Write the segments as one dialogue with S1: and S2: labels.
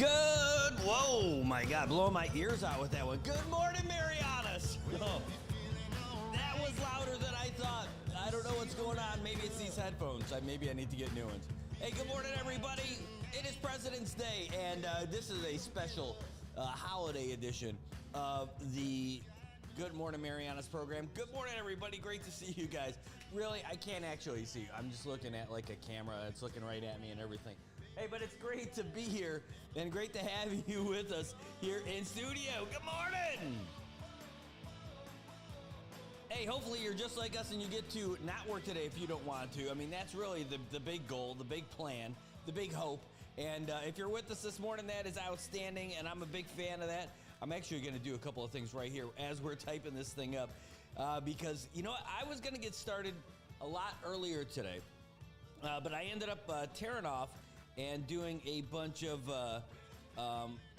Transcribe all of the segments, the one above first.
S1: Whoa, my God, blowing my ears out with that one. Good morning, Marianas. Oh, that was louder than I thought. I don't know what's going on. Maybe it's these headphones. Maybe I need to get new ones. Hey, good morning, everybody. It is President's Day, and this is a special holiday edition of the Good Morning Marianas program. Good morning, everybody. Great to see you guys. Really, I can't actually see you. I'm just looking at like a camera. It's looking right at me and everything. Hey, but it's great to be here and great to have you with us here in studio. Good morning. Hey, hopefully you're just like us and you get to not work today if you don't want to. I mean, that's really the big goal, the big plan, the big hope. And if you're with us this morning, that is outstanding, and I'm a big fan of that. I'm actually going to do a couple of things right here as we're typing this thing up because, you know what, I was going to get started a lot earlier today, but I ended up tearing off and doing a bunch of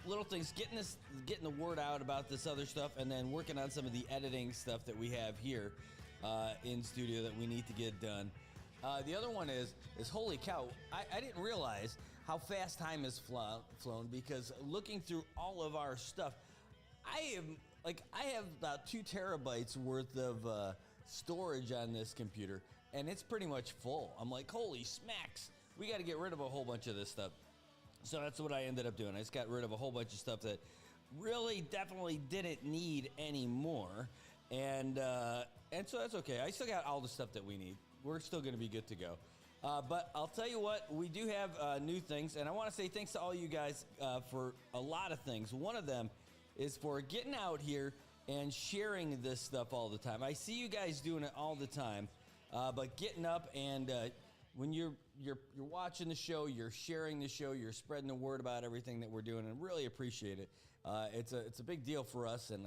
S1: little things, getting the word out about this other stuff, and then working on some of the editing stuff that we have here in studio that we need to get done. The other one is holy cow, I didn't realize how fast time has flown because looking through all of our stuff, I have about 2 terabytes worth of storage on this computer, and it's pretty much full. I'm like, holy smacks, we got to get rid of a whole bunch of this stuff. So that's what I ended up doing. I just got rid of a whole bunch of stuff that really definitely didn't need anymore, and so that's okay. I still got all the stuff that we need. We're still going to be good to go. But I'll tell you what, we do have new things, and I want to say thanks to all you guys for a lot of things. One of them is for getting out here and sharing this stuff all the time. I see you guys doing it all the time, but getting up and when you're watching the show, you're sharing the show, you're spreading the word about everything that we're doing, and really appreciate it. It's a big deal for us, and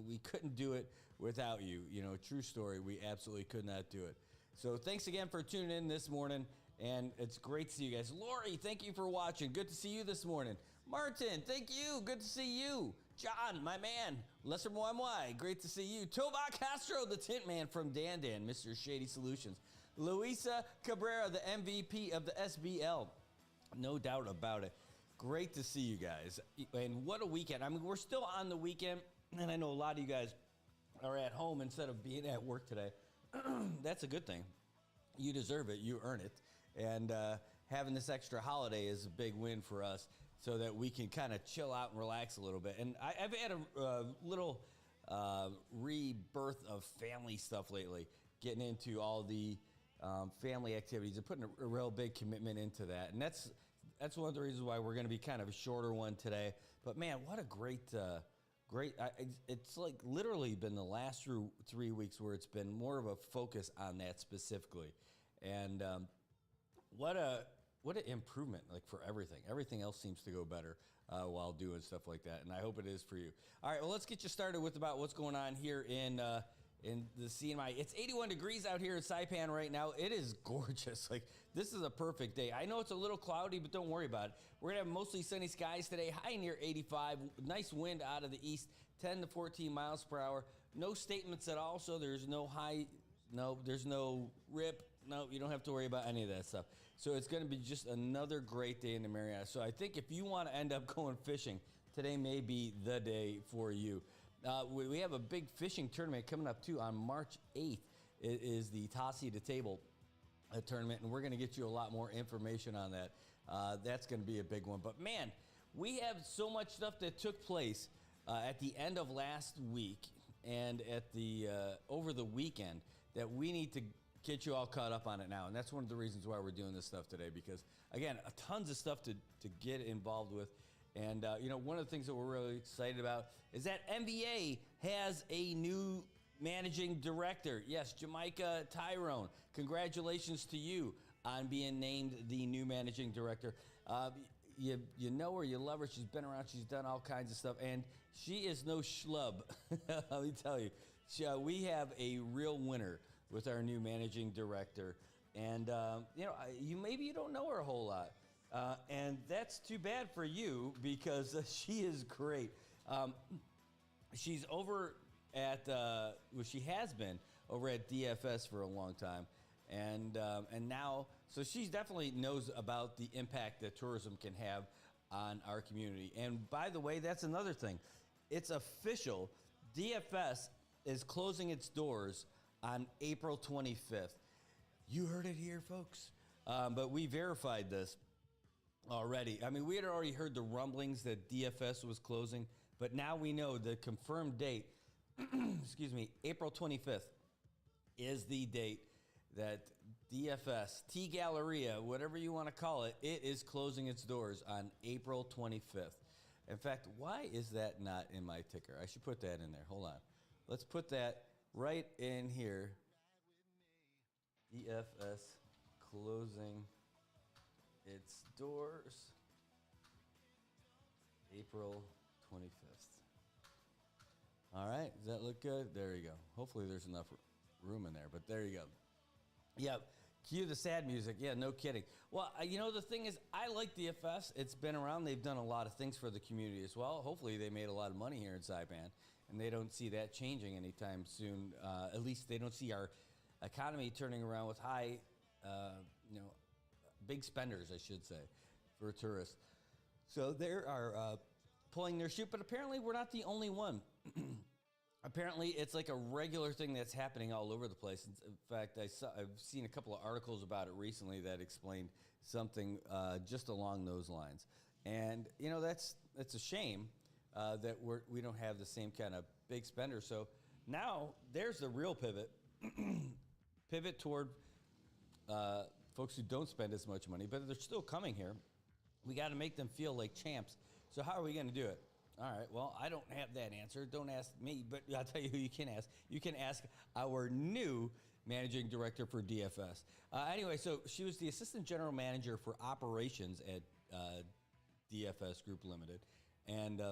S1: we couldn't do it without you. You know, true story, we absolutely could not do it. So thanks again for tuning in this morning, and it's great to see you guys. Lori, thank you for watching. Good to see you this morning. Martin, thank you. Good to see you. John, my man. Lesser Moi, great to see you. Toba Castro, the Tint Man from Dan, Mr. Shady Solutions. Luisa Cabrera, the MVP of the SBL. No doubt about it. Great to see you guys. And what a weekend. I mean, we're still on the weekend, and I know a lot of you guys are at home instead of being at work today. That's a good thing. You deserve it. You earn it. And having this extra holiday is a big win for us so that we can kind of chill out and relax a little bit. And I've had a little rebirth of family stuff lately, getting into all the family activities and putting a real big commitment into that. And that's one of the reasons why we're going to be kind of a shorter one today. But, man, what a great it's like literally been the last 3 weeks where it's been more of a focus on that specifically. And what an improvement, like, for everything. Everything else seems to go better while doing stuff like that, and I hope it is for you. All right, well, let's get you started with about what's going on here in the CNMI. It's 81 degrees out here in Saipan right now. It is gorgeous. Like, this is a perfect day. I know it's a little cloudy, but don't worry about it. We're going to have mostly sunny skies today, high near 85. Nice wind out of the east, 10 to 14 miles per hour. No statements at all, so there's no high, no, there's no rip. No, you don't have to worry about any of that stuff. So it's going to be just another great day in the Marianas. So I think if you want to end up going fishing, today may be the day for you. We have a big fishing tournament coming up, too, on March 8th. It is the Tossie to Table tournament, and we're going to get you a lot more information on that. That's going to be a big one. But, man, we have so much stuff that took place at the end of last week and at the over the weekend that we need to get you all caught up on it now. And that's one of the reasons why we're doing this stuff today because, again, tons of stuff to get involved with. And, you know, one of the things that we're really excited about is that NBA has a new managing director. Yes, Jamaica Tyrone. Congratulations to you on being named the new managing director. You know her, you love her. She's been around. She's done all kinds of stuff. And she is no schlub, let me tell you. We have a real winner with our new managing director. And, you know, maybe you don't know her a whole lot. And that's too bad for you because she is great. She's over at, well, she has been over at DFS for a long time. And now, so she definitely knows about the impact that tourism can have on our community. And by the way, that's another thing. It's official. DFS is closing its doors on April 25th. You heard it here, folks. But we verified this already. I mean, we had already heard the rumblings that DFS was closing, but now we know the confirmed date, excuse me, April 25th is the date that DFS, T Galleria, whatever you want to call it, it is closing its doors on April 25th. In fact, why is that not in my ticker? I should put that in there. Hold on. Let's put that right in here. DFS closing its doors April 25th. All right, does that look good? There you go. Hopefully there's enough room in there, but there you go. Yeah, cue the sad music. Yeah, no kidding. Well, you know, the thing is, I like DFS. It's been around. They've done a lot of things for the community as well. Hopefully they made a lot of money here in Saipan, and they don't see that changing anytime soon. At least they don't see our economy turning around with high, big spenders, I should say, for tourists. So they are pulling their chute, but apparently we're not the only one. Apparently, it's like a regular thing that's happening all over the place. In fact, I've seen a couple of articles about it recently that explained something just along those lines. And you know, that's a shame that we don't have the same kind of big spender. So now there's the real pivot, pivot toward folks who don't spend as much money, but they're still coming here. We got to make them feel like champs. So how are we going to do it? All right, well, I don't have that answer. Don't ask me, but I'll tell you who you can ask. You can ask our new managing director for DFS. Anyway, so she was the assistant general manager for operations at DFS Group Limited. And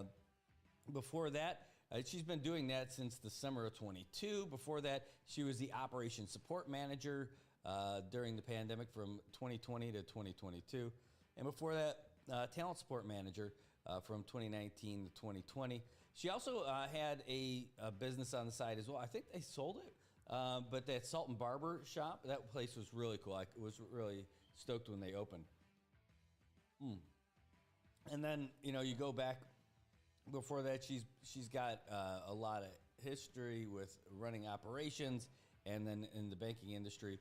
S1: before that, she's been doing that since the summer of 22. Before that, she was the operations support manager during the pandemic from 2020 to 2022. And before that, talent support manager from 2019 to 2020. She also had a business on the side as well. I think they sold it, but that Salt and Barber shop, that place was really cool. I was really stoked when they opened. And then, you know, you go back before that, she's got a lot of history with running operations and then in the banking industry.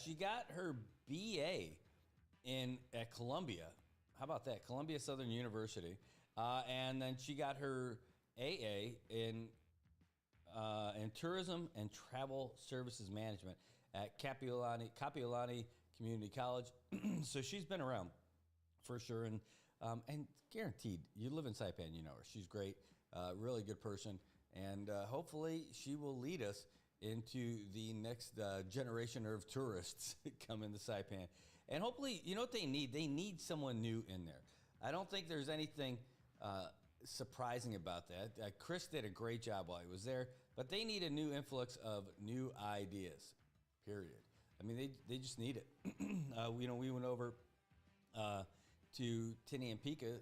S1: She got her BA at Columbia. How about that? Columbia Southern University. And then she got her AA in tourism and travel services management at Kapiolani Community College. So she's been around for sure. And guaranteed, you live in Saipan, you know her. She's great, really good person. And hopefully she will lead us into the next generation of tourists coming to Saipan. And hopefully, you know what they need? They need someone new in there. I don't think there's anything surprising about that. Chris did a great job while he was there, but they need a new influx of new ideas, period. I mean, they just need it. We went over to Tiniampika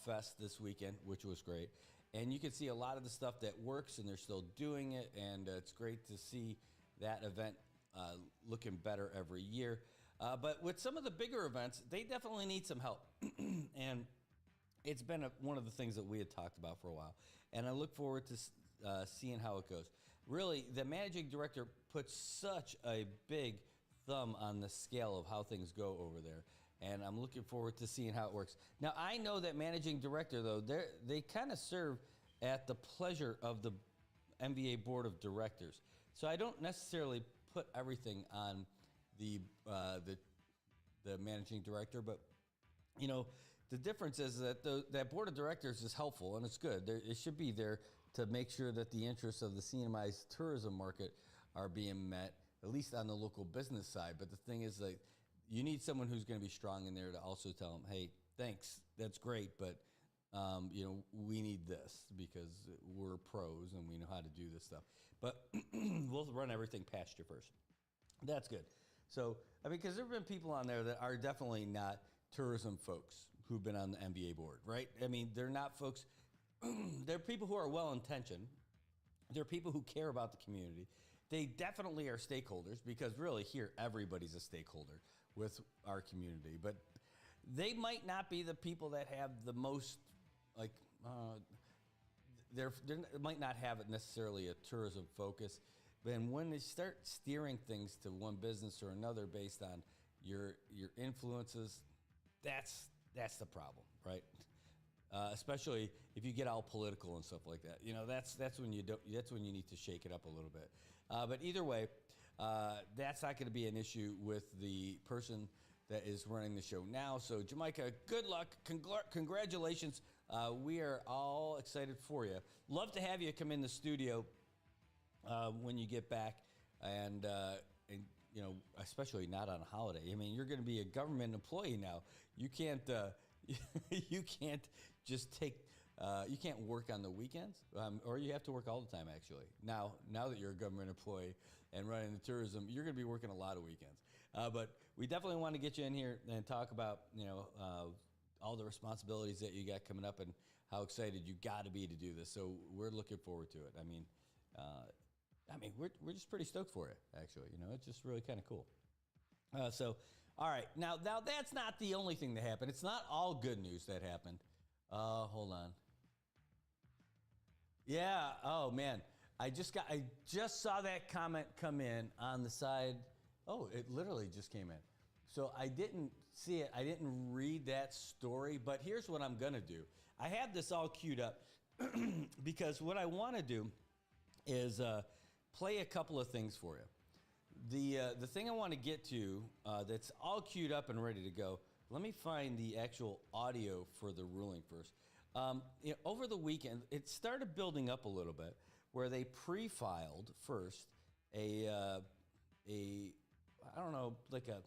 S1: Fest this weekend, which was great. And you can see a lot of the stuff that works, and they're still doing it, and it's great to see that event looking better every year. But with some of the bigger events, they definitely need some help. And it's been one of the things that we had talked about for a while. And I look forward to seeing how it goes. Really, the managing director puts such a big thumb on the scale of how things go over there. And I'm looking forward to seeing how it works. Now, I know that managing director, though, they kind of serve at the pleasure of the MBA board of directors. So I don't necessarily put everything on the managing director, but you know, the difference is that that board of directors is helpful and it's good. It should be there to make sure that the interests of the CNMI's tourism market are being met, at least on the local business side. But the thing is, like, you need someone who's going to be strong in there to also tell them, hey, thanks, that's great, but we need this because we're pros and we know how to do this stuff. But we'll run everything past you first. That's good. So, I mean, because there have been people on there that are definitely not tourism folks who've been on the MBA board, right? I mean, they're not folks, they're people who are well-intentioned. They're people who care about the community. They definitely are stakeholders because really here, everybody's a stakeholder with our community. But they might not be the people that have the most, like, they might not have it necessarily a tourism focus. But when they start steering things to one business or another based on your influences, that's the problem, right? Especially if you get all political and stuff like that. That's when you need to shake it up a little bit. But either way, that's not going to be an issue with the person that is running the show now. So Jamaica, good luck, congratulations. We are all excited for you. Love to have you come in the studio when you get back, and especially not on a holiday. I mean, you're going to be a government employee now. You can't you can't just take you can't work on the weekends, or you have to work all the time. Actually, now that you're a government employee and running the tourism, you're going to be working a lot of weekends. But we definitely want to get you in here and talk about all the responsibilities that you got coming up and how excited you got to be to do this. So we're looking forward to it. I mean, we're just pretty stoked for it, actually. It's just really kind of cool. All right. Now that's not the only thing that happened. It's not all good news that happened. Hold on. Yeah. Oh man, I just saw that comment come in on the side. Oh, it literally just came in. So I didn't see it. I didn't read that story, but here's what I'm gonna do. I have this all queued up because what I want to do is play a couple of things for you. The thing I want to get to that's all queued up and ready to go. Let me find the actual audio for the ruling first. Over the weekend, it started building up a little bit, where they pre-filed first a I don't know, like a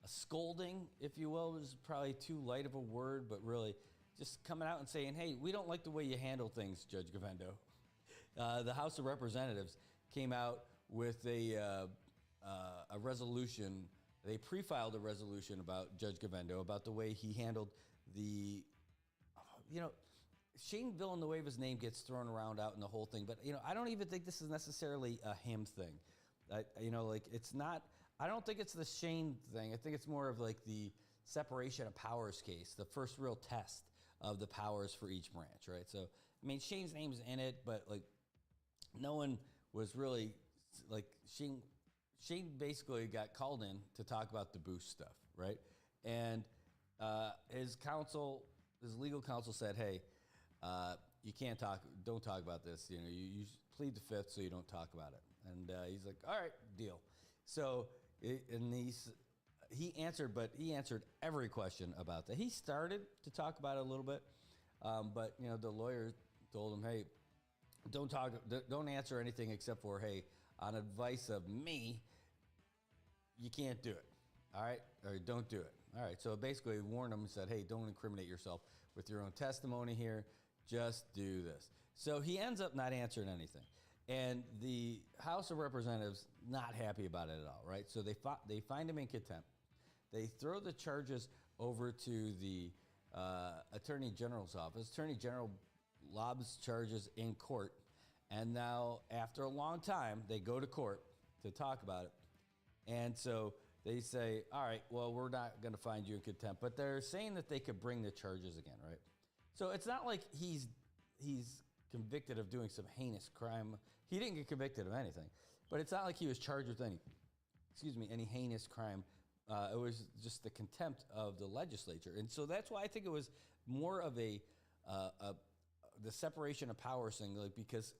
S1: scolding, if you will. It was probably too light of a word, but really just coming out and saying, hey, we don't like the way you handle things, Judge Govendo. The House of Representatives came out with a resolution. They pre-filed a resolution about Judge Govendo, about the way he handled the, Shane Villanueva's name gets thrown around out in the whole thing, but, I don't even think this is necessarily a him thing. It's not, I don't think it's the Shane thing. I think it's more of like the separation of powers case, the first real test of the powers for each branch, right? So, I mean, Shane's name's in it, but like no one was really, like Shane basically got called in to talk about the boost stuff, right? And his legal counsel said, hey, you don't talk about this. You plead the fifth so you don't talk about it. And he's like, all right, deal. So, he answered every question about that. He started to talk about it a little bit, but the lawyer told him, hey, don't answer anything except for, hey, on advice of me, you can't do it, all right? Or don't do it. All right, so basically warned him and said, hey, don't incriminate yourself with your own testimony here. Just do this. So he ends up not answering anything. And the House of Representatives not happy about it at all, right? So they find him in contempt. They throw the charges over to the Attorney General's office. Attorney General lobs charges in court. And now, after a long time, they go to court to talk about it. And so they say, all right, well, we're not going to find you in contempt. But they're saying that they could bring the charges again, right? So it's not like he's convicted of doing some heinous crime. He didn't get convicted of anything. But it's not like he was charged with any heinous crime. It was just the contempt of the legislature. And so that's why I think it was more of the separation of powers thing, like, because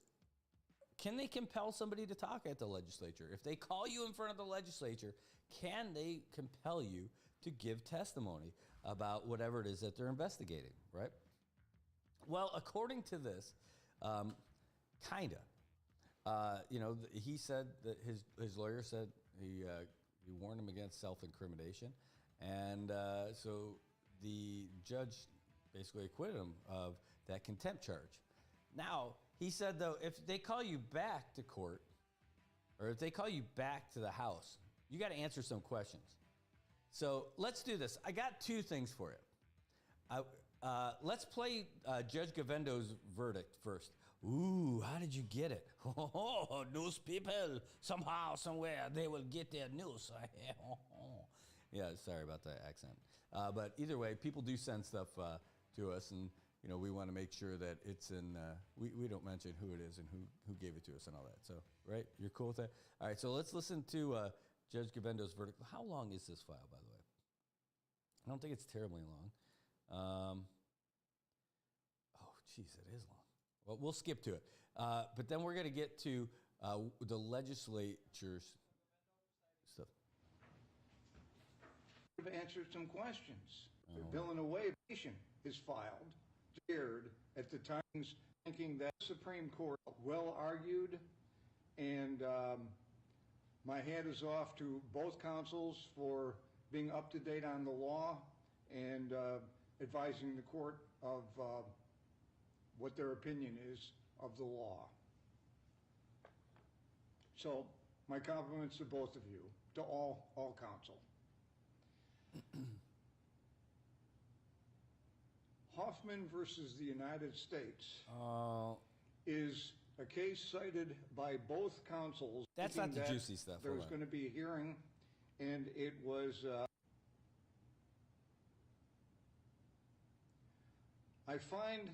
S1: can they compel somebody to talk at the legislature? If they call you in front of the legislature, can they compel you to give testimony about whatever it is that they're investigating, right? Well, according to this, kinda. He said that his lawyer said he warned him against self-incrimination, and so the judge basically acquitted him of that contempt charge. Now, he said, though, if they call you back to court, or if they call you back to the House, you got to answer some questions. So let's do this. I got two things for you. Let's play Judge Govendo's verdict first. Ooh, how did you get it? Oh, news people, somehow, somewhere, they will get their news. Yeah, sorry about that accent. But either way, people do send stuff to us, and we want to make sure that it's in. We don't mention who it is and who gave it to us and all that. So, right, you're cool with that? All right, so let's listen to Judge Gavendo's verdict. How long is this file, by the way? I don't think it's terribly long. Oh, geez, it is long. Well, we'll skip to it. But then we're going to get to the legislature's stuff.
S2: I've answered some questions. The bill in a way is filed, scared at the times, thinking that the Supreme Court well argued, and my hat is off to both counsels for being up to date on the law and advising the court of what their opinion is of the law. So my compliments to both of you, to all counsel. Hoffman versus the United States is a case cited by both counsels.
S1: That's not the juicy stuff.
S2: There was going to be a hearing, and it was. I find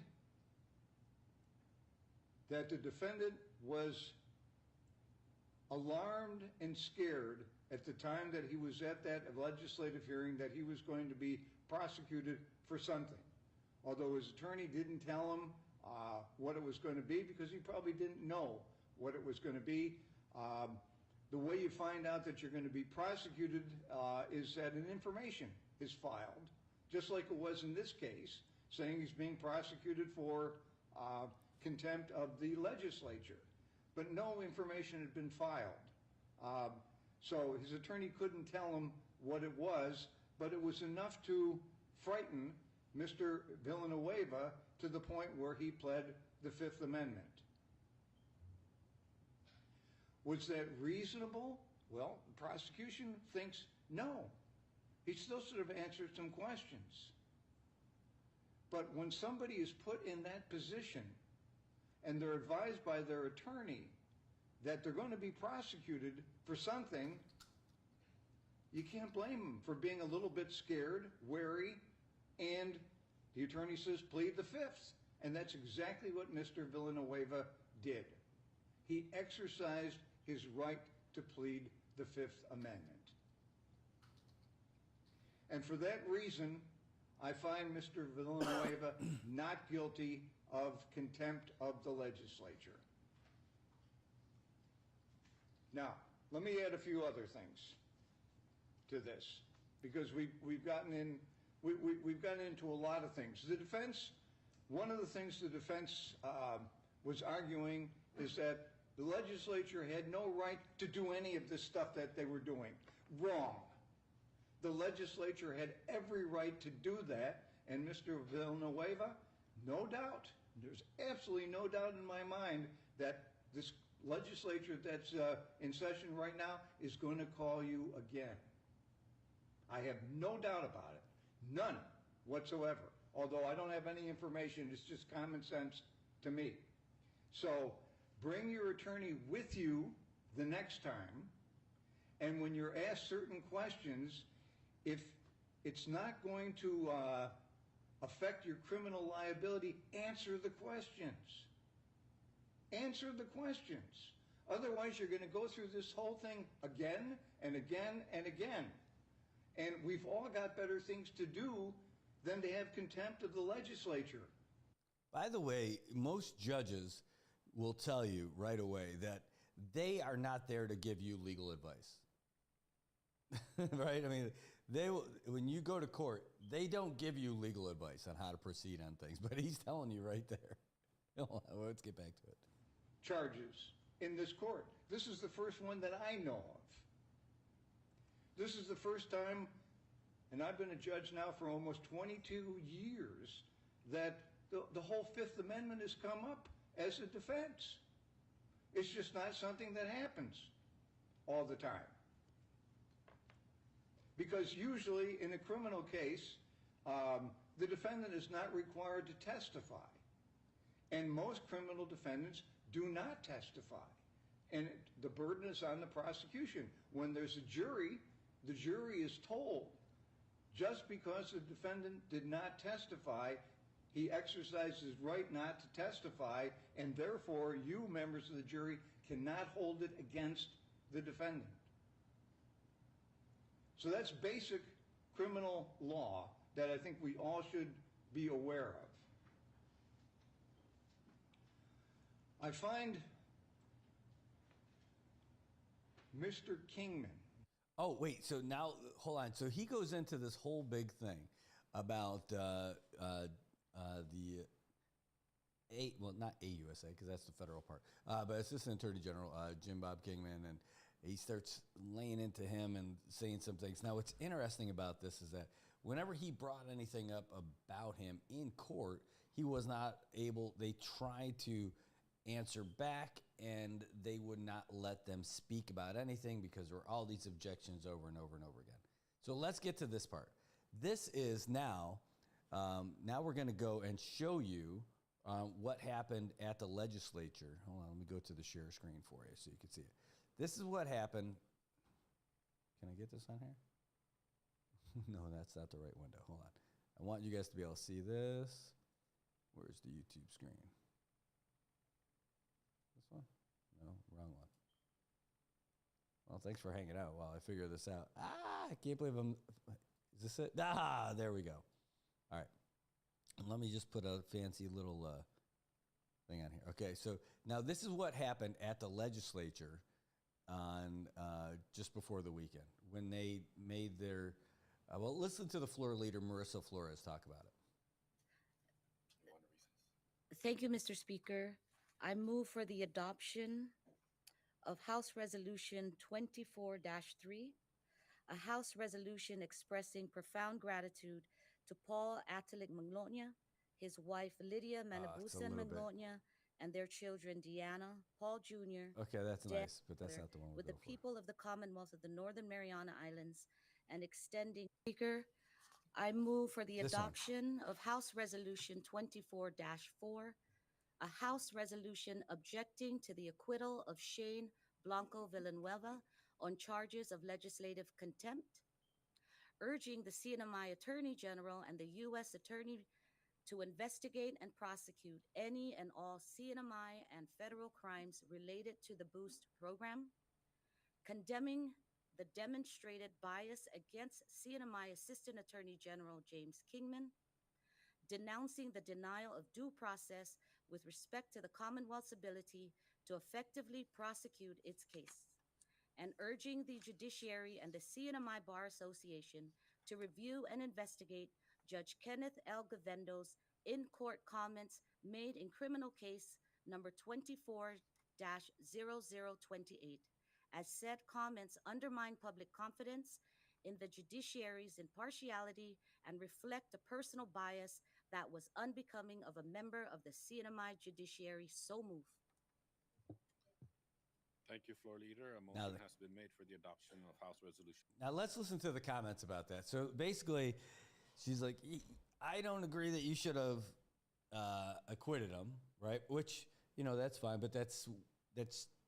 S2: that the defendant was alarmed and scared at the time that he was at that legislative hearing that he was going to be prosecuted for something. Although his attorney didn't tell him what it was going to be, because he probably didn't know what it was going to be. The way you find out that you're going to be prosecuted is that an information is filed, just like it was in this case, saying he's being prosecuted for contempt of the legislature. But no information had been filed. So his attorney couldn't tell him what it was, but it was enough to frighten Mr. Villanueva to the point where he pled the Fifth Amendment. Was that reasonable? Well, the prosecution thinks no. He still should have answered some questions. But when somebody is put in that position and they're advised by their attorney that they're going to be prosecuted for something, you can't blame them for being a little bit scared, wary, and the attorney says, plead the Fifth. And that's exactly what Mr. Villanueva did. He exercised his right to plead the Fifth Amendment. And for that reason, I find Mr. Villanueva not guilty of contempt of the legislature. Now, let me add a few other things to this, because we've gotten into a lot of things. The defense, one of the things the defense was arguing is that the legislature had no right to do any of this stuff that they were doing. Wrong. The legislature had every right to do that, and Mr. Villanueva, no doubt, there's absolutely no doubt in my mind that this legislature that's in session right now is going to call you again. I have no doubt about it. None whatsoever. Although I don't have any information, it's just common sense to me. So bring your attorney with you the next time, and when you're asked certain questions, if it's not going to affect your criminal liability, answer the questions. Answer the questions. Otherwise, you're going to go through this whole thing again and again and again. And we've all got better things to do than to have contempt of the legislature.
S1: By the way, most judges will tell you right away that they are not there to give you legal advice. Right? I mean, when you go to court, they don't give you legal advice on how to proceed on things, but he's telling you right there. Let's get back to it.
S2: Charges in this court. This is the first one that I know of. This is the first time, and I've been a judge now for almost 22 years, that the whole Fifth Amendment has come up as a defense. It's just not something that happens all the time. Because usually in a criminal case, the defendant is not required to testify. And most criminal defendants do not testify. And the burden is on the prosecution. When there's a jury, the jury is told Just because the defendant did not testify, he exercised his right not to testify, and therefore you, members of the jury, cannot hold it against the defendant. So that's basic criminal law that I think we all should be aware of. I find Mr. Kingman.
S1: Oh, wait. So now, hold on. So he goes into this whole big thing about the not AUSA, because that's the federal part, but Assistant Attorney General Jim Bob Kingman, and he starts laying into him and saying some things. Now, what's interesting about this is that whenever he brought anything up about him in court, he was not able. They tried to answer back, and they would not let them speak about anything because there were all these objections over and over and over again. So let's get to this part. This is now we're going to go and show you what happened at the legislature. Hold on, let me go to the share screen for you so you can see it. This is what happened. Can I get this on here? No, that's not the right window. Hold on. I want you guys to be able to see this. Where's the YouTube screen? This one? No, wrong one. Well, thanks for hanging out while I figure this out. I can't believe I'm... Is this it? There we go. All right. Let me just put a fancy little thing on here. Okay, so now this is what happened at the legislature on just before the weekend when they made their... well, listen to the floor leader, Marissa Flores, talk about it.
S3: Thank you, Mr. Speaker. I move for the adoption of House Resolution 24-3, a House resolution expressing profound gratitude to Paul Atalik Magnolia, his wife Lydia Manabusan Magnolia, and their children Deanna, Paul Jr.
S1: Okay, that's
S3: Dan,
S1: nice, but that's not the one we'll
S3: with
S1: go
S3: the
S1: for.
S3: people of the Commonwealth of the Northern Mariana Islands and extending. Speaker, I move for the adoption of House Resolution 24-4, a House resolution objecting to the acquittal of Shane Blanco Villanueva on charges of legislative contempt, urging the CNMI Attorney General and the U.S. Attorney to investigate and prosecute any and all CNMI and federal crimes related to the BOOST program, condemning the demonstrated bias against CNMI Assistant Attorney General James Kingman, denouncing the denial of due process with respect to the Commonwealth's ability to effectively prosecute its case, and urging the judiciary and the CNMI Bar Association to review and investigate Judge Kenneth L. Gavendo's in-court comments made in criminal case number 24-0028, as said comments undermine public confidence in the judiciary's impartiality and reflect a personal bias that was unbecoming of a member of the CNMI judiciary. So move.
S4: Thank you, Floor Leader. A motion has been made for the adoption of House Resolution.
S1: Now let's listen to the comments about that. So basically, she's like, I don't agree that you should have acquitted him, right? Which, that's fine, but that's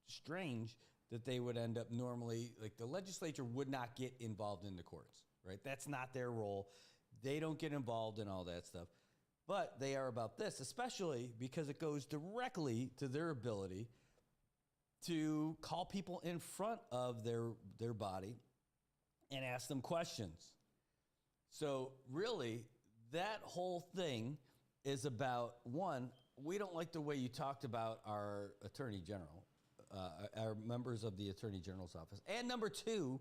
S1: strange that they would end up normally, like the legislature would not get involved in the courts, right? That's not their role. They don't get involved in all that stuff. But they are about this, especially because it goes directly to their ability to call people in front of their body and ask them questions. So really, that whole thing is about, one, we don't like the way you talked about our Attorney General, our members of the Attorney General's office. And number two,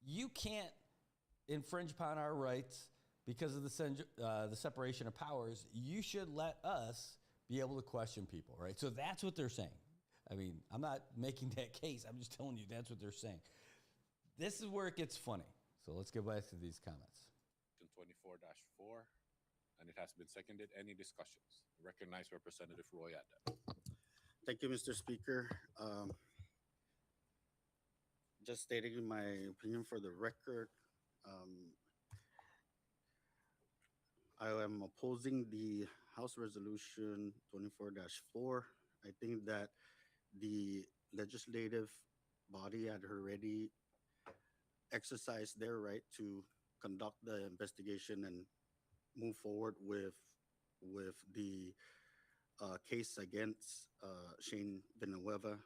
S1: you can't infringe upon our rights because of the separation of powers. You should let us be able to question people, right? So that's what they're saying. I mean, I'm not making that case. I'm just telling you that's what they're saying. This is where it gets funny. So let's get back to these comments.
S4: 24-4, and it has been seconded. Any discussions? Recognize Representative Roy Adam.
S5: Thank you, Mr. Speaker. Just stating my opinion for the record, I am opposing the House Resolution 24-4. I think that the legislative body had already exercised their right to conduct the investigation and move forward with the case against Shane Villanueva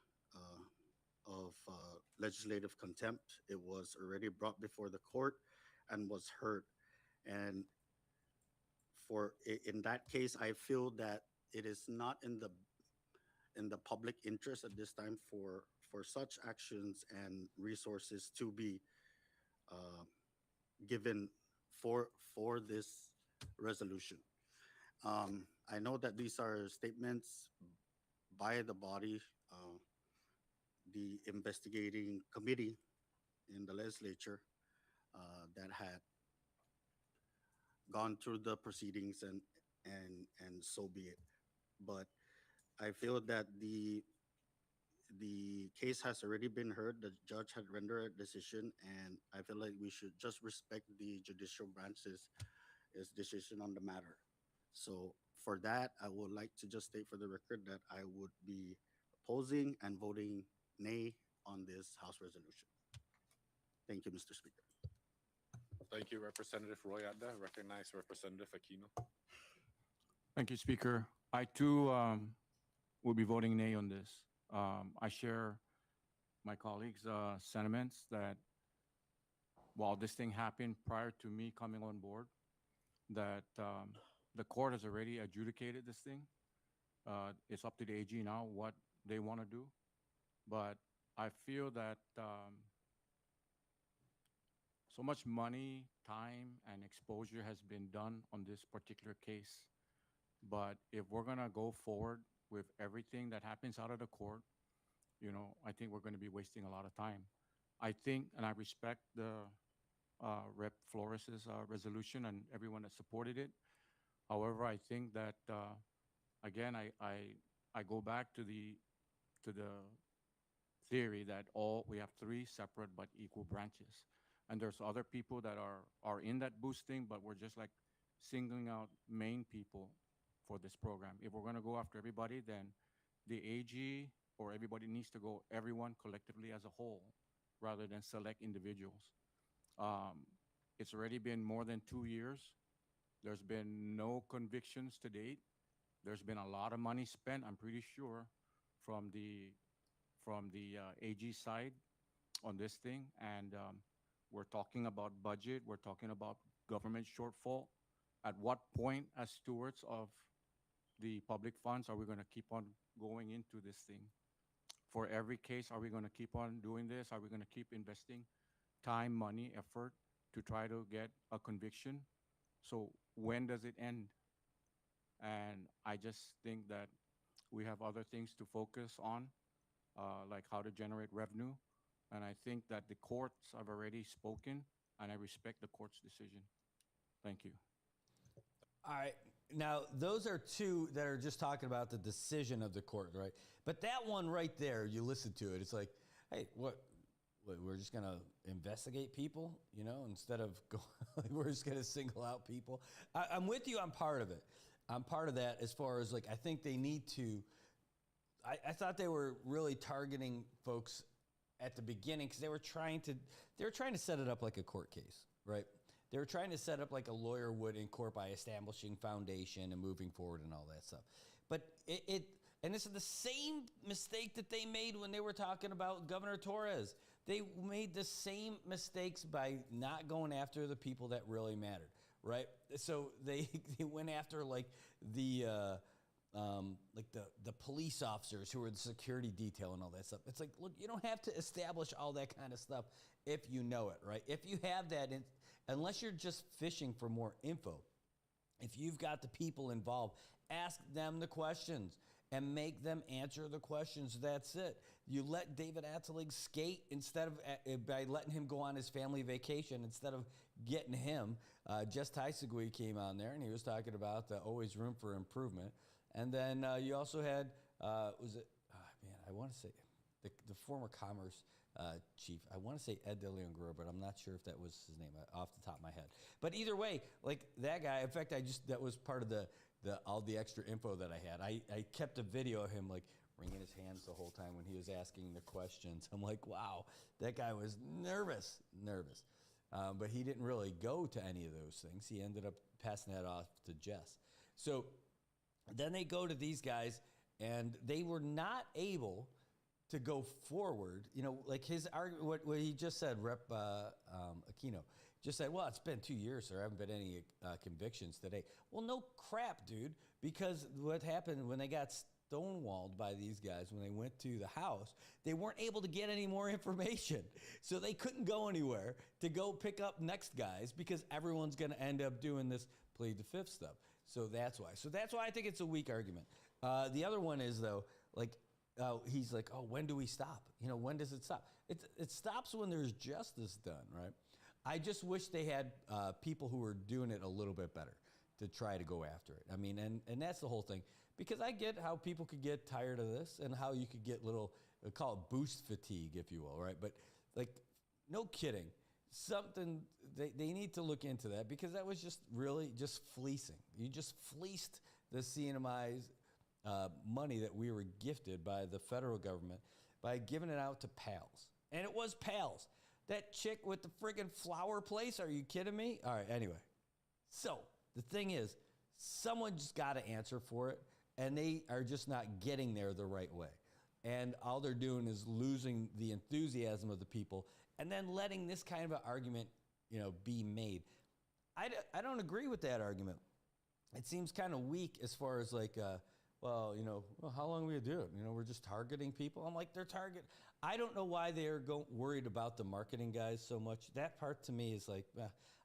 S5: of legislative contempt. It was already brought before the court and was heard. And in that case, I feel that it is not in the public interest at this time for such actions and resources to be uh, given for this resolution. I know that these are statements by the body, the investigating committee in the legislature that had gone through the proceedings, and so be it. But I feel that the case has already been heard. The judge had rendered a decision, and I feel like we should just respect the judicial branch's decision on the matter. So for that, I would like to just state for the record that I would be opposing and voting nay on this House resolution. Thank you, Mr. Speaker.
S4: Thank you, Representative Royada. Recognize Representative Aquino.
S6: Thank you, Speaker. I too will be voting nay on this. I share my colleagues' sentiments that while this thing happened prior to me coming on board, that the court has already adjudicated this thing. It's up to the AG now what they want to do. But I feel that so much money, time, and exposure has been done on this particular case. But if we're going to go forward with everything that happens out of the court, I think we're going to be wasting a lot of time. I think, and I respect the Rep. Flores' resolution and everyone that supported it. However, I think that, again, I go back to the theory that we have three separate but equal branches. And there's other people that are in that boosting, but we're just like singling out main people for this program. If we're going to go after everybody, then the AG or everybody needs to go, everyone collectively as a whole, rather than select individuals. It's already been more than 2 years. There's been no convictions to date. There's been a lot of money spent, I'm pretty sure, from the AG side on this thing. And we're talking about budget. We're talking about government shortfall. At what point, as stewards of the public funds, are we going to keep on going into this thing? For every case, are we going to keep on doing this? Are we going to keep investing time, money, effort to try to get a conviction? So when does it end? And I just think that we have other things to focus on, like how to generate revenue. And I think that the courts have already spoken, and I respect the court's decision. Thank you.
S1: All right. Now, those are two that are just talking about the decision of the court, right? But that one right there, you listen to it, it's like, hey, what we're just going to investigate people, instead of we're just going to single out people. I'm with you on part of it. I'm part of that as far as, like, I think they need to, I thought they were really targeting folks at the beginning because they were trying to set it up like a court case, right? They were trying to set up like a lawyer would in court by establishing foundation and moving forward and all that stuff. But and this is the same mistake that they made when they were talking about Governor Torres. They made the same mistakes by not going after the people that really mattered, right? So they went after like the police officers who were the security detail and all that stuff. It's like, look, you don't have to establish all that kind of stuff if you know it, right? If you have that, unless you're just fishing for more info, if you've got the people involved, ask them the questions and make them answer the questions. That's it. You let David Attelig skate instead of by letting him go on his family vacation instead of getting him. Just Taisagui came on there and he was talking about always room for improvement. And then you also had, I want to say the former Commerce chief. I want to say Ed De Leon Guerrero, but I'm not sure if that was his name off the top of my head. But either way, like that guy, in fact, that was part of all the extra info that I had. I kept a video of him like wringing his hands the whole time when he was asking the questions. I'm like, wow, that guy was nervous. But he didn't really go to any of those things. He ended up passing that off to Jess. So then they go to these guys, and they were not able to go forward. You know, like his argument, what he just said, Rep Aquino, just said, well, it's been 2 years, sir. There haven't been any convictions today. Well, no crap, dude, because what happened when they got stonewalled by these guys, when they went to the house, they weren't able to get any more information. So they couldn't go anywhere to go pick up next guys because everyone's going to end up doing this plead the fifth stuff. So that's why. So that's why I think it's a weak argument. The other one is, though, like, he's like, oh, when do we stop? You know, when does it stop? It stops when there's justice done, right? I just wish they had people who were doing it a little bit better to try to go after it. I mean, and that's the whole thing. Because I get how people could get tired of this and how you could get little, call it boost fatigue, if you will, right? But, like, no kidding. Something, they need to look into that because that was just really just fleecing. You just fleeced the CNMI's money that we were gifted by the federal government by giving it out to PALS. And it was PALS. That chick with the friggin' flower place, are you kidding me? All right, anyway. So, the thing is, someone just got to answer for it, and they are just not getting there the right way. And all they're doing is losing the enthusiasm of the people and then letting this kind of an argument, you know, be made. I don't agree with that argument. It seems kind of weak as far as like, well, you know, well, how long are we going to do it? You know, we're just targeting people. I'm like, they're target. I don't know why they're worried about the marketing guys so much. That part to me is like,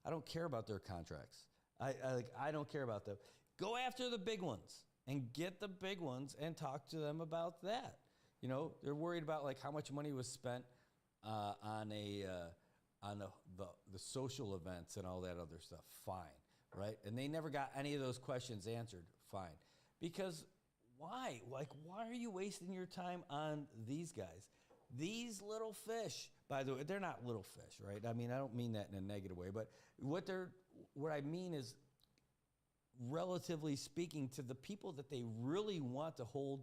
S1: I don't care about their contracts. I don't care about them. Go after the big ones and get the big ones and talk to them about that. You know, they're worried about like how much money was spent on the social events and all that other stuff. Fine, right? And they never got any of those questions answered. Fine, because why? Like, why are you wasting your time on these guys? These little fish, by the way, they're not little fish, right? I mean, I don't mean that in a negative way, but what I mean is, relatively speaking, to the people that they really want to hold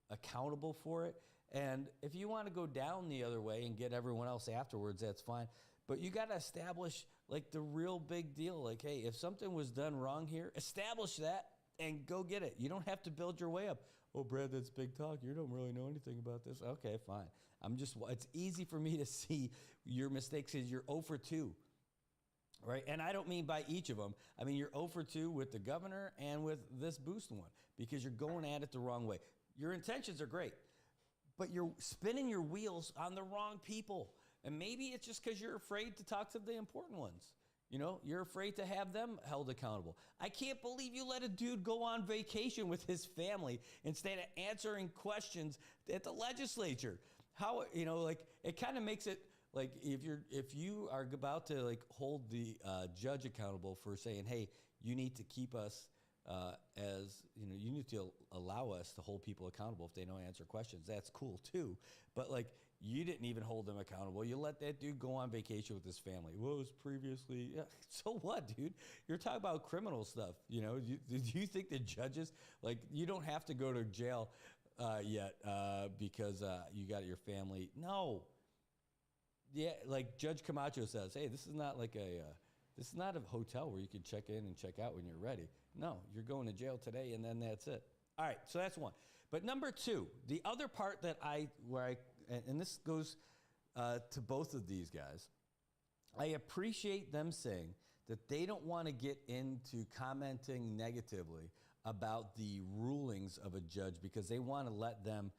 S1: accountable for it. And if you want to go down the other way and get everyone else afterwards, that's fine. But you got to establish like the real big deal. Like, hey, if something was done wrong here, establish that and go get it. You don't have to build your way up. Oh, Brad, that's big talk. You don't really know anything about this. Okay, fine. It's easy for me to see your mistakes because you're 0 for 2. Right? And I don't mean by each of them. I mean, you're 0 for 2 with the governor and with this boost one because you're going at it the wrong way. Your intentions are great, but you're spinning your wheels on the wrong people. And maybe it's just because you're afraid to talk to the important ones. You know, you're afraid to have them held accountable. I can't believe you let a dude go on vacation with his family instead of answering questions at the legislature. How, you know, like, it kind of makes it like if you are about to like hold the judge accountable for saying, hey, you need to keep us as, you know, you need to allow us to hold people accountable if they don't answer questions. That's cool too. But like, you didn't even hold them accountable. You let that dude go on vacation with his family. Well, it was previously, yeah. So what, dude? You're talking about criminal stuff. You know, do you think the judges, like, you don't have to go to jail yet because you got your family? No. Yeah, like Judge Camacho says, hey, this is not like this is not a hotel where you can check in and check out when you're ready. No, you're going to jail today, and then that's it. All right, so that's one. But number two, the other part that and this goes to both of these guys, I appreciate them saying that they don't want to get into commenting negatively about the rulings of a judge because they want to let them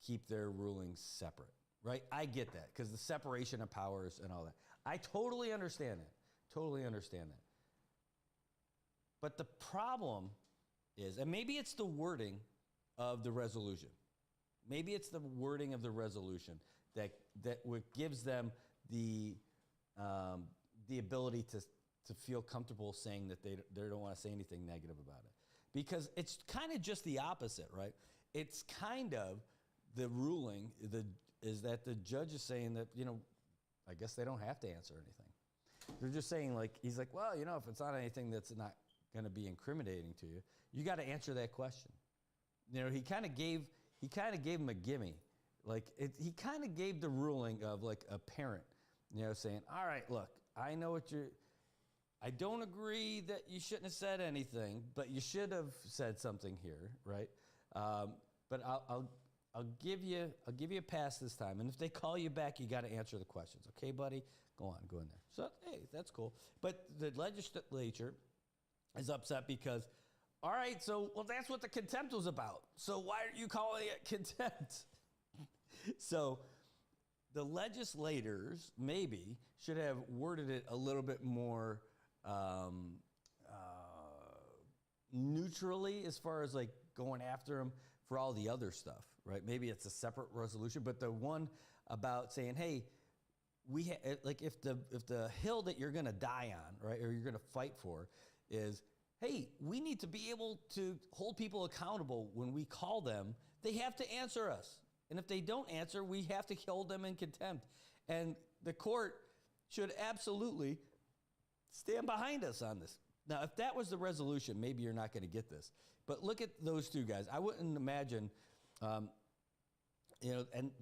S1: keep their rulings separate. Right? I get that because the separation of powers and all that. I totally understand that. Totally understand that. But the problem is, and maybe it's the wording of the resolution. Maybe it's the wording of the resolution that what gives them the ability to feel comfortable saying that they don't want to say anything negative about it. Because it's kind of just the opposite, right? It's kind of the ruling, is that the judge is saying that, you know, I guess they don't have to answer anything. They're just saying, like, he's like, well, you know, if it's not anything that's not going to be incriminating to you, you got to answer that question. You know, he kind of gave him a gimme. Like, he kind of gave the ruling of, like, a parent, you know, saying, all right, look, I know what you're. I don't agree that you shouldn't have said anything, but you should have said something here, right? But I'll give you a pass this time. And if they call you back, you got to answer the questions, okay, buddy? Go on, go in there. So hey, that's cool. But the legislature is upset because, all right, so well, that's what the contempt was about. So why are you calling it contempt? So the legislators maybe should have worded it a little bit more neutrally as far as like going after him for all the other stuff, right? Maybe it's a separate resolution, but the one about saying, hey, like if the hill that you're going to die on, right, or you're going to fight for is, hey, we need to be able to hold people accountable when we call them. They have to answer us. And if they don't answer, we have to hold them in contempt. And the court should absolutely stand behind us on this. Now, if that was the resolution, maybe you're not going to get this. But look at those two guys. I wouldn't imagine, and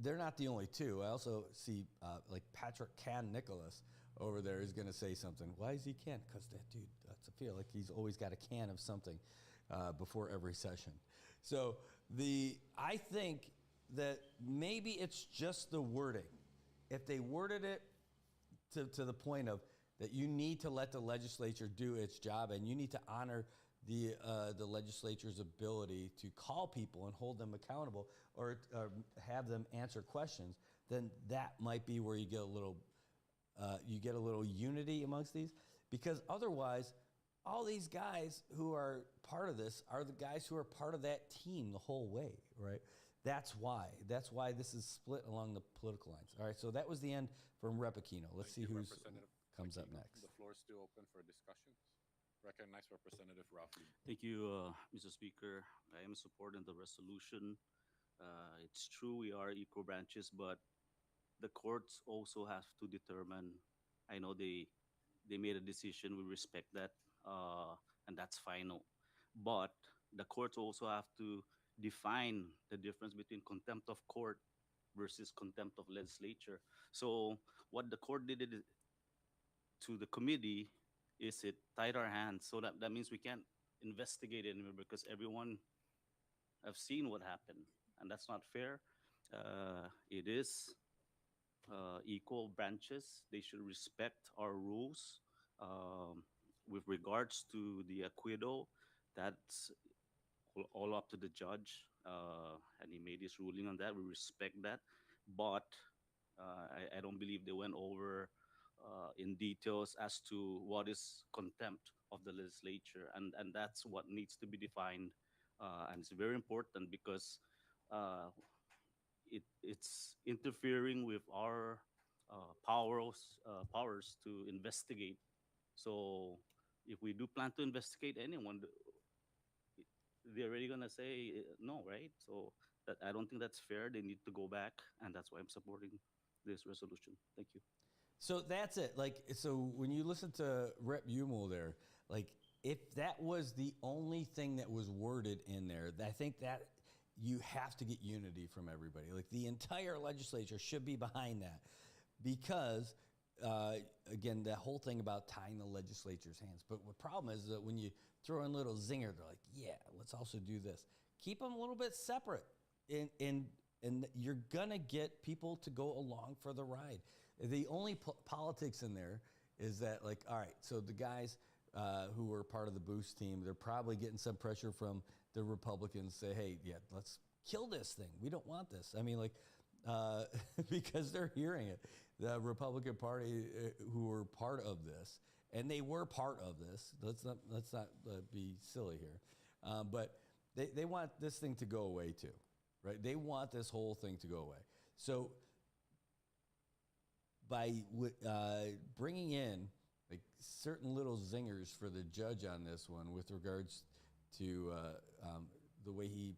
S1: they're not the only two. I also see like Patrick Can Nicholas over there is going to say something. Why is he can? Because that dude, that's a feel like he's always got a can of something before every session. So I think that maybe it's just the wording. If they worded it to the point of that you need to let the legislature do its job and you need to honor the legislature's ability to call people and hold them accountable or have them answer questions, then that might be where you get a little unity amongst these. Because otherwise, all these guys who are part of this are the guys who are part of that team the whole way, right? That's why this is split along the political lines. All right, so that was the end from Rep. Aquino. Let's see who comes up next.
S4: The floor is still open for discussions. Recognize Representative Ralph Lee.
S7: Thank you, Mr. Speaker. I am supporting the resolution. It's true we are equal branches, but the courts also have to determine. I know they made a decision. We respect that, and that's final. But the courts also have to define the difference between contempt of court versus contempt of legislature. So what the court did to the committee is it tied our hands. So that means we can't investigate it anymore because everyone have seen what happened, and that's not fair. It is equal branches. They should respect our rules. With regards to the acquittal, that's all up to the judge, and he made his ruling on that. We respect that, but I don't believe they went over in details as to what is contempt of the legislature, and that's what needs to be defined, and it's very important because it's interfering with our powers to investigate. So if we do plan to investigate anyone, they're already gonna say no, right? So that I don't think that's fair. They need to go back, and that's why I'm supporting this resolution. Thank you.
S1: So that's it. Like, so when you listen to Rep. Umel there, like, if that was the only thing that was worded in there, I think that you have to get unity from everybody. Like, the entire legislature should be behind that because, again, that whole thing about tying the legislature's hands. But the problem is that when you throw in a little zinger, they're like, yeah, let's also do this. Keep them a little bit separate, and you're gonna get people to go along for the ride. The only politics in there is that, like, all right, so the guys who were part of the boost team, they're probably getting some pressure from the Republicans, say, hey, yeah, let's kill this thing. We don't want this. I mean, like, because they're hearing it. The Republican Party who were part of this, and they were part of this. Let's not be silly here. But they want this thing to go away too, right? They want this whole thing to go away. So by bringing in like certain little zingers for the judge on this one with regards to the way he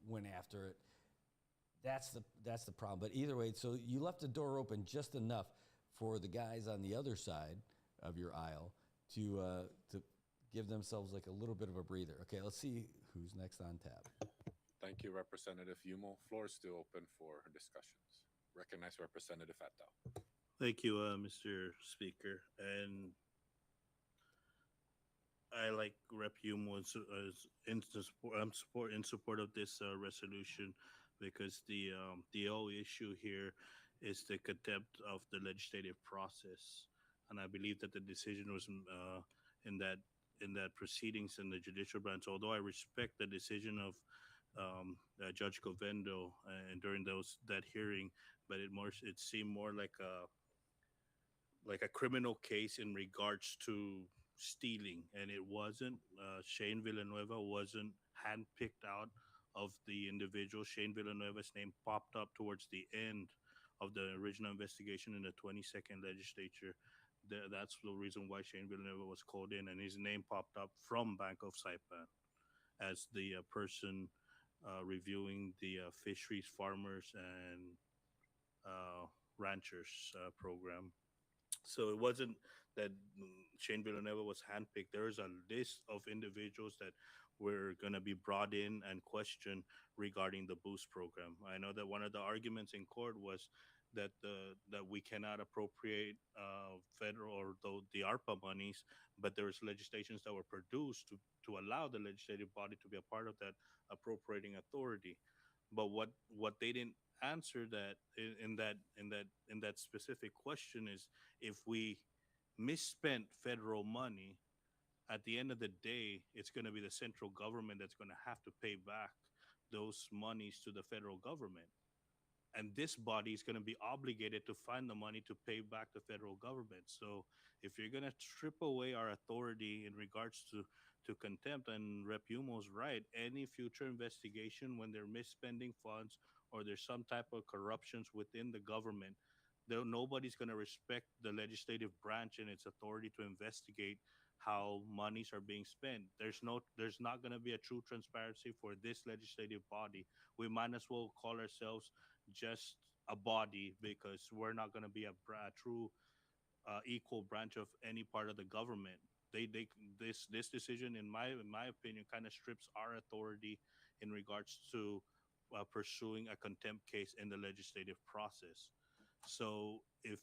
S1: went after it, that's the problem. But either way, so you left the door open just enough for the guys on the other side of your aisle to give themselves like a little bit of a breather. Okay, let's see who's next on tap.
S4: Thank you, Representative Umel. Floor is still open for discussions. Recognize Representative Fattah.
S8: Thank you, Mr. Speaker. And I like Rep Hume was in support of this resolution because the whole issue here is the contempt of the legislative process, and I believe that the decision was in that in that proceedings in the judicial branch. Although I respect the decision of Judge Govendo and during those that hearing, but it seemed more like a criminal case in regards to stealing, and it wasn't. Shane Villanueva wasn't handpicked out of the individual. Shane Villanueva's name popped up towards the end of the original investigation in the 22nd legislature. That's the reason why Shane Villanueva was called in, and his name popped up from Bank of Saipan as the person reviewing the fisheries farmers and uh, ranchers program. So it wasn't that Shane Villanueva was handpicked. There is a list of individuals that were going to be brought in and questioned regarding the boost program. I know that one of the arguments in court was that we cannot appropriate federal or the ARPA monies, but there was legislations that were produced to allow the legislative body to be a part of that appropriating authority. But what they didn't answer that in that specific question is if we misspent federal money, at the end of the day, it's going to be the central government that's going to have to pay back those monies to the federal government. And this body is going to be obligated to find the money to pay back the federal government. So if you're going to strip away our authority in regards to contempt, and Rep Yumo's right, any future investigation when they're misspending funds or there's some type of corruptions within the government, nobody's going to respect the legislative branch and its authority to investigate how monies are being spent. There's not going to be a true transparency for this legislative body. We might as well call ourselves just a body because we're not going to be a true equal branch of any part of the government. They this decision, in my opinion, kind of strips our authority in regards to pursuing a contempt case in the legislative process. So if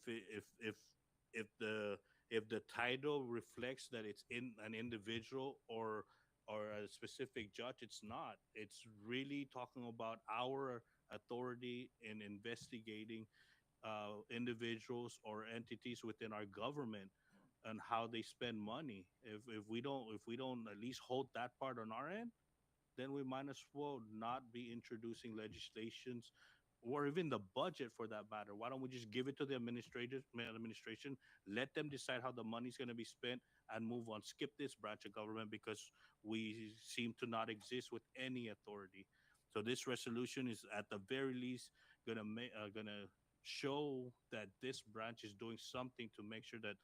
S8: the title reflects that it's in an individual or a specific judge, it's not. It's really talking about our authority in investigating individuals or entities within our government and how they spend money. If we don't at least hold that part on our end, then we might as well not be introducing legislations or even the budget for that matter. Why don't we just give it to the administration, let them decide how the money's going to be spent, and move on? Skip this branch of government because we seem to not exist with any authority. So this resolution is at the very least gonna show that this branch is doing something to make sure that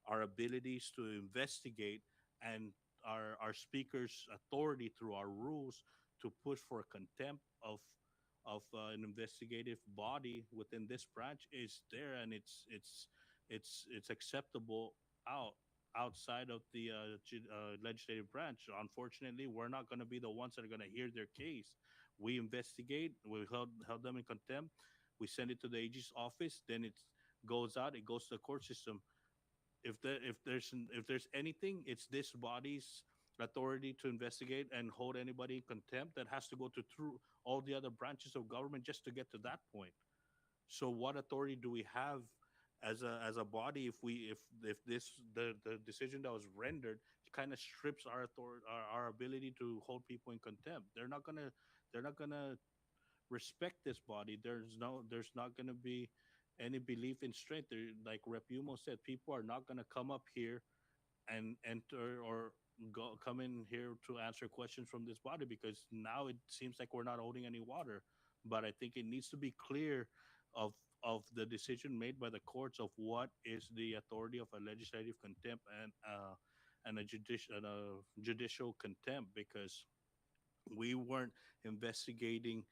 S8: our abilities to investigate and our speaker's authority through our rules to push for contempt of an investigative body within this branch is there, and it's acceptable out outside of the legislative branch. Unfortunately, we're not going to be the ones that are going to hear their case. We investigate, we held them in contempt, we send it to the AG's office, then it goes out, it goes to the court system. If there's anything, it's this body's authority to investigate and hold anybody in contempt that has to go to through all the other branches of government just to get to that point. So what authority do we have as a body if this the decision that was rendered kind of strips our authority, our ability to hold people in contempt? They're not gonna respect this body. There's not gonna be any belief in strength. Like Rep Yumo said, people are not gonna come up here and enter or come in here to answer questions from this body because now it seems like we're not holding any water. But I think it needs to be clear of of the decision made by the courts of what is the authority of a legislative contempt and a judicial contempt, because we weren't investigating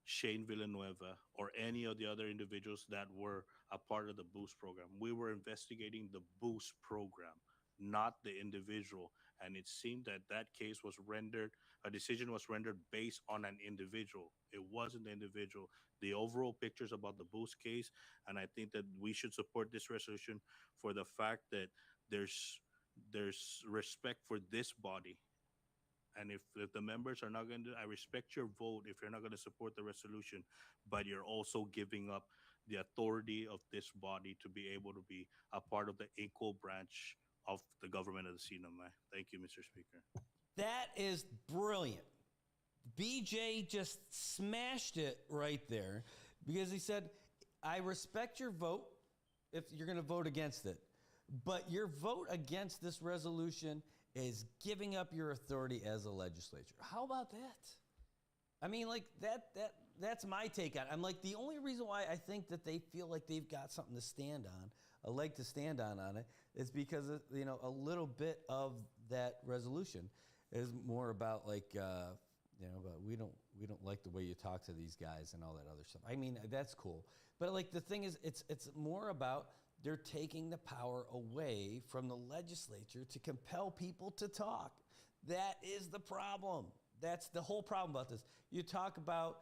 S8: Shane Villanueva or any of the other individuals that were a part of the Boost program. We were investigating the Boost program, not the individual. And it seemed that that case was rendered, a decision was rendered based on an individual. It wasn't the individual. The overall pictures about the boost case, and I think that we should support this resolution for the fact that there's respect for this body. And if the members are not going to, I respect your vote if you're not going to support the resolution, but you're also giving up the authority of this body to be able to be a part of the equal branch of the government of the CNMI. Thank you, Mr. Speaker.
S1: That is brilliant. BJ just smashed it right there because he said, I respect your vote if you're going to vote against it, but your vote against this resolution is giving up your authority as a legislature. How about that? I mean, like that's my take on it. I'm like, the only reason why I think that they feel like they've got something to stand on, a leg to stand on it, is because of, a little bit of that resolution is more about like, but we don't like the way you talk to these guys and all that other stuff. I mean, that's cool. But like the thing is, it's more about they're taking the power away from the legislature to compel people to talk. That is the problem. That's the whole problem about this. You talk about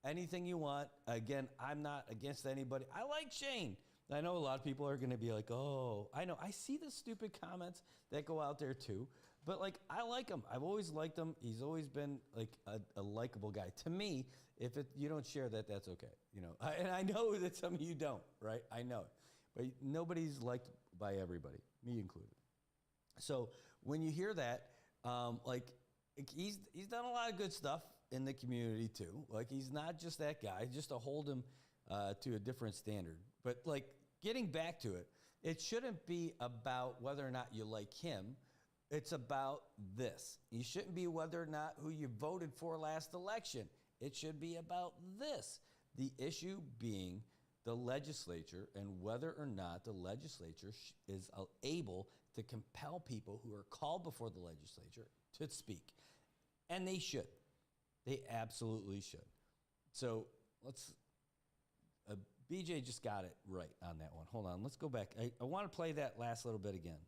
S1: anything you want. Again, I'm not against anybody. I like Shane. I know a lot of people are going to be like, oh, I know. I see the stupid comments that go out there too. But like, I like him. I've always liked him. He's always been like a likable guy. To me, if you don't share that, that's okay. And I know that some of you don't, right? I know it. But nobody's liked by everybody, me included. So when you hear that, he's done a lot of good stuff in the community too. Like he's not just that guy, just to hold him to a different standard. But like getting back to it, it shouldn't be about whether or not you like him. It's about this. You shouldn't be whether or not who you voted for last election. It should be about this. The issue being the legislature and whether or not the legislature is able to compel people who are called before the legislature to speak. And they should. They absolutely should. So BJ just got it right on that one. Hold on, let's go back. I want to play that last little bit again.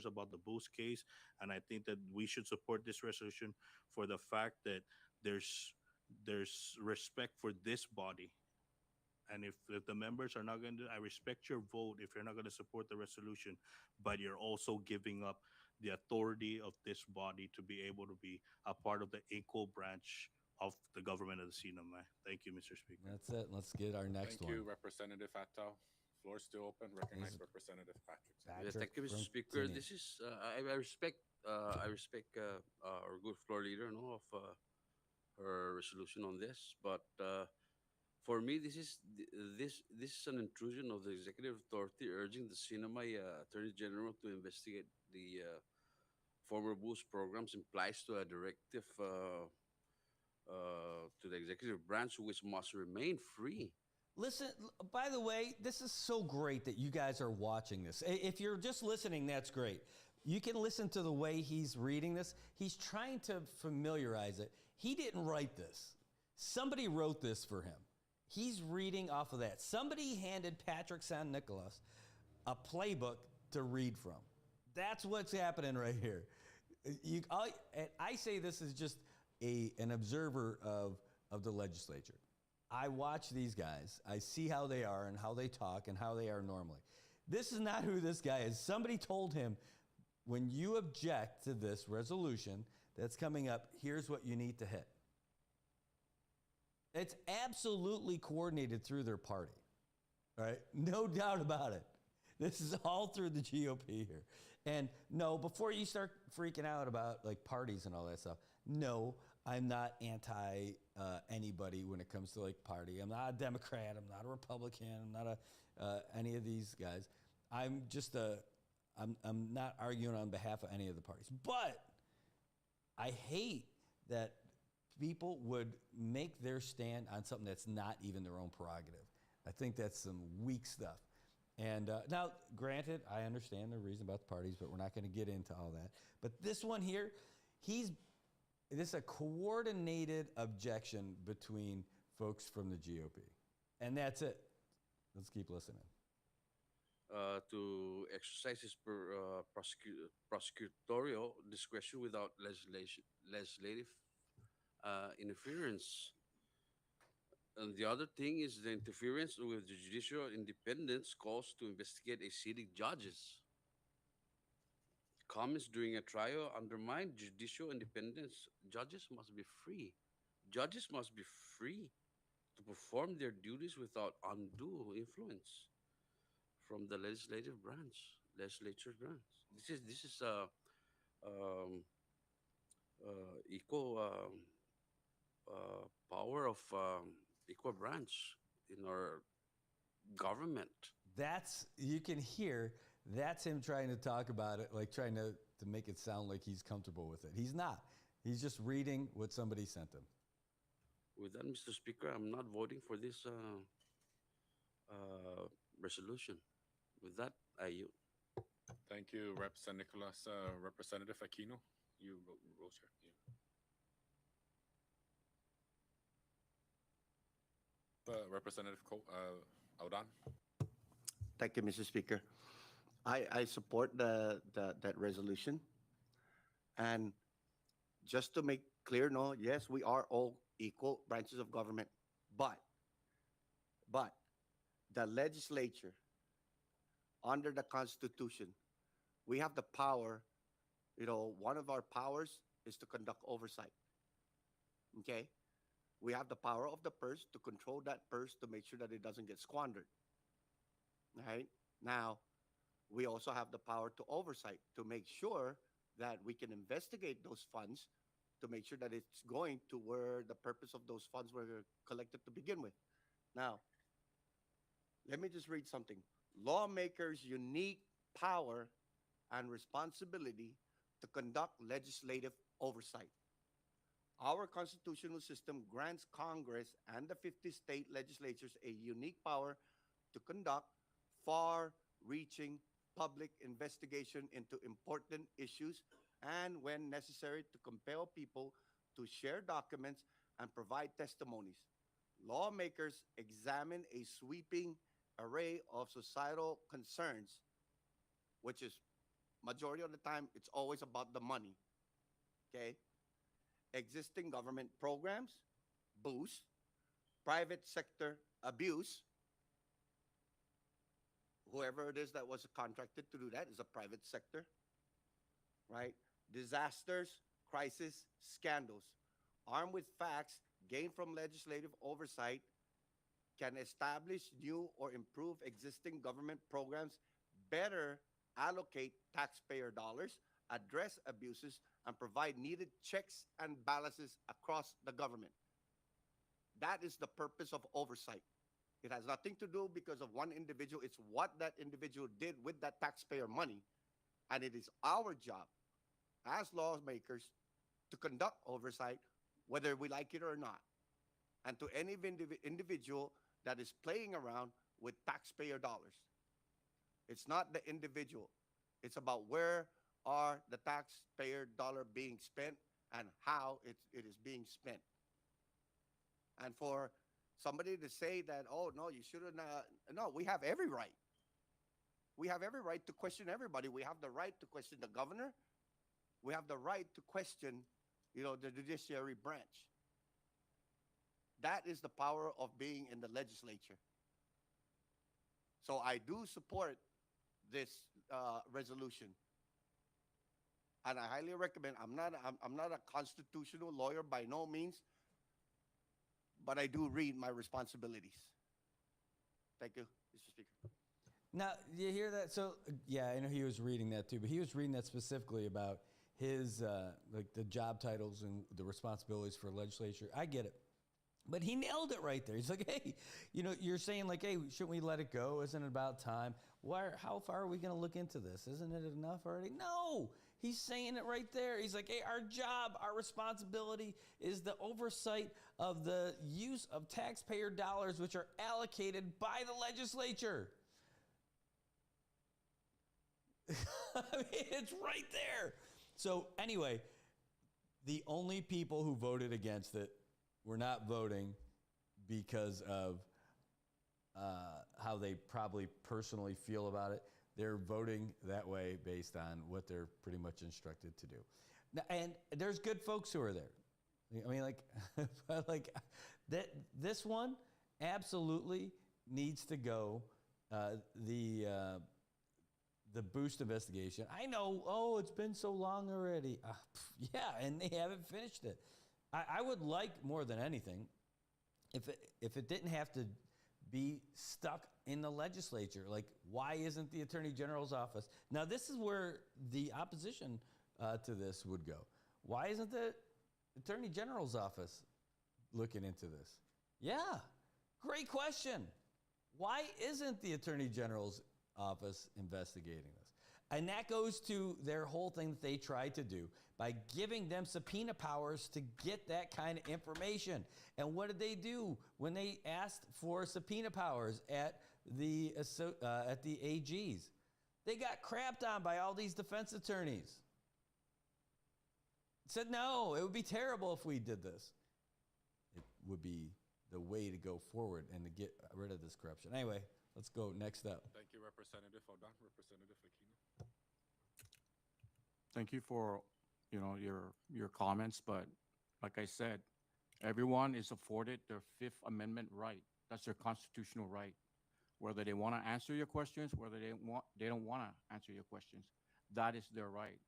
S8: About the boost case, and I think that we should support this resolution for the fact that there's respect for this body. And if the members are not going to, I respect your vote if you're not going to support the resolution, but you're also giving up the authority of this body to be able to be a part of the equal branch of the government of the CNMI. Thank you, Mr. Speaker.
S1: That's it. Let's get our next
S4: Thank
S1: one.
S4: you, Representative Fattah. Floor is still open. Recognize Representative Patrick.
S9: Yes, thank you, Mr. Speaker. This is I respect our good floor leader, of her resolution on this, but for me, this is an intrusion of the executive authority urging the CNMI Attorney General to investigate the former boost programs implies to a directive to the executive branch, which must remain free.
S1: Listen, by the way, this is so great that you guys are watching this. If you're just listening, that's great. You can listen to the way he's reading this. He's trying to familiarize it. He didn't write this. Somebody wrote this for him. He's reading off of that. Somebody handed Patrick San Nicolas a playbook to read from. That's what's happening right here. I say this is just an observer of the legislature. I watch these guys. I see how they are and how they talk and how they are normally. This is not who this guy is. Somebody told him, when you object to this resolution that's coming up, here's what you need to hit. It's absolutely coordinated through their party, right? No doubt about it. This is all through the GOP here. And no, before you start freaking out about like parties and all that stuff, no, I'm not anti anybody when it comes to like party. I'm not a Democrat. I'm not a Republican. I'm not any of these guys. I'm just I'm not arguing on behalf of any of the parties. But I hate that people would make their stand on something that's not even their own prerogative. I think that's some weak stuff. And now, granted, I understand the reason about the parties, but we're not going to get into all that. But this one here, this is a coordinated objection between folks from the GOP. And that's it. Let's keep listening.
S9: to exercise his prosecutorial discretion without legislative interference. And the other thing is the interference with the judicial independence calls to investigate a sitting judges. Comments during a trial undermine judicial independence. Judges must be free. Judges must be free to perform their duties without undue influence from the legislature branch. This is um, equal power of equal branch in our government.
S1: You can hear that's him trying to talk about it, like trying to make it sound like he's comfortable with it. He's not. He's just reading what somebody sent him.
S9: With that, Mr. Speaker, I'm not voting for this resolution. With that, I yield.
S4: Thank you, Representative Nicholas. Representative Aquino, you rose here. Representative Audan.
S10: Thank you, Mr. Speaker. I support that resolution. And just to make clear, no, yes, we are all equal branches of government, but the legislature, under the Constitution, we have the power. One of our powers is to conduct oversight. Okay, we have the power of the purse to control that purse to make sure that it doesn't get squandered. Right now, we also have the power to oversight to make sure that we can investigate those funds to make sure that it's going to where the purpose of those funds were collected to begin with. Now, let me just read something. Lawmakers' unique power and responsibility to conduct legislative oversight. Our constitutional system grants Congress and the 50 state legislatures a unique power to conduct far-reaching public investigation into important issues and, when necessary, to compel people to share documents and provide testimonies. Lawmakers examine a sweeping array of societal concerns, which is majority of the time, it's always about the money. Okay? Existing government programs, boost, private sector abuse. Whoever it is that was contracted to do that is a private sector, right? Disasters, crisis, scandals. Armed with facts gained from legislative oversight, can establish new or improve existing government programs, better allocate taxpayer dollars, address abuses, and provide needed checks and balances across the government. That is the purpose of oversight. It has nothing to do because of one individual. It's what that individual did with that taxpayer money. And it is our job as lawmakers to conduct oversight, whether we like it or not. And to any individual that is playing around with taxpayer dollars. It's not the individual. It's about where are the taxpayer dollar being spent and how it is being spent. And for somebody to say that, oh, no, you shouldn't, no, we have every right. We have every right to question everybody. We have the right to question the governor. We have the right to question, the judiciary branch. That is the power of being in the legislature. So I do support this resolution. And I highly recommend, I'm not a constitutional lawyer by no means, but I do read my responsibilities. Thank you, Mr. Speaker.
S1: Now, you hear that? So, yeah, I know he was reading that too, but he was reading that specifically about his, like the job titles and the responsibilities for legislature. I get it. But he nailed it right there. He's like, hey, you're saying like, hey, shouldn't we let it go? Isn't it about time? How far are we going to look into this? Isn't it enough already? No, he's saying it right there. He's like, hey, our job, our responsibility is the oversight of the use of taxpayer dollars, which are allocated by the legislature. I mean, it's right there. So anyway, the only people who voted against it were not voting because of how they probably personally feel about it. They're voting that way based on what they're pretty much instructed to do. Now, and there's good folks who are there. I mean, like, like that. This one absolutely needs to go. The boost investigation. I know. Oh, it's been so long already. Yeah, and they haven't finished it. I would like more than anything if it didn't have to be stuck in the legislature. Like, why isn't the Attorney General's office? Now, this is where the opposition to this would go. Why isn't the Attorney General's office looking into this? Yeah, great question. Why isn't the Attorney General's office investigating this? And that goes to their whole thing that they tried to do by giving them subpoena powers to get that kind of information. And what did they do when they asked for subpoena powers at the AGs? They got crapped on by all these defense attorneys. Said, no, it would be terrible if we did this. It would be the way to go forward and to get rid of this corruption. Anyway, let's go next up.
S4: Thank you, Representative Odon. Representative Aquino.
S6: Thank you for, your comments, but like I said, everyone is afforded their Fifth Amendment right. That's their constitutional right. Whether they want to answer your questions, whether they don't want to answer your questions, that is their right.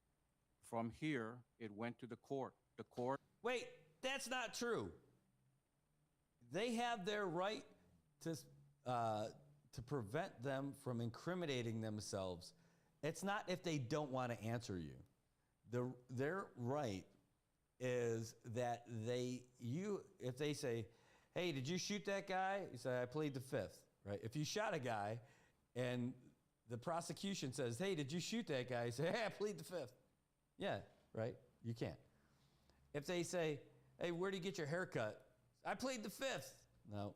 S6: From here, it went to the court. The court.
S1: Wait, that's not true. They have their right to prevent them from incriminating themselves. It's not if they don't want to answer you. Their right is that if they say, hey, did you shoot that guy? You say, I plead the fifth, right? If you shot a guy and the prosecution says, hey, did you shoot that guy? You say, hey, I plead the fifth. Yeah, right? You can't. If they say, hey, where do you get your hair cut? I plead the fifth. No,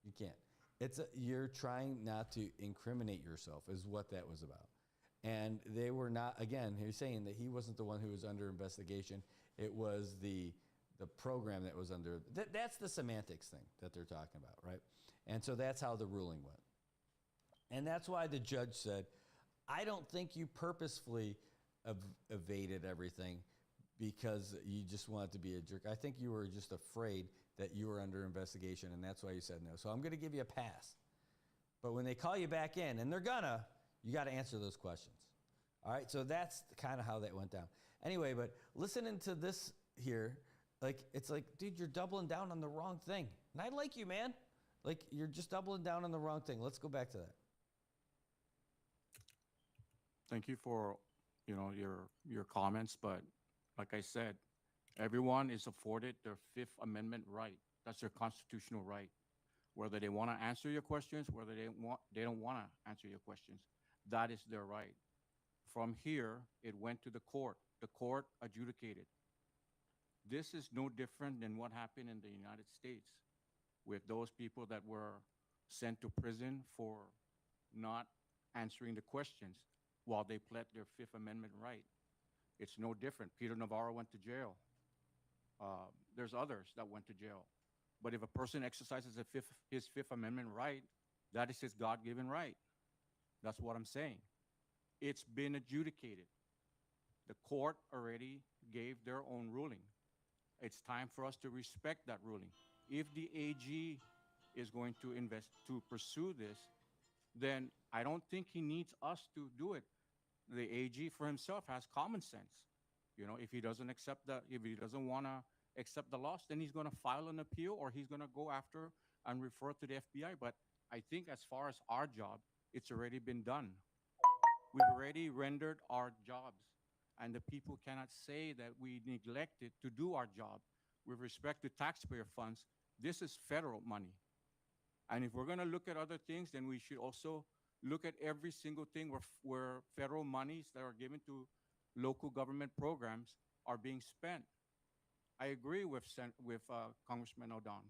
S1: you can't. You're trying not to incriminate yourself is what that was about. And they were not, again, he's saying that he wasn't the one who was under investigation. It was the program that was under, that's the semantics thing that they're talking about, right? And so that's how the ruling went. And that's why the judge said, I don't think you purposefully evaded everything because you just wanted to be a jerk. I think you were just afraid that you were under investigation, and that's why you said no. So I'm going to give you a pass. But when they call you back in, and you got to answer those questions. All right, so that's kind of how that went down. Anyway, but listening to this here, it's like, dude, you're doubling down on the wrong thing. And I like you, man. Like, you're just doubling down on the wrong thing. Let's go back to that.
S6: Thank you for, your comments, but like I said, everyone is afforded their Fifth Amendment right. That's their constitutional right. Whether they want to answer your questions, whether they don't want to answer your questions, that is their right. From here, it went to the court. The court adjudicated. This is no different than what happened in the United States with those people that were sent to prison for not answering the questions while they pled their Fifth Amendment right. It's no different. Peter Navarro went to jail. There's others that went to jail. But if a person exercises his Fifth Amendment right, that is his God-given right. That's what I'm saying. It's been adjudicated. The court already gave their own ruling. It's time for us to respect that ruling. If the AG is going to pursue this, then I don't think he needs us to do it. The AG for himself has common sense. If he doesn't want to accept the loss, then he's going to file an appeal or he's going to go after and refer to the FBI. But I think as far as our job, it's already been done. We've already rendered our jobs, and the people cannot say that we neglected to do our job with respect to taxpayer funds. This is federal money. And if we're going to look at other things, then we should also look at every single thing where federal monies that are given to local government programs are being spent. I agree with Congressman Odon.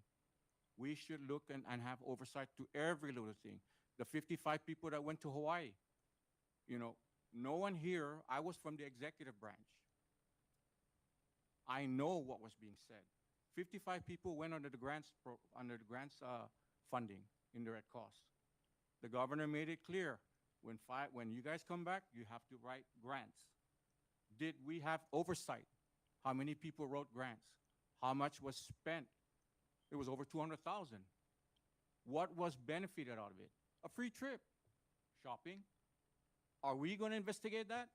S6: We should look and have oversight to every little thing. The 55 people that went to Hawaii, no one here, I was from the executive branch. I know what was being said. 55 people went under the grants funding, indirect costs. The governor made it clear, when you guys come back, you have to write grants. Did we have oversight? How many people wrote grants? How much was spent? It was over 200,000. What was benefited out of it? A free trip, shopping. Are we going to investigate that?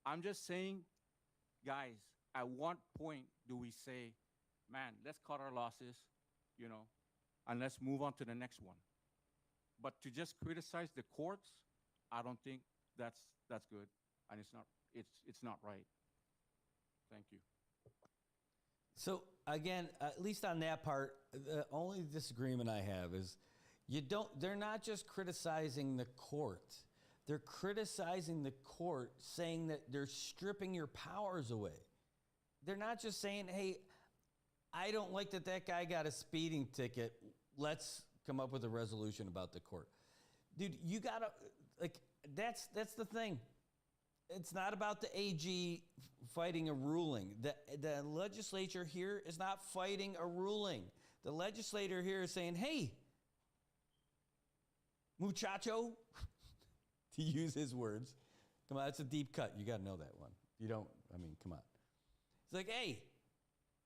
S6: I'm just saying, guys, at what point do we say, man, let's cut our losses, and let's move on to the next one? But to just criticize the courts, I don't think that's good, and it's not right. Thank you.
S1: So again, at least on that part, the only disagreement I have is they're not just criticizing the court. They're criticizing the court, saying that they're stripping your powers away. They're not just saying, hey, I don't like that guy got a speeding ticket. Let's come up with a resolution about the court. Dude, you gotta, that's the thing. It's not about the AG fighting a ruling. The legislature here is not fighting a ruling. The legislator here is saying, hey, muchacho, to use his words. Come on, that's a deep cut. You got to know that one. You don't, come on. It's like, hey,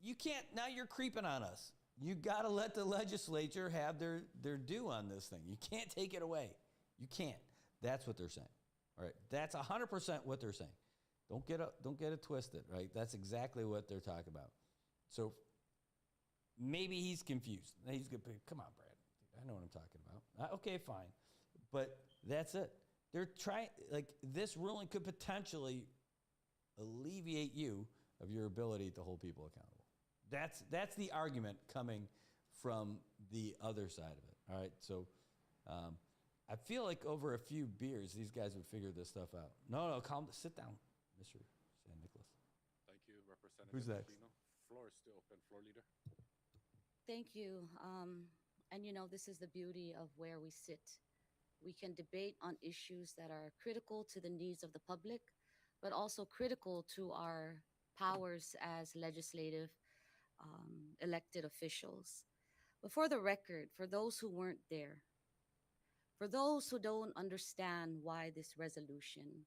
S1: you can't, now you're creeping on us. You got to let the legislature have their due on this thing. You can't take it away. You can't. That's what they're saying. All right, that's 100% what they're saying. Don't get it twisted, right? That's exactly what they're talking about. So maybe he's confused. He's going to be, come on, Brad. I know what I'm talking about. Okay, fine. But that's it. They're trying, this ruling could potentially alleviate you of your ability to hold people accountable. That's the argument coming from the other side of it. All right, so I feel like over a few beers, these guys would figure this stuff out. No, calm. Sit down, Mr. San Nicolas.
S4: Thank you, Representative.
S1: Who's next?
S4: Pino. Floor is still open. Floor leader.
S3: Thank you. And this is the beauty of where we sit. We can debate on issues that are critical to the needs of the public, but also critical to our powers as legislative elected officials. But for the record, for those who weren't there, for those who don't understand why this resolution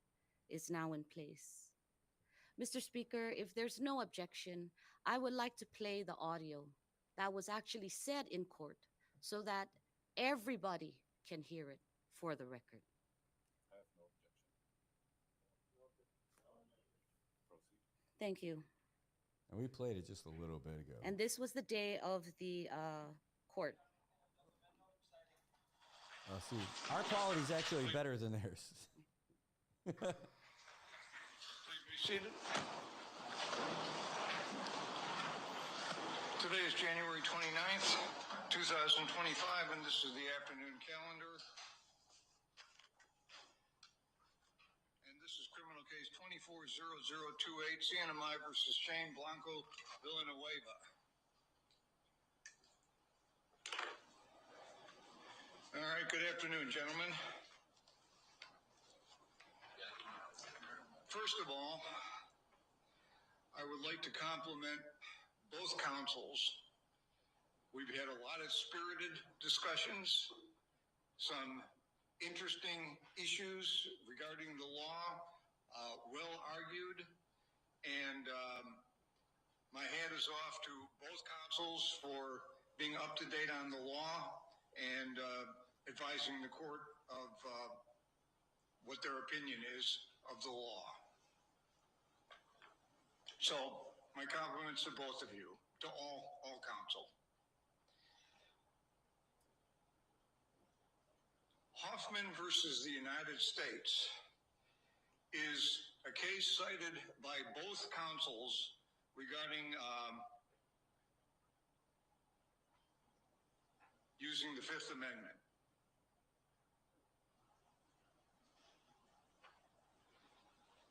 S3: is now in place, Mr. Speaker, if there's no objection, I would like to play the audio that was actually said in court so that everybody can hear it for the record.
S4: I have no objection. Proceed.
S3: Thank you.
S1: And we played it just a little bit ago.
S3: And this was the day of the court.
S1: See, our quality is actually better than theirs.
S2: Please be seated. Today is January 29th, 2025, and this is the afternoon calendar. And this is criminal case 240028, CNMI versus Shane Blanco Villanueva. All right, good afternoon, gentlemen. First of all, I would like to compliment both councils. We've had a lot of spirited discussions, some interesting issues regarding the law, well argued, and my hat is off to both councils for being up to date on the law and advising the court of what their opinion is of the law. So, my compliments to both of you, to all counsel. Hoffman versus the United States is a case cited by both counsels regarding using the Fifth Amendment.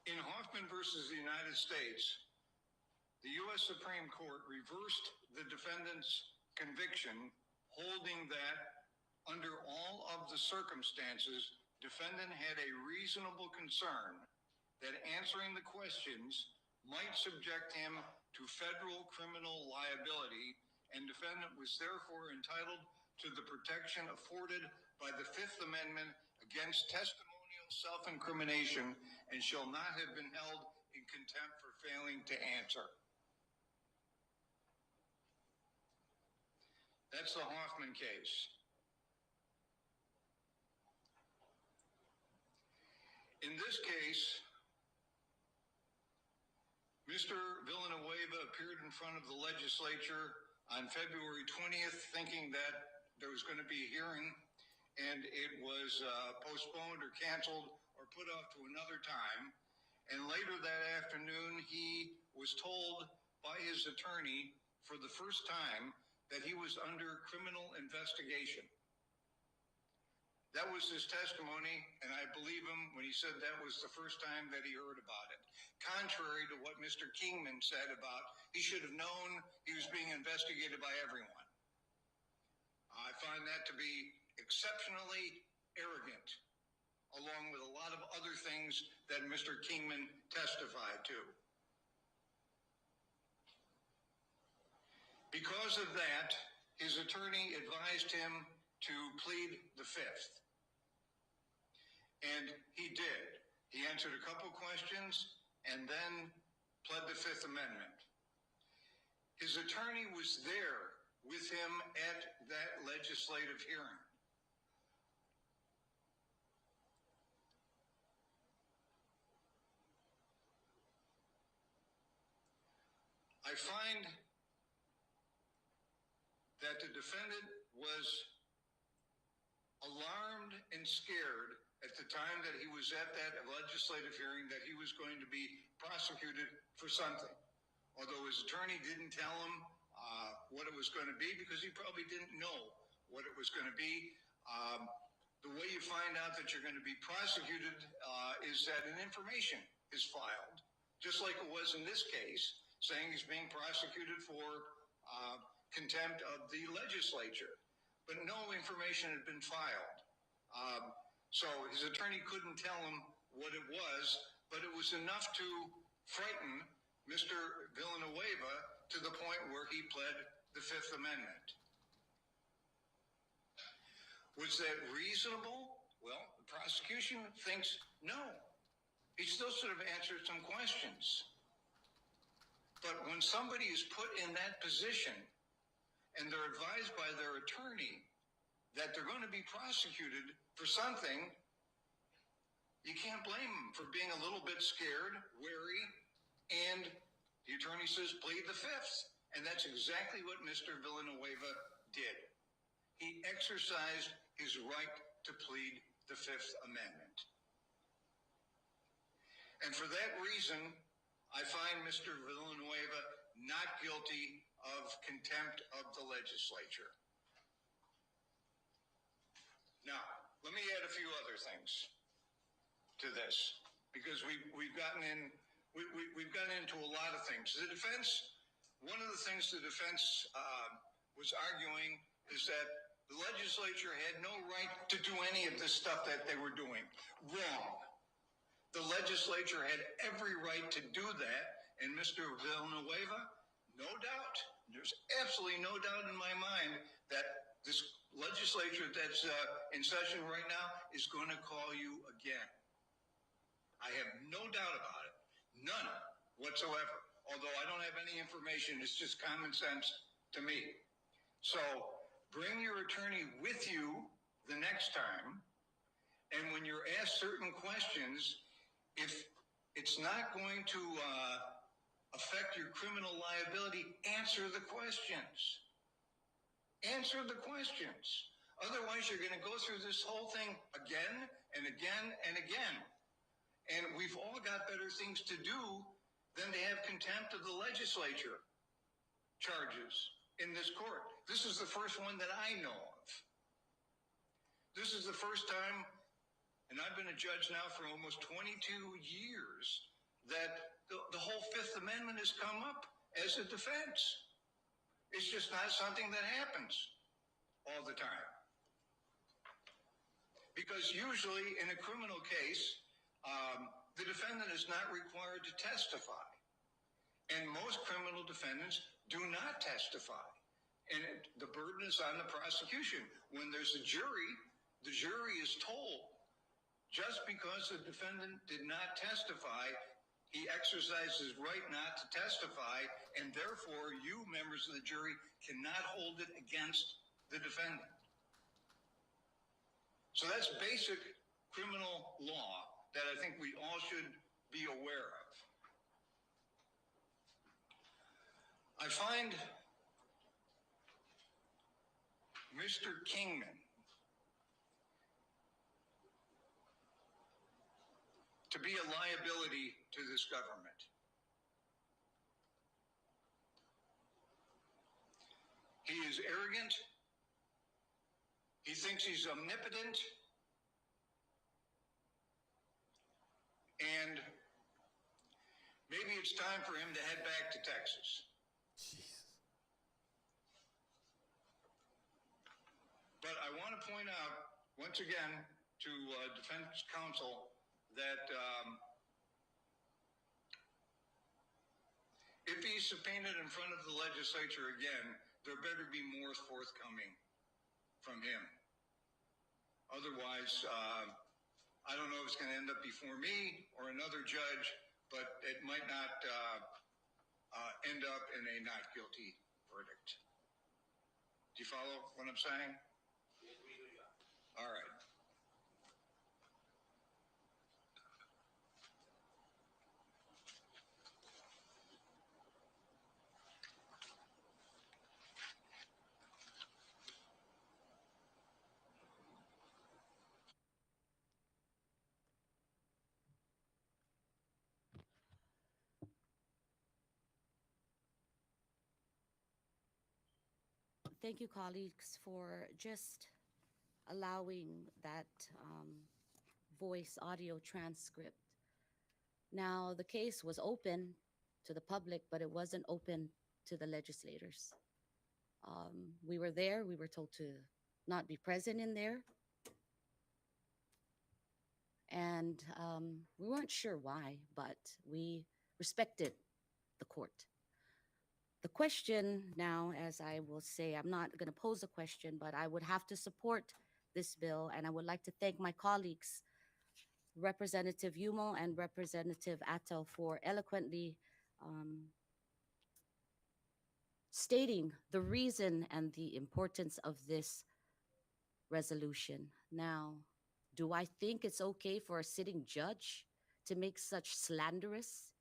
S2: In Hoffman versus the United States, the U.S. Supreme Court reversed the defendant's conviction, holding that under all of the circumstances, defendant had a reasonable concern that answering the questions might subject him to federal criminal liability, and defendant was therefore entitled to the protection afforded by the Fifth Amendment against testimonial self-incrimination and shall not have been held in contempt for failing to answer. That's the Hoffman case. In this case, Mr. Villanueva appeared in front of the legislature on February 20th thinking that there was going to be a hearing, and it was postponed or canceled or put off to another time. And later that afternoon, he was told by his attorney for the first time that he was under criminal investigation. That was his testimony, and I believe him when he said that was the first time that he heard about it. Contrary to what Mr. Kingman said about he should have known he was being investigated by everyone. I find that to be exceptionally arrogant, along with a lot of other things that Mr. Kingman testified to. Because of that, his attorney advised him to plead the Fifth. And he did. He answered a couple questions and then pled the Fifth Amendment. His attorney was there with him at that legislative hearing. I find that the defendant was alarmed and scared at the time that he was at that legislative hearing that he was going to be prosecuted for something. Although his attorney didn't tell him what it was going to be, because he probably didn't know what it was going to be. The way you find out that you're going to be prosecuted is that an information is filed, just like it was in this case, saying he's being prosecuted for contempt of the legislature. But no information had been filed. So his attorney couldn't tell him what it was, but it was enough to frighten Mr. Villanueva to the point where he pled the Fifth Amendment. Was that reasonable? Well, the prosecution thinks no. He still should have answered some questions. But when somebody is put in that position and they're advised by their attorney that they're going to be prosecuted for something, you can't blame them for being a little bit scared, wary, and the attorney says plead the Fifth. And that's exactly what Mr. Villanueva did. He exercised his right to plead the Fifth Amendment. And for that reason, I find Mr. Villanueva not guilty of contempt of the legislature. Now, let me add a few other things to this, because we've gotten into a lot of things. The defense, one of the things the defense was arguing is that the legislature had no right to do any of this stuff that they were doing. Wrong. The legislature had every right to do that, and Mr. Villanueva, no doubt, there's absolutely no doubt in my mind that this legislature that's in session right now is going to call you again. I have no doubt about it. None whatsoever. Although I don't have any information, it's just common sense to me. So bring your attorney with you the next time, and when you're asked certain questions, if it's not going to affect your criminal liability, answer the questions. Answer the questions. Otherwise, you're going to go through this whole thing again and again and again. And we've all got better things to do than to have contempt of the legislature charges in this court. This is the first one that I know of. This is the first time, and I've been a judge now for almost 22 years, that the whole Fifth Amendment has come up as a defense. It's just not something that happens all the time. Because usually in a criminal case, the defendant is not required to testify. And most criminal defendants do not testify. And the burden is on the prosecution. When there's a jury, the jury is told just because the defendant did not testify, he exercised his right not to testify, and therefore you, members of the jury, cannot hold it against the defendant. So that's basic criminal law that I think we all should be aware of. I find Mr. Kingman to be a liability to this government. He is arrogant. He thinks he's omnipotent. And maybe it's time for him to head back to Texas.
S1: Jesus.
S2: But I want to point out, once again, to defense counsel that if he's subpoenaed in front of the legislature again, there better be more forthcoming from him. Otherwise, I don't know if it's going to end up before me or another judge, but it might not end up in a not guilty verdict. Do you follow what I'm saying? All right.
S3: Thank you, colleagues, for just allowing that voice audio transcript. Now, the case was open to the public, but it wasn't open to the legislators. We were there. We were told to not be present in there. And we weren't sure why, but we respected the court. The question now, as I will say, I'm not going to pose a question, but I would have to support this bill, and I would like to thank my colleagues, Representative Yumo and Representative Attel, for eloquently stating the reason and the importance of this resolution. Now, do I think it's okay for a sitting judge to make such slanderous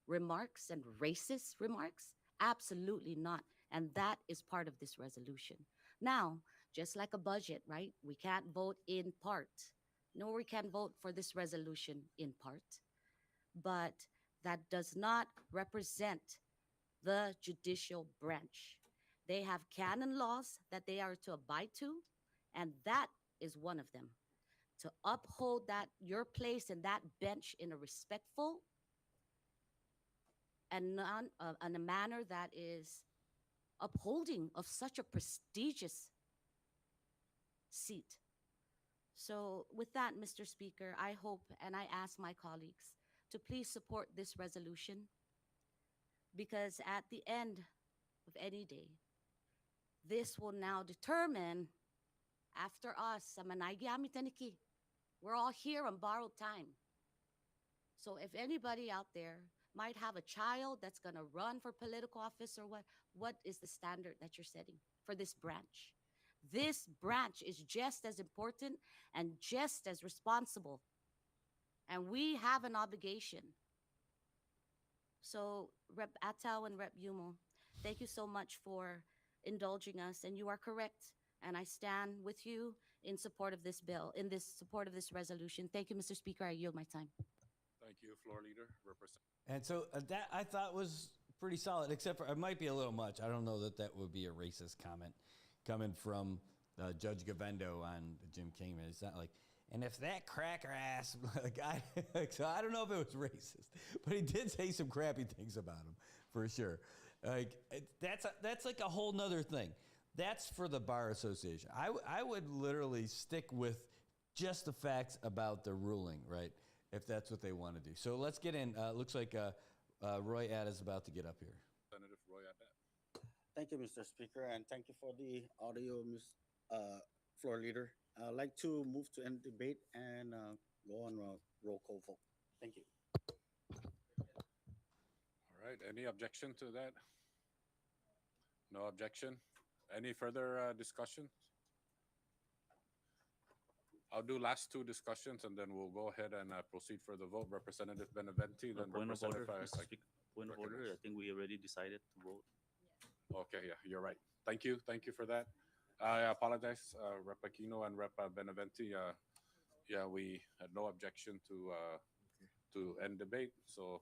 S3: remarks and racist remarks? Absolutely not. And that is part of this resolution. Now, just like a budget, right? We can't vote in part, nor we can vote for this resolution in part. But that does not represent the judicial branch. They have canon laws that they are to abide to, and that is one of them. To uphold that, your place in that bench in a respectful and in a manner that is upholding of such a prestigious seat. So with that, Mr. Speaker, I hope and I ask my colleagues to please support this resolution, because at the end of any day, this will now determine, after us, we're all here on borrowed time. So if anybody out there might have a child that's going to run for political office or what is the standard that you're setting for this branch? This branch is just as important and just as responsible. And we have an obligation. So Rep. Attal and Rep. Yumo, thank you so much for indulging us. And you are correct. And I stand with you in support of this bill, in this support of this resolution. Thank you, Mr. Speaker. I yield my time.
S4: Thank you, Floor Leader.
S1: And so that I thought was pretty solid, except for it might be a little much. I don't know that that would be a racist comment coming from Judge Govendo on Jim Kingman. It's not like, and if that cracker ass guy, so I don't know if it was racist, but he did say some crappy things about him for sure. Like that's like a whole nother thing. That's for the Bar Association. I would literally stick with just the facts about the ruling, right? If that's what they want to do. So let's get in. Looks like Roy Add is about to get up here.
S4: Representative Roy Adat.
S5: Thank you, Mr. Speaker, and thank you for the audio, Floor Leader. I'd like to move to end debate and go on a roll call vote. Thank you.
S4: All right. Any objection to that? No objection. Any further discussion? I'll do last two discussions and then we'll go ahead and proceed for the vote. Representative Beneventi, then
S7: Point of order,
S4: Representative.
S7: Mr. Speaker. Point of order. I think we already decided to vote.
S4: Okay, yeah, you're right. Thank you. Thank you for that. I apologize, Rep. Aquino and Rep. Beneventi. Yeah, we had no objection to end debate. So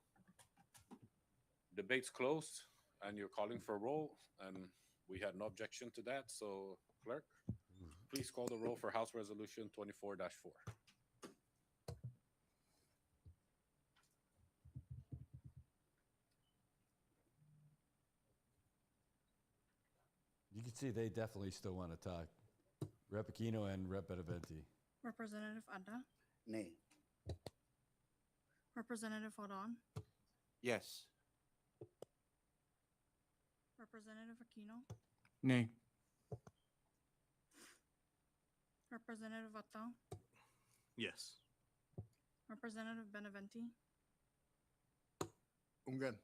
S4: debate's closed and you're calling for roll and we had no objection to that. So clerk, please call the roll for House Resolution 24-4.
S1: You can see they definitely still want to talk. Rep. Aquino and Rep. Beneventi.
S11: Representative Adda,
S5: Nay.
S11: Representative Odon,
S10: Yes.
S11: Representative Aquino,
S6: Nay.
S11: Representative Atta,
S8: Yes.
S11: Representative Beneventi,
S10: Ungan.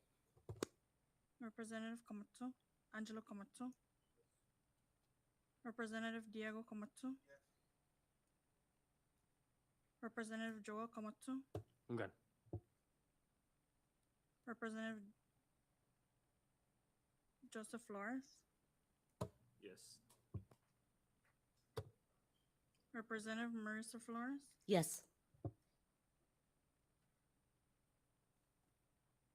S11: Representative Komatsu, Angelo Komatsu, Representative Diego Komatsu, Representative Joel Komatsu,
S12: Ungan.
S11: Representative Joseph Flores,
S12: Yes.
S11: Representative Marisa Flores,
S3: Yes.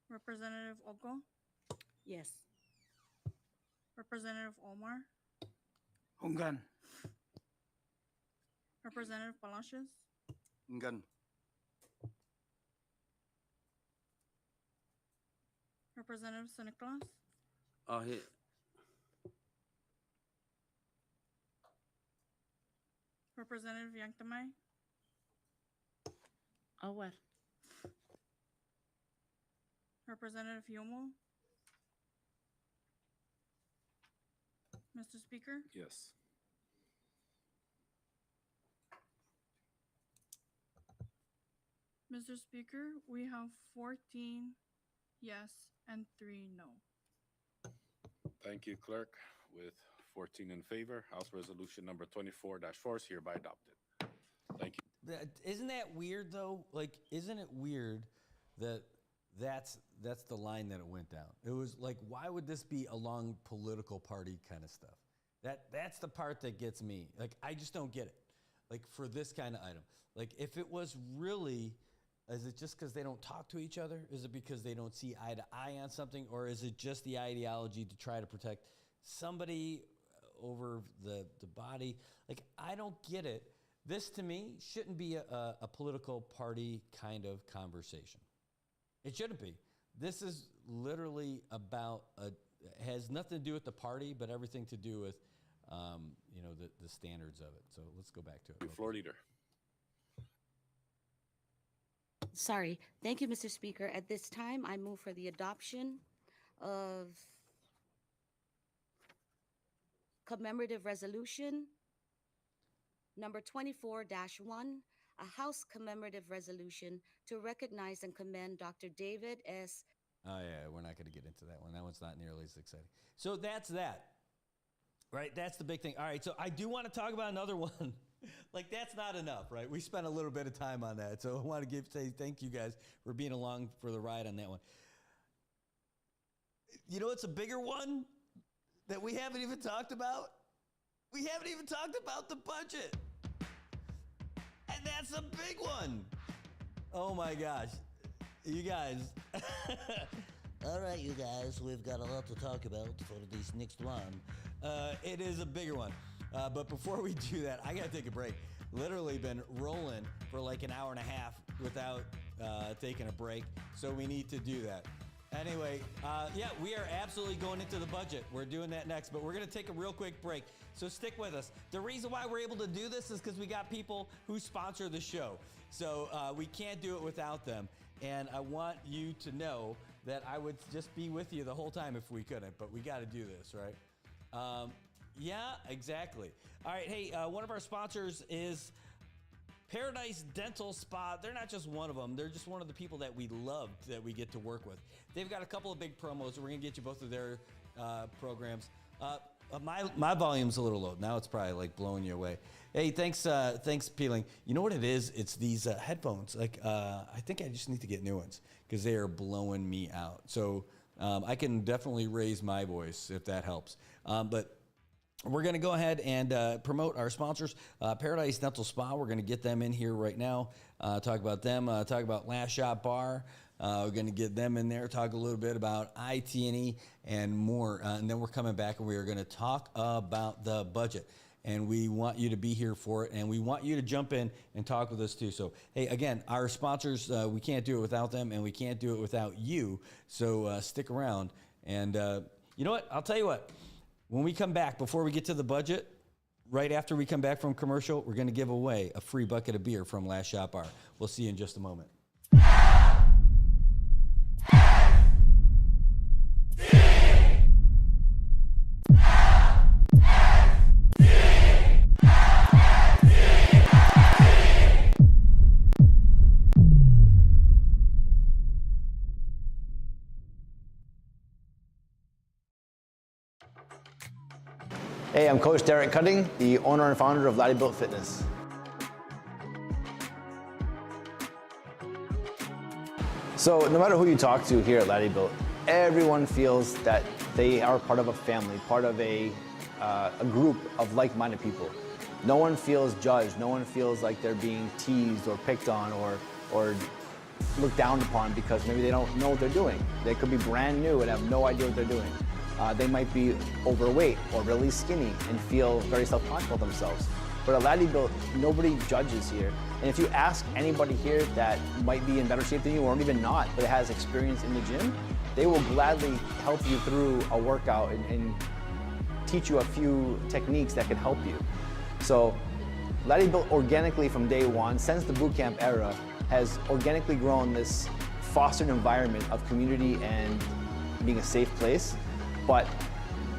S11: Representative Ogo,
S3: Yes.
S11: Representative Omar,
S10: Ungan.
S11: Representative Palacios,
S10: Ungan.
S11: Representative San Nicolas,
S9: He,
S11: Representative Yanktamai,
S3: Aware.
S11: Representative Yomo. Mr. Speaker,
S4: Yes.
S11: Mr. Speaker, we have 14 yes and 3 no.
S4: Thank you, clerk. With 14 in favor, House Resolution number 24-4 is hereby adopted. Thank you.
S1: Isn't that weird though? Like, isn't it weird that that's the line that it went down? It was like, why would this be along political party kind of stuff? That's the part that gets me. Like, I just don't get it. Like, for this kind of item. Like, if it was really, is it just because they don't talk to each other? Is it because they don't see eye to eye on something? Or is it just the ideology to try to protect somebody over the body? Like, I don't get it. This, to me, shouldn't be a political party kind of conversation. It shouldn't be. This is literally about, has nothing to do with the party, but everything to do with, the standards of it. So let's go back to it.
S4: Floor leader.
S3: Sorry. Thank you, Mr. Speaker. At this time, I move for the adoption of commemorative resolution number 24-1, a House commemorative resolution to recognize and commend Dr. David S.
S1: Oh, yeah, we're not going to get into that one. That one's not nearly as exciting. So that's that, right? That's the big thing. All right, so I do want to talk about another one. Like, that's not enough, right? We spent a little bit of time on that. So I want to say thank you guys for being along for the ride on that one. You know, it's a bigger one that we haven't even talked about. We haven't even talked about the budget. And that's a big one. Oh my gosh. You guys. All right, you guys, we've got a lot to talk about for this next one. It is a bigger one. But before we do that, I got to take a break. Literally been rolling for like an hour and a half without taking a break. So we need to do that. Anyway, yeah, we are absolutely going into the budget. We're doing that next, but we're going to take a real quick break. So stick with us. The reason why we're able to do this is because we got people who sponsor the show. So we can't do it without them. And I want you to know that I would just be with you the whole time if we couldn't, but we got to do this, right? Yeah, exactly. All right, hey, one of our sponsors is Paradise Dental Spa. They're not just one of them. They're just one of the people that we love that we get to work with. They've got a couple of big promos. We're going to get you both of their programs. My volume's a little low. Now it's probably like blowing you away. Hey, thanks, Peeling. You know what it is? It's these headphones. Like, I think I just need to get new ones because they are blowing me out. So I can definitely raise my voice if that helps. But we're going to go ahead and promote our sponsors, Paradise Dental Spa. We're going to get them in here right now, talk about them, talk about Last Shot Bar. We're going to get them in there, talk a little bit about IT&E and more. And then we're coming back and we are going to talk about the budget. And we want you to be here for it. And we want you to jump in and talk with us too. So, hey, again, our sponsors, we can't do it without them and we can't do it without you. So stick around. And you know what? I'll tell you what. When we come back, before we get to the budget, right after we come back from commercial, we're going to give away a free bucket of beer from Last Shot Bar. We'll see you in just a moment.
S13: Hey, I'm Coach Derek Cutting, the owner and founder of Laddie Built Fitness. So no matter who you talk to here at Laddie Built, everyone feels that they are part of a family, part of a group of like-minded people. No one feels judged. No one feels like they're being teased or picked on or looked down upon because maybe they don't know what they're doing. They could be brand new and have no idea what they're doing. They might be overweight or really skinny and feel very self-conscious about themselves. But at Laddie Built, nobody judges here. And if you ask anybody here that might be in better shape than you or even not, but has experience in the gym, they will gladly help you through a workout and teach you a few techniques that can help you. So Laddie Built organically from day one, since the boot camp era, has organically grown this fostered environment of community and being a safe place, but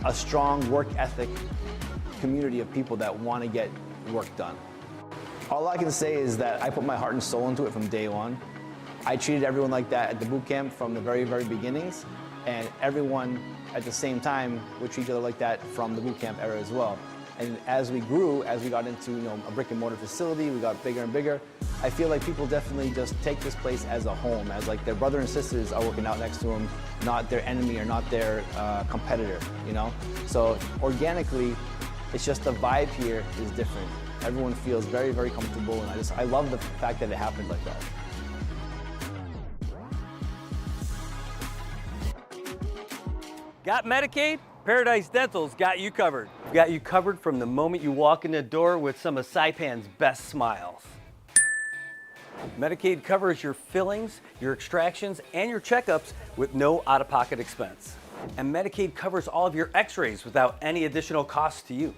S13: a strong work ethic community of people that want to get work done. All I can say is that I put my heart and soul into it from day one. I treated everyone like that at the boot camp from the very, very beginnings, and everyone at the same time would treat each other like that from the boot camp era as well. And as we grew, as we got into a brick and mortar facility, we got bigger and bigger. I feel like people definitely just take this place as a home, as like their brother and sisters are working out next to them, not their enemy or not their competitor, So organically, it's just the vibe here is different. Everyone feels very, very comfortable, and I love the fact that it happened like that.
S14: Got Medicaid? Paradise Dental's got you covered. We've got you covered from the moment you walk in the door with some of Saipan's best smiles. Medicaid covers your fillings, your extractions, and your checkups with no out-of-pocket expense. And Medicaid covers all of your x-rays without any additional cost to you.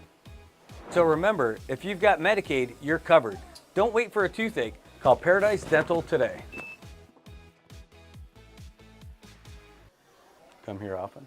S14: So remember, if you've got Medicaid, you're covered. Don't wait for a toothache. Call Paradise Dental today. Come here often.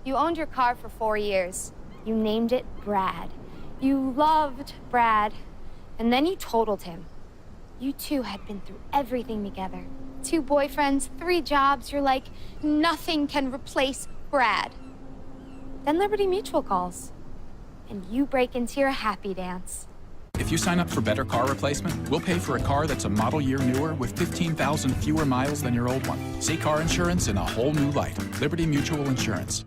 S15: You owned your car for 4 years. You named it Brad. You loved Brad. And then you totaled him. You two had been through everything together. 2 boyfriends, 3 jobs. You're like, nothing can replace Brad. Then Liberty Mutual calls. And you break into your happy dance.
S16: If you sign up for Better Car Replacement, we'll pay for a car that's a model year newer with 15,000 fewer miles than your old one. See car insurance in a whole new light. Liberty Mutual Insurance.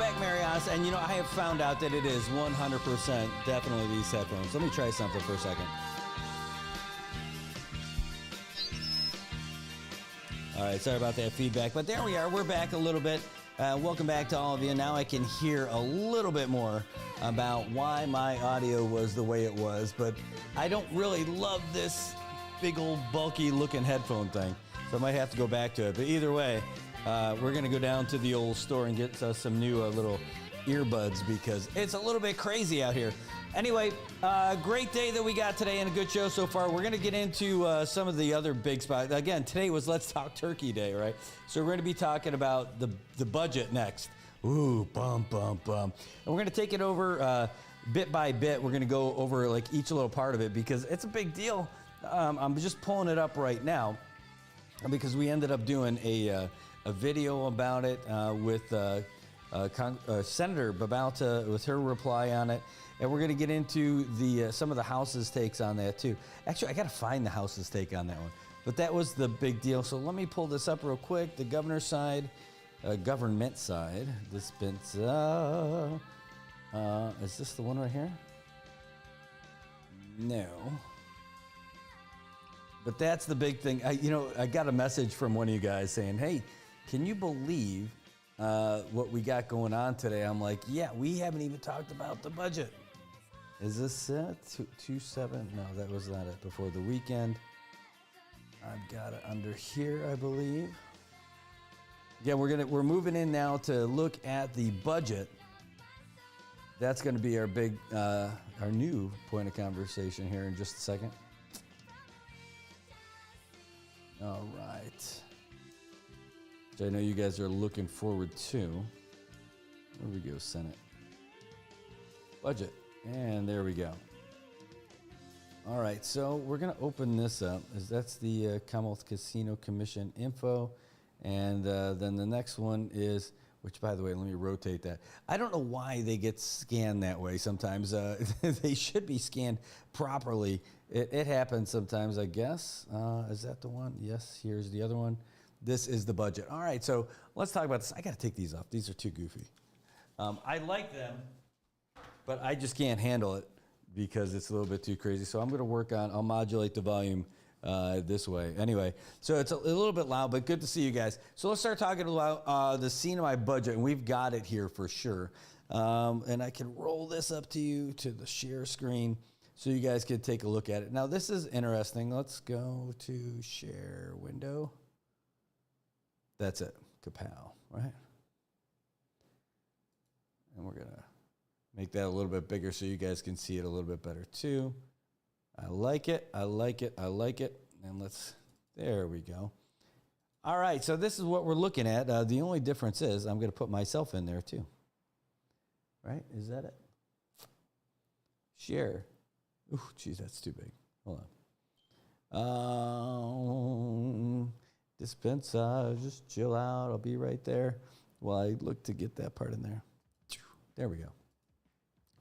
S1: back, Marianas, and I have found out that it is 100% definitely these headphones. Let me try something for a second. All right, sorry about that feedback, but there we are. We're back a little bit. Welcome back to all of you. Now I can hear a little bit more about why my audio was the way it was, but I don't really love this big old bulky looking headphone thing, so I might have to go back to it. But either way, we're going to go down to the old store and get us some new little earbuds because it's a little bit crazy out here. Anyway, great day that we got today and a good show so far. We're going to get into some of the other big spots. Again, today was Let's Talk Turkey Day, right? So we're going to be talking about the budget next. Ooh, bum, bum, bum. And we're going to take it over bit by bit. We're going to go over like each little part of it because it's a big deal. I'm just pulling it up right now because we ended up doing a video about it with Senator Babauta with her reply on it. And we're going to get into some of the House's takes on that too. Actually, I got to find the House's take on that one. But that was the big deal. So let me pull this up real quick. The governor's side, government side. Dispensa. Is this the one right here? No. But that's the big thing. I got a message from one of you guys saying, hey, can you believe what we got going on today? I'm like, yeah, we haven't even talked about the budget. Is this it? 2.7? No, that was not it. Before the weekend. I've got it under here, I believe. Yeah, we're moving in now to look at the budget. That's going to be our big, our new point of conversation here in just a second. All right. Which I know you guys are looking forward to. Where we go, Senate. Budget. And there we go. All right, so we're going to open this up. That's the Commonwealth Casino Commission info. And then the next one is, which, by the way, let me rotate that. I don't know why they get scanned that way sometimes. They should be scanned properly. It happens sometimes, I guess. Is that the one? Yes, here's the other one. This is the budget. All right, so let's talk about this. I got to take these off. These are too goofy. I like them, but I just can't handle it because it's a little bit too crazy. So I'm going to work on, I'll modulate the volume this way. Anyway, so it's a little bit loud, but good to see you guys. So let's start talking about the scene of my budget, and we've got it here for sure. And I can roll this up to you to the share screen so you guys can take a look at it. Now, this is interesting. Let's go to share window. That's it, kapow, right? And we're gonna make that a little bit bigger so you guys can see it a little bit better too. I like it, I like it, I like it. And there we go. All right, so this is what we're looking at. The only difference is I'm gonna put myself in there too. Right, is that it? Share. Ooh, geez, that's too big. Hold on. Dispensa, just chill out. I'll be right there while I look to get that part in there. There we go.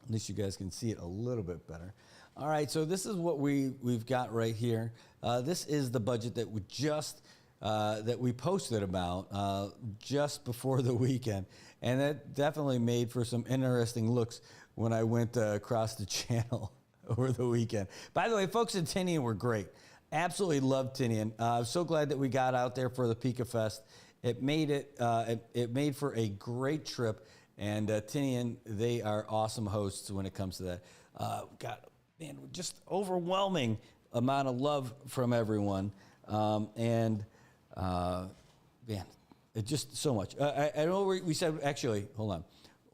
S1: At least you guys can see it a little bit better. All right, so this is what we've got right here. This is the budget that we posted about just before the weekend, and that definitely made for some interesting looks when I went across the channel over the weekend. By the way, folks in Tinian were great. Absolutely loved Tinian. I'm so glad that we got out there for the Pika Fest. It made it made for a great trip, and Tinian, they are awesome hosts when it comes to that. Man, just overwhelming amount of love from everyone, man, it just so much. I know we said actually. Hold on,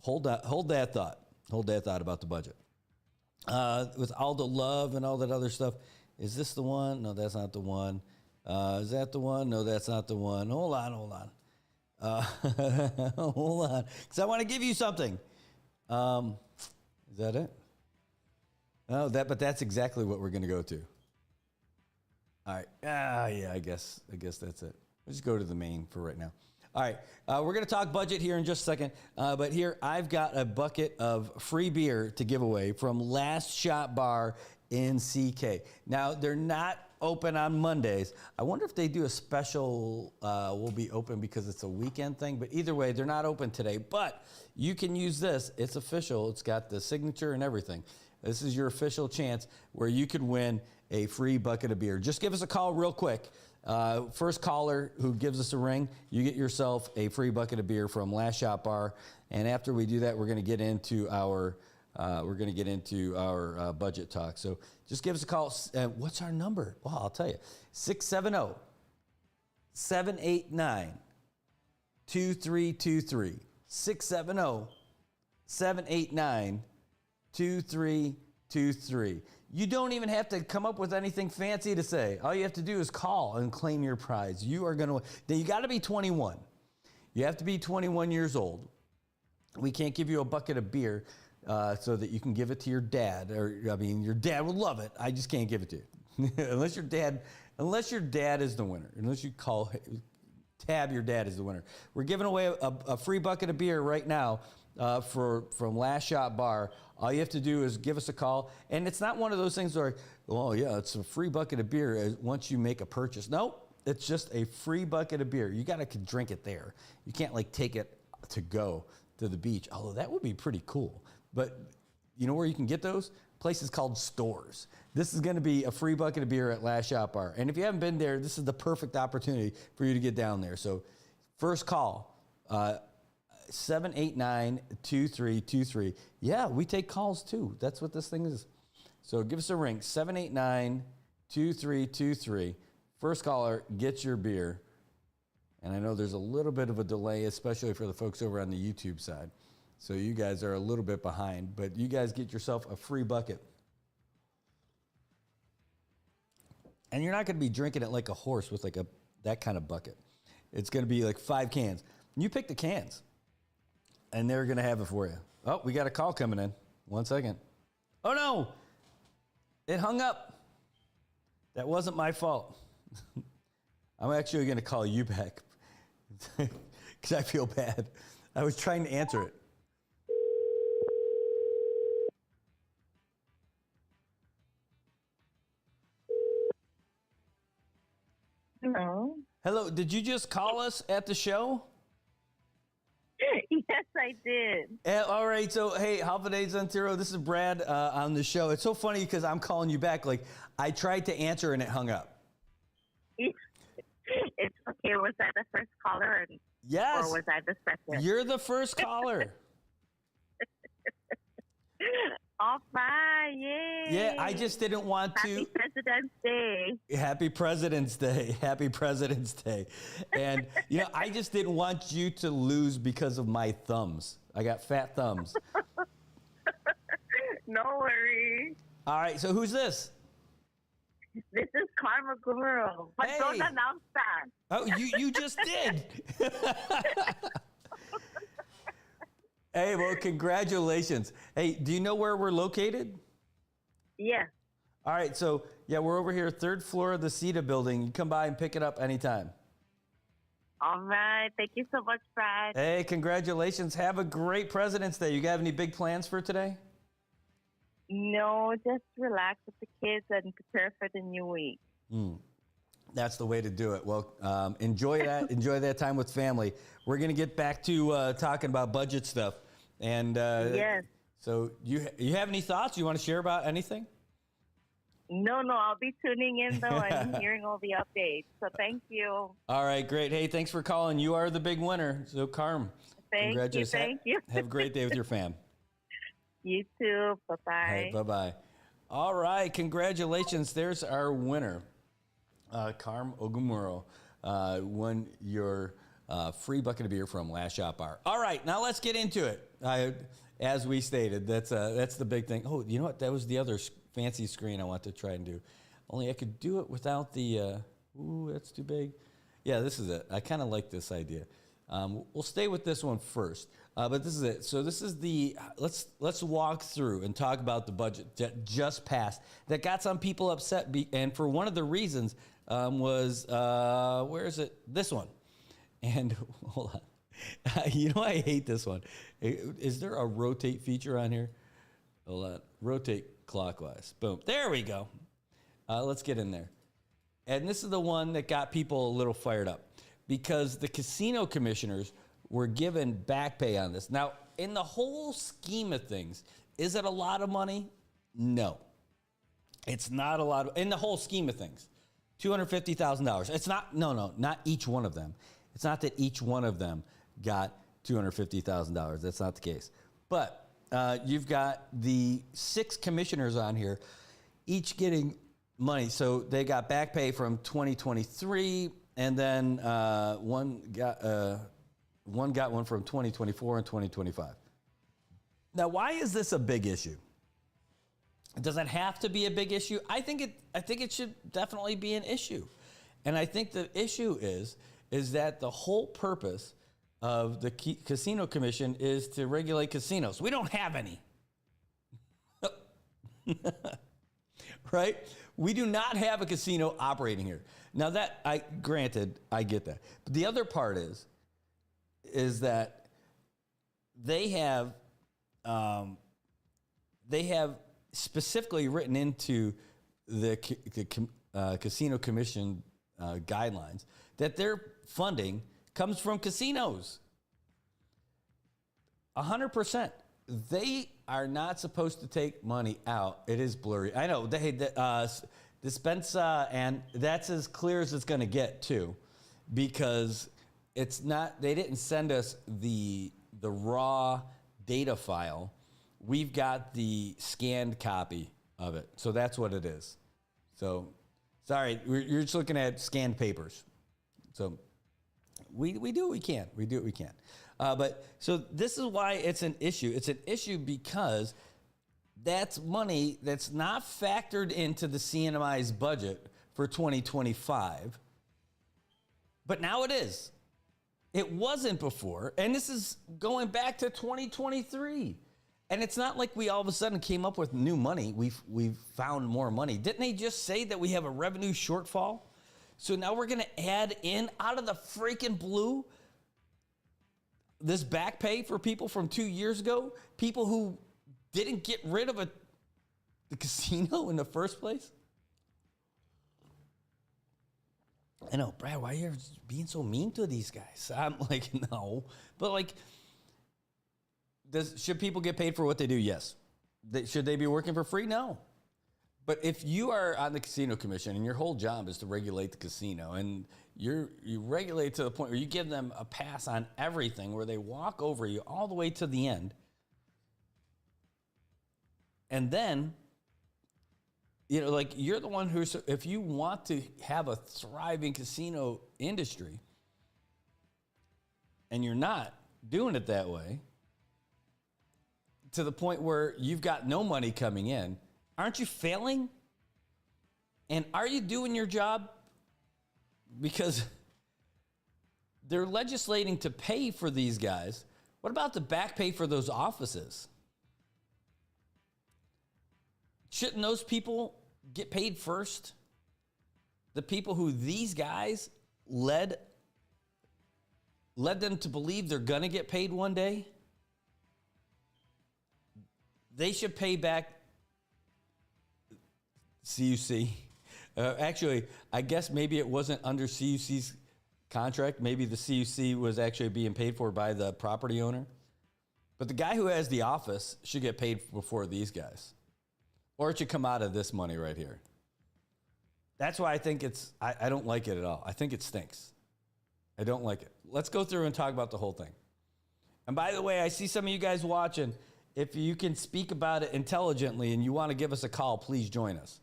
S1: hold that thought about the budget. With all the love and all that other stuff. Is this the one? No, that's not the one. Is that the one? No, that's not the one. Hold on. Hold on. Because I want to give you something. Is that it? Oh, but that's exactly what we're going to go to. All right. Yeah, I guess that's it. Let's just go to the main for right now. All right. We're going to talk budget here in just a second. But here, I've got a bucket of free beer to give away from Last Shot Bar in CK. Now, they're not open on Mondays. I wonder if they do a special, will be open because it's a weekend thing. But either way, they're not open today. But you can use this. It's official. It's got the signature and everything. This is your official chance where you could win a free bucket of beer. Just give us a call real quick. First caller who gives us a ring, you get yourself a free bucket of beer from Last Shot Bar. And after we do that, we're going to get into our budget talk. So just give us a call. What's our number? Well, I'll tell you. 670-789-2323. 670-789-2323. You don't even have to come up with anything fancy to say. All you have to do is call and claim your prize. You are going to win. Now, you got to be 21. You have to be 21 years old. We can't give you a bucket of beer so that you can give it to your dad. Your dad would love it. I just can't give it to you. unless your dad is the winner. Unless you tab your dad as the winner. We're giving away a free bucket of beer right now from Last Shot Bar. All you have to do is give us a call. And it's not one of those things where, oh, yeah, it's a free bucket of beer once you make a purchase. Nope, it's just a free bucket of beer. You got to drink it there. You can't, take it to go to the beach, although that would be pretty cool. But you know where you can get those? Places called stores. This is going to be a free bucket of beer at Last Shot Bar. And if you haven't been there, this is the perfect opportunity for you to get down there. So first call, 789-2323. Yeah, we take calls too. That's what this thing is. So give us a ring, 789-2323. First caller gets your beer. And I know there's a little bit of a delay, especially for the folks over on the YouTube side. So you guys are a little bit behind, but you guys get yourself a free bucket. And you're not going to be drinking it like a horse with that kind of bucket. It's going to be 5 cans. You pick the cans, and they're going to have it for you. Oh, we got a call coming in. 1 second. Oh, no. It hung up. That wasn't my fault. I'm actually going to call you back because I feel bad. I was trying to answer it.
S17: Hello.
S1: Hello. Did you just call us at the show?
S17: Yes, I did.
S1: All right. So, hey, Holidays on Zero. This is Brad on the show. It's so funny because I'm calling you back. I tried to answer and it hung up.
S17: It's okay. Was I the first caller?
S1: Yes.
S17: Or was I the second?
S1: You're the first caller.
S17: All right. Yay.
S1: Yeah, I just didn't want to.
S17: Happy President's Day.
S1: Happy President's Day. Happy President's Day. And, I just didn't want you to lose because of my thumbs. I got fat thumbs.
S17: No worries.
S1: All right. So who's this?
S17: This is Karma Guru. But
S1: Hey.
S17: don't announce that.
S1: Oh, you just did. Hey, well, congratulations. Hey, do you know where we're located?
S17: Yeah.
S1: All right, so, we're over here, 3rd floor of the CETA building. You come by and pick it up anytime.
S17: All right. Thank you so much, Brad.
S1: Hey, congratulations. Have a great President's Day. You have any big plans for today?
S17: No, just relax with the kids and prepare for the new week.
S1: That's the way to do it. Well, enjoy that. Enjoy that time with family. We're going to get back to talking about budget stuff. And
S17: yes.
S1: So you have any thoughts you want to share about anything?
S17: No, I'll be tuning in though and hearing all the updates. So thank you.
S1: All right, great. Hey, thanks for calling. You are the big winner. So, Carm, congratulations.
S17: Thank you.
S1: Have a great day with your fam.
S17: You too. Bye-bye.
S1: All right, bye-bye. All right, congratulations. There's our winner. Carm Ogumuro won your free bucket of beer from Last Shot Bar. All right, now let's get into it. As we stated, that's the big thing. Oh, you know what? That was the other fancy screen I want to try and do. Only I could do it without the, ooh, that's too big. Yeah, this is it. I kind of like this idea. We'll stay with this one first, but this is it. So this is the, let's walk through and talk about the budget that just passed that got some people upset. And for one of the reasons was, where is it? This one. And hold on. I hate this one. Is there a rotate feature on here? Hold on. Rotate clockwise. Boom. There we go. Let's get in there. And this is the one that got people a little fired up because the casino commissioners were given back pay on this. Now, in the whole scheme of things, is it a lot of money? No. It's not a lot in the whole scheme of things. $250,000. It's not, not each one of them. It's not that each one of them got $250,000. That's not the case. But you've got the 6 commissioners on here, each getting money. So they got back pay from 2023, and then one got one from 2024 and 2025. Now, why is this a big issue? Does it have to be a big issue? I think it should definitely be an issue. And I think the issue is that the whole purpose of the Casino Commission is to regulate casinos. We don't have any. Right? We do not have a casino operating here. Now granted, I get that. But the other part is that they have specifically written into the Casino Commission guidelines that their funding comes from casinos. 100%. They are not supposed to take money out. It is blurry. I know. Dispensa, and that's as clear as it's going to get too, because it's not. They didn't send us the raw data file. We've got the scanned copy of it, so that's what it is. So, sorry, you're just looking at scanned papers. So, we do what we can. We do what we can. But so this is why it's an issue. It's an issue because that's money that's not factored into the CNMI's budget for 2025. But now it is. It wasn't before. And this is going back to 2023. And it's not like we all of a sudden came up with new money. We've found more money. Didn't they just say that we have a revenue shortfall? So now we're going to add in out of the freaking blue this back pay for people from 2 years ago, people who didn't get rid of the casino in the first place. I know, Brad, why are you being so mean to these guys? I'm like, no. But like, should people get paid for what they do? Yes. Should they be working for free? No. But if you are on the Casino Commission and your whole job is to regulate the casino, and you regulate to the point where you give them a pass on everything, where they walk over you all the way to the end, and then, like, you're the one who's, if you want to have a thriving casino industry, and you're not doing it that way, to the point where you've got no money coming in, aren't you failing? And are you doing your job? Because they're legislating to pay for these guys. What about the back pay for those offices? Shouldn't those people get paid first? The people who these guys led them to believe they're going to get paid one day? They should pay back CUC. Actually, I guess maybe it wasn't under CUC's contract. Maybe the CUC was actually being paid for by the property owner. But the guy who has the office should get paid before these guys. Or it should come out of this money right here. That's why I think I don't like it at all. I think it stinks. I don't like it. Let's go through and talk about the whole thing. And by the way, I see some of you guys watching. If you can speak about it intelligently and you want to give us a call, please join us.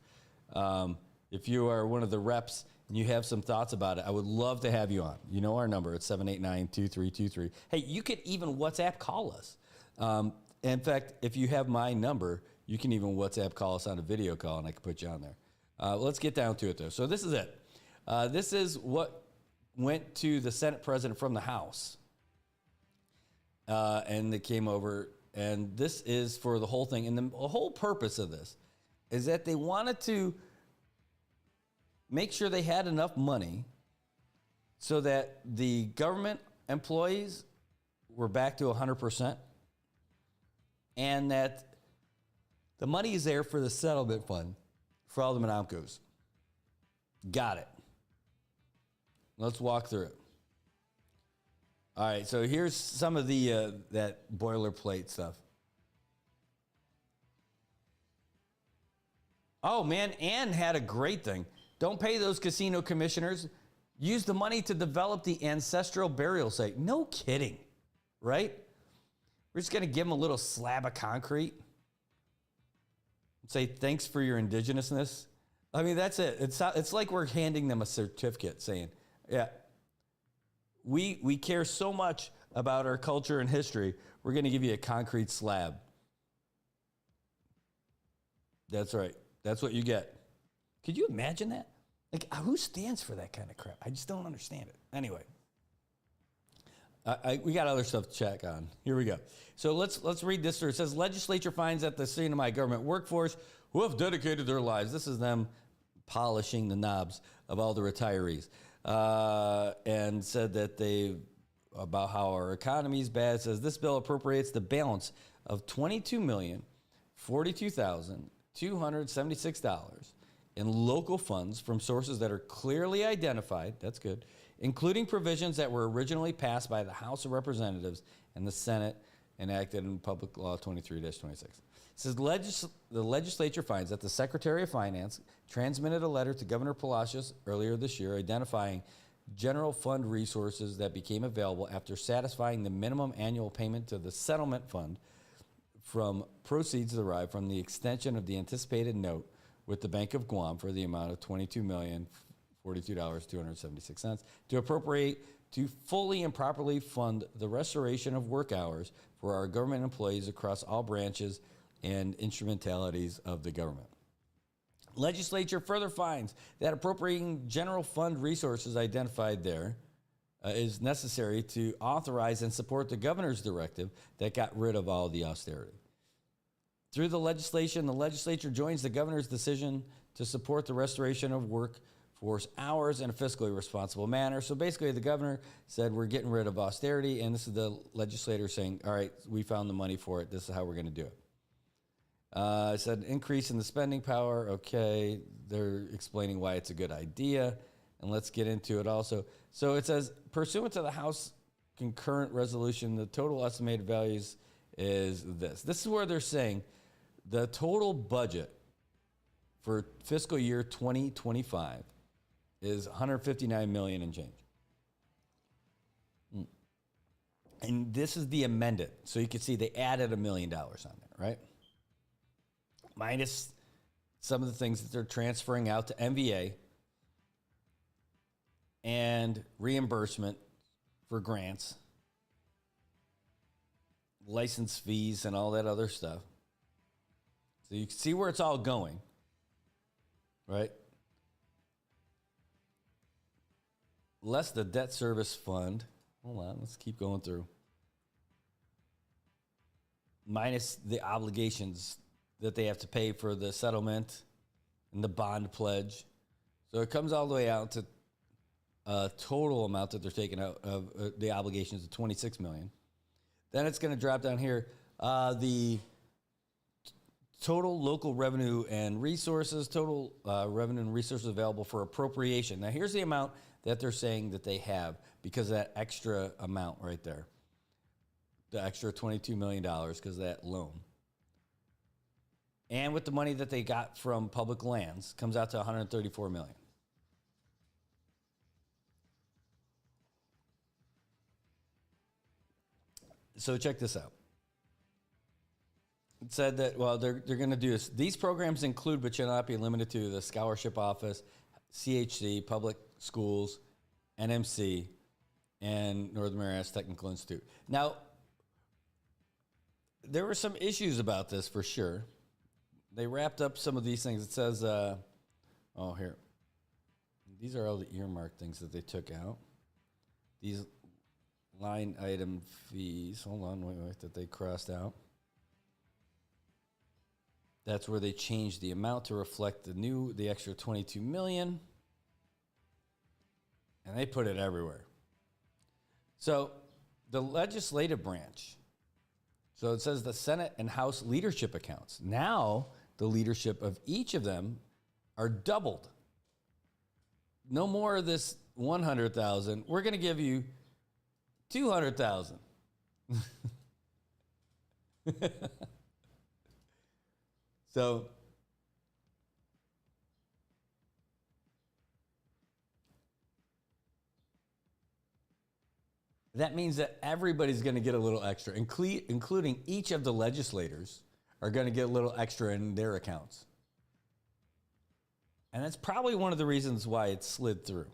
S1: If you are one of the reps and you have some thoughts about it, I would love to have you on. You know our number. It's 789-2323. Hey, you could even WhatsApp call us. In fact, if you have my number, you can even WhatsApp call us on a video call, and I can put you on there. Let's get down to it, though. So this is it. This is what went to the Senate president from the House. And they came over, and this is for the whole thing. And the whole purpose of this is that they wanted to make sure they had enough money so that the government employees were back to 100%, and that the money is there for the settlement fund for all the Manamcos. Got it. Let's walk through it. All right, so here's some of the that boilerplate stuff. Oh, man, Ann had a great thing. Don't pay those casino commissioners. Use the money to develop the ancestral burial site. No kidding, right? We're just going to give them a little slab of concrete and say, thanks for your indigenousness. I mean, that's it. It's like we're handing them a certificate saying, yeah, we care so much about our culture and history, we're going to give you a concrete slab. That's right. That's what you get. Could you imagine that? Like, who stands for that kind of crap? I just don't understand it. Anyway, we got other stuff to check on. Here we go. So let's read this through. It says, legislature finds that the semi-government workforce who have dedicated their lives, this is them polishing the knobs of all the retirees, and said that about how our economy is bad. It says, this bill appropriates the balance of $22,042,276 in local funds from sources that are clearly identified, that's good, including provisions that were originally passed by the House of Representatives and the Senate enacted in Public Law 23-26. It says the legislature finds that the Secretary of Finance transmitted a letter to Governor Palacios earlier this year identifying general fund resources that became available after satisfying the minimum annual payment to the settlement fund from proceeds derived from the extension of the anticipated note with the Bank of Guam for the amount of $22,042,276 to appropriate to fully and properly fund the restoration of work hours for our government employees across all branches and instrumentalities of the government. Legislature further finds that appropriating general fund resources identified there is necessary to authorize and support the governor's directive that got rid of all the austerity. Through the legislation, the legislature joins the governor's decision to support the restoration of workforce hours in a fiscally responsible manner. So basically, the governor said, we're getting rid of austerity, and this is the legislator saying, all right, we found the money for it. This is how we're going to do it. It said increase in the spending power. Okay, they're explaining why it's a good idea, and let's get into it also. So it says, pursuant to the House concurrent resolution, the total estimated values is this. This is where they're saying the total budget for fiscal year 2025 is $159 million and change. And this is the amended. So you can see they added $1 million on there, right? Minus some of the things that they're transferring out to MVA and reimbursement for grants, license fees, and all that other stuff. So you can see where it's all going, right? Less the debt service fund. Hold on, let's keep going through. Minus the obligations that they have to pay for the settlement and the bond pledge. So it comes all the way out to a total amount that they're taking out of the obligations of $26 million. Then it's going to drop down here. The total local revenue and resources, total revenue and resources available for appropriation. Now, here's the amount that they're saying that they have because of that extra amount right there. The extra $22 million because of that loan. And with the money that they got from public lands, comes out to $134 million. So check this out. It said that, well, they're going to do this. These programs include, but shall not be limited to, the Scholarship Office, CHC, Public Schools, NMC, and Northern Marianas Technical Institute. Now, there were some issues about this for sure. They wrapped up some of these things. It says, oh, here. These are all the earmarked things that they took out. These line item fees. Hold on, wait, that they crossed out. That's where they changed the amount to reflect the extra $22 million. And they put it everywhere. So the legislative branch. So it says the Senate and House leadership accounts. Now the leadership of each of them are doubled. no more of this 100,000. We're going to give you 200,000. So that means that everybody's going to get a little extra, including each of the legislators are going to get a little extra in their accounts. And that's probably one of the reasons why it slid through.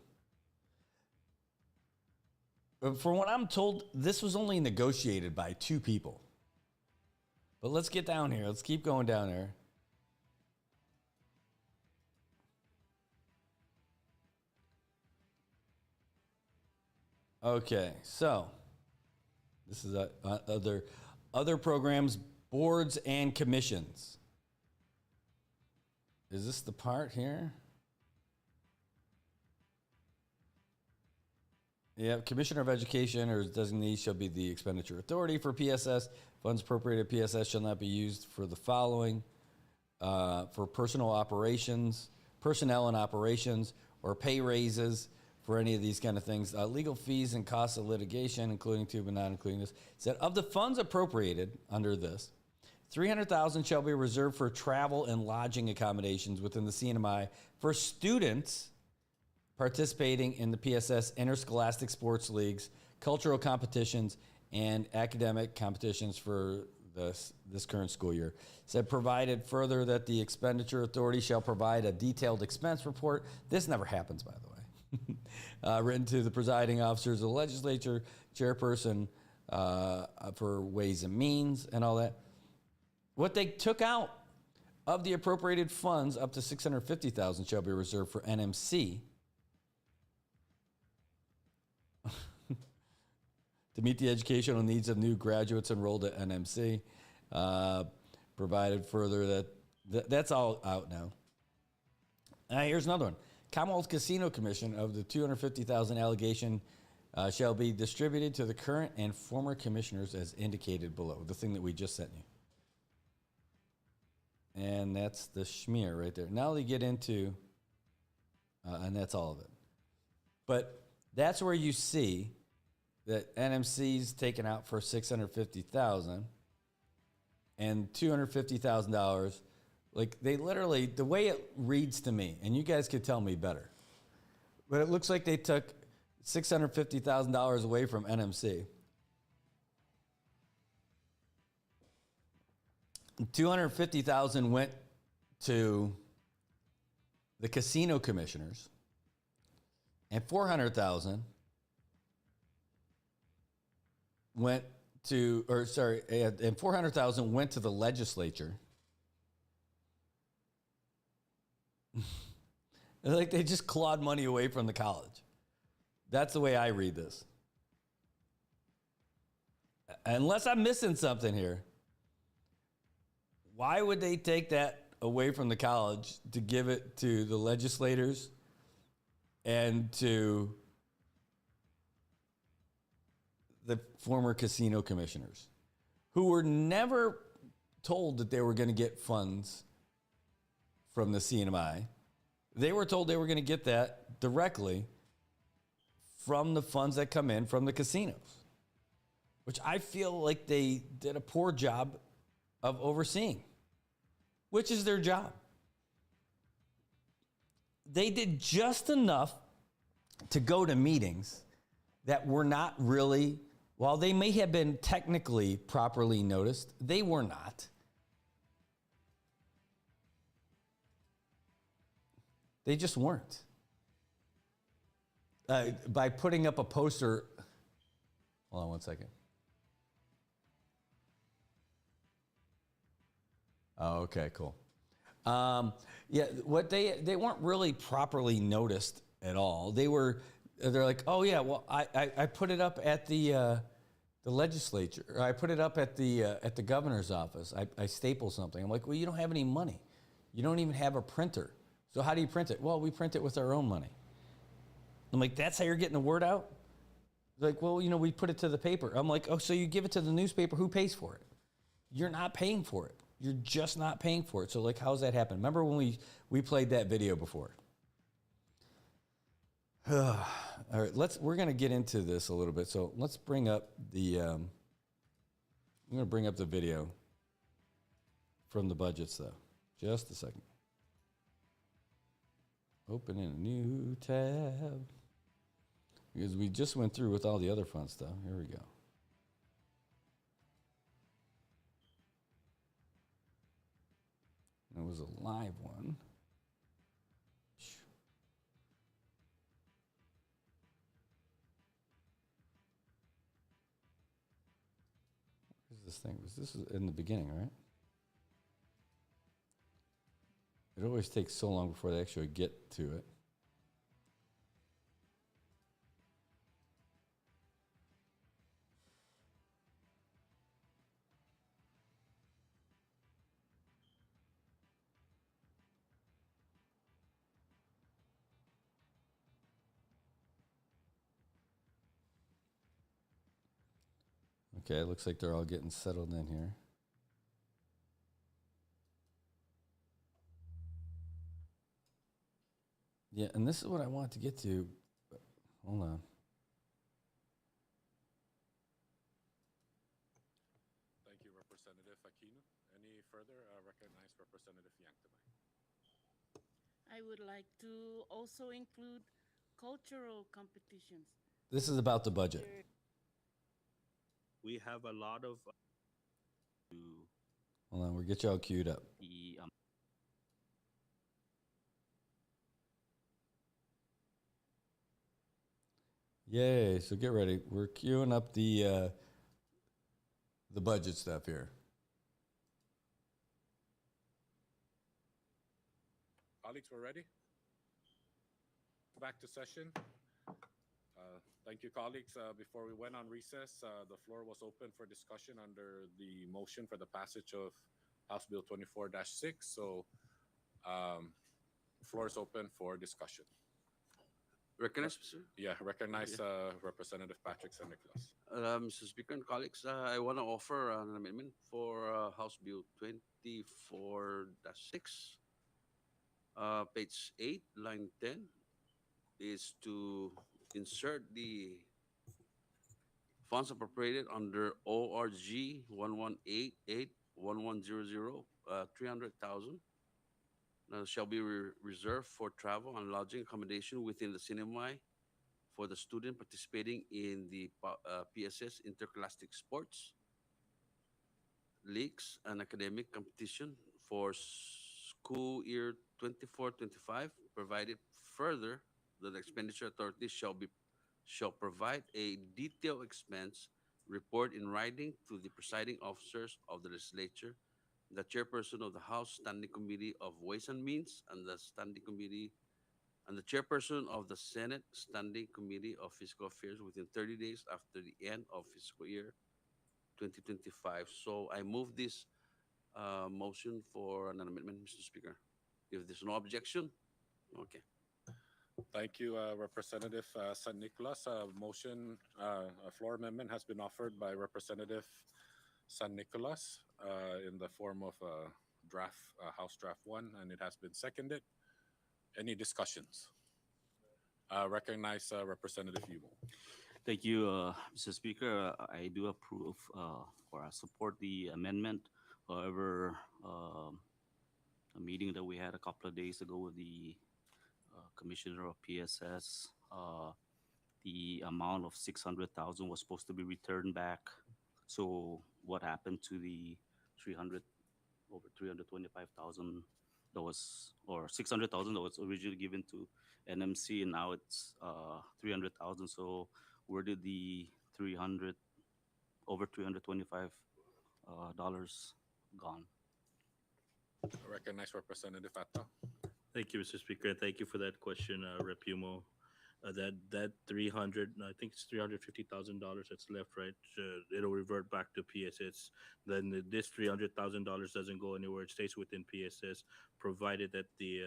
S1: But from what I'm told, this was only negotiated by 2 people. But let's get down here. Let's keep going down there. Okay, so this is other programs, boards and commissions. Is this the part here? Yeah, Commissioner of Education or his designee shall be the expenditure authority for PSS. Funds appropriated PSS shall not be used for the following: for personnel and operations, or pay raises for any of these kind of things. Legal fees and costs of litigation, including to but not including this. Said of the funds appropriated under this, 300,000 shall be reserved for travel and lodging accommodations within the CNMI for students participating in the PSS interscholastic sports leagues, cultural competitions, and academic competitions for this current school year. Said provided further that the expenditure authority shall provide a detailed expense report. This never happens, by the way. Written to the presiding officers of the legislature, chairperson for Ways and Means, and all that. What they took out of the appropriated funds, up to 650,000 shall be reserved for NMC to meet the educational needs of new graduates enrolled at NMC. Provided further that's all out now. Here's another one. Commonwealth Casino Commission of the 250,000 allegation shall be distributed to the current and former commissioners as indicated below. The thing that we just sent you. And that's the schmear right there. Now they get into, and that's all of it. But that's where you see that NMC's taken out for $650,000 and $250,000. Like they literally, the way it reads to me, and you guys could tell me better, but it looks like they took $650,000 away from NMC. 250,000 went to the casino commissioners, and 400,000 went to, and 400,000 went to the legislature. Like they just clawed money away from the college. That's the way I read this. Unless I'm missing something here. Why would they take that away from the college to give it to the legislators and to the former casino commissioners who were never told that they were going to get funds from the CNMI? They were told they were going to get that directly from the funds that come in from the casinos, which I feel like they did a poor job of overseeing, which is their job. They did just enough to go to meetings that were not really, while they may have been technically properly noticed, they were not. They just weren't. By putting up a poster, hold on one second. Oh, okay, cool. Yeah, what they weren't really properly noticed at all. They're like, oh yeah, well I put it up at the legislature. Or I put it up at the governor's office. I staple something. I'm like, well, you don't have any money. You don't even have a printer. So how do you print it? Well, we print it with our own money. I'm like, that's how you're getting the word out? They're like, well, we put it to the paper. I'm like, oh, so you give it to the newspaper. Who pays for it? You're not paying for it. You're just not paying for it. So like, how's that happen? Remember when we played that video before? All right, we're going to get into this a little bit. So let's bring up I'm going to bring up the video from the budgets, though. Just a second. Open in a new tab. Because we just went through with all the other fun stuff. Here we go. It was a live one. Where's this thing? This is in the beginning, right? It always takes so long before they actually get to it. Okay, it looks like they're all getting settled in here. Yeah, and this is what I want to get to. But hold on.
S4: Thank you, Representative Aquino. Any further? Recognize Representative Yang tonight.
S18: I would like to also include cultural competitions.
S1: This is about the budget.
S8: We have a lot of.
S1: Hold on, we'll get you all queued up. Yay, so get ready. We're queuing up the budget stuff here.
S4: Colleagues, we're ready. Back to session. Thank you, colleagues. Before we went on recess, the floor was open for discussion under the motion for the passage of House Bill 24-6. So, floor is open for discussion.
S9: Recognize, sir?
S4: Yeah, recognize Representative Patrick San Nicolas.
S9: Mr. Speaker and colleagues, I want to offer an amendment for House Bill 24-6. Page 8, line 10, is to insert the funds appropriated under ORG 1188-1100, 300,000. Shall be reserved for travel and lodging accommodation within the cinema for the student participating in the PSS interscholastic sports, leagues, and academic competition for school year 24-25, provided further that the expenditure authority shall provide a detailed expense report in writing to the presiding officers of the legislature, the chairperson of the House Standing Committee of Ways and Means, and the chairperson of the Senate Standing Committee of Fiscal Affairs within 30 days after the end of fiscal year 2025. So I move this motion for an amendment, Mr. Speaker. If there's no objection, okay.
S4: Thank you, Representative San Nicolas. A floor amendment has been offered by Representative San Nicolas in the form of House Draft 1, and it has been seconded. Any discussions? Recognize Representative Yumo.
S7: Thank you, Mr. Speaker. I do approve or I support the amendment. However, a meeting that we had a couple of days ago with the Commissioner of PSS, the amount of 600,000 was supposed to be returned back. So what happened to the over 325,000 that was, or 600,000 that was originally given to NMC, and now it's 300,000. So where did the over 325 dollars gone?
S4: I recognize Representative Ato.
S8: Thank you, Mr. Speaker. Thank you for that question, Rep. Yumo. That 300, I think it's $350,000 that's left, right? It'll revert back to PSS. Then this $300,000 doesn't go anywhere; it stays within PSS, provided that the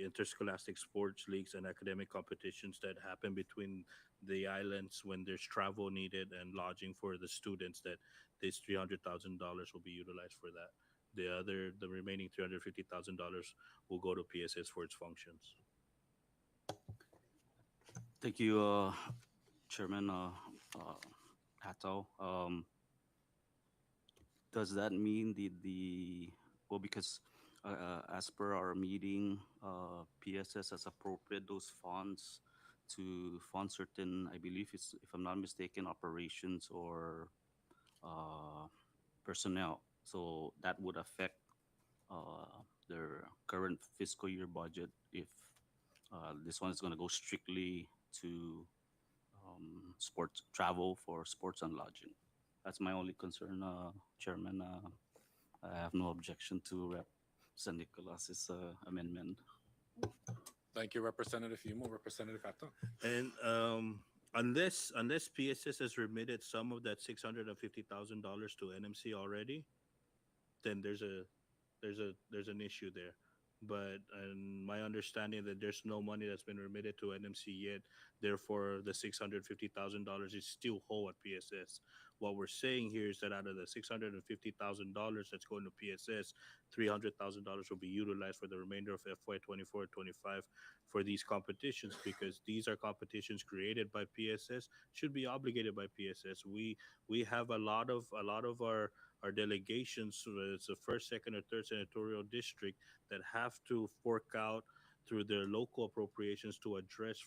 S8: interscholastic sports leagues and academic competitions that happen between the islands when there's travel needed and lodging for the students, that this $300,000 will be utilized for that. The remaining $350,000 will go to PSS for its functions.
S7: Thank you, Chairman Hato. Does that mean well, because as per our meeting, PSS has appropriated those funds to fund certain, I believe it's, if I'm not mistaken, operations or personnel. So that would affect their current fiscal year budget if this one is going to go strictly to sports travel for sports and lodging. That's my only concern, Chairman. I have no objection to Rep. San Nicolas's amendment.
S4: Thank you, Representative Yumo. Representative Ato.
S8: And unless PSS has remitted some of that $650,000 to NMC already, then there's an issue there. But and my understanding that there's no money that's been remitted to NMC yet. Therefore, the $650,000 is still whole at PSS. What we're saying here is that out of the $650,000 that's going to PSS, $300,000 will be utilized for the remainder of FY 24-25 for these competitions, because these are competitions created by PSS, should be obligated by PSS. We have a lot of our delegations, so it's the first, second, or third senatorial district, that have to fork out through their local appropriations to address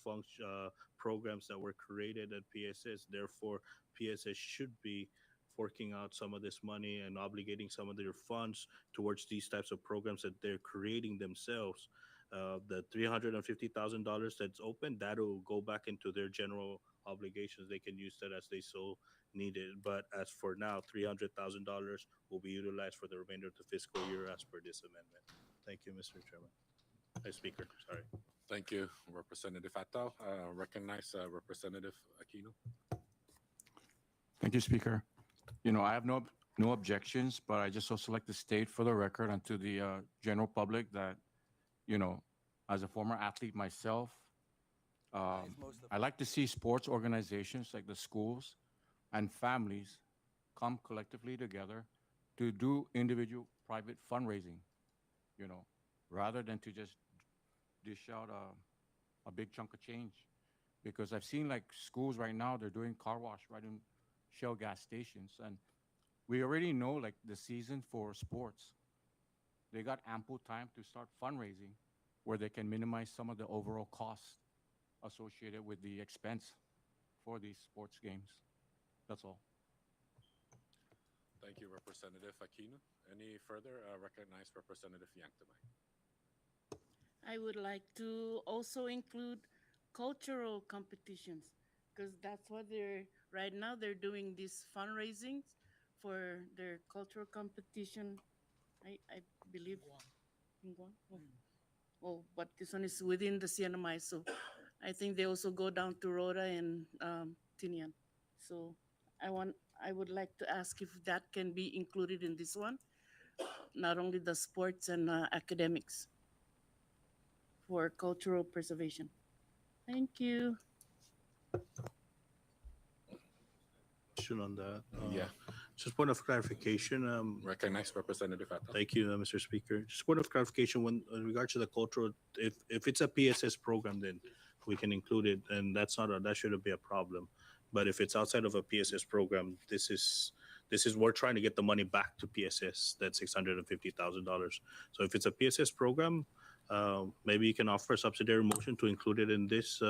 S8: programs that were created at PSS. Therefore, PSS should be forking out some of this money and obligating some of their funds towards these types of programs that they're creating themselves. The $350,000 that's open, that'll go back into their general obligations. They can use that as they so needed. But as for now, $300,000 will be utilized for the remainder of the fiscal year as per this amendment. Thank you, Mr. Chairman. Speaker, sorry.
S4: Thank you, Representative Ato. Recognize Representative Aquino.
S6: Thank you, Speaker. I have no objections, but I just also like to state for the record and to the general public that, as a former athlete myself, I like to see sports organizations like the schools and families come collectively together to do individual private fundraising, rather than to just dish out a big chunk of change. Because I've seen like schools right now, they're doing car wash right in Shell gas stations. And we already know like the season for sports, they got ample time to start fundraising where they can minimize some of the overall costs associated with the expense for these sports games. That's all.
S4: Thank you, Representative Aquino. Any further? Recognize Representative Yanktamay.
S18: I would like to also include cultural competitions, because that's what right now they're doing these fundraisings for their cultural competition. I believe in Guam. Oh, but this one is within the CNMI, so I think they also go down to Rhoda and Tinian. So I would like to ask if that can be included in this one, not only the sports and academics, for cultural preservation. Thank you.
S8: Question on that.
S4: Yeah.
S8: Just point of clarification.
S4: Recognize Representative Ato.
S8: Thank you, Mr. Speaker. Just point of clarification when in regards to the cultural, if it's a PSS program, then we can include it, and that shouldn't be a problem. But if it's outside of a PSS program, this is we're trying to get the money back to PSS. That $650,000. So if it's a PSS program, maybe you can offer a subsidiary motion to include it in this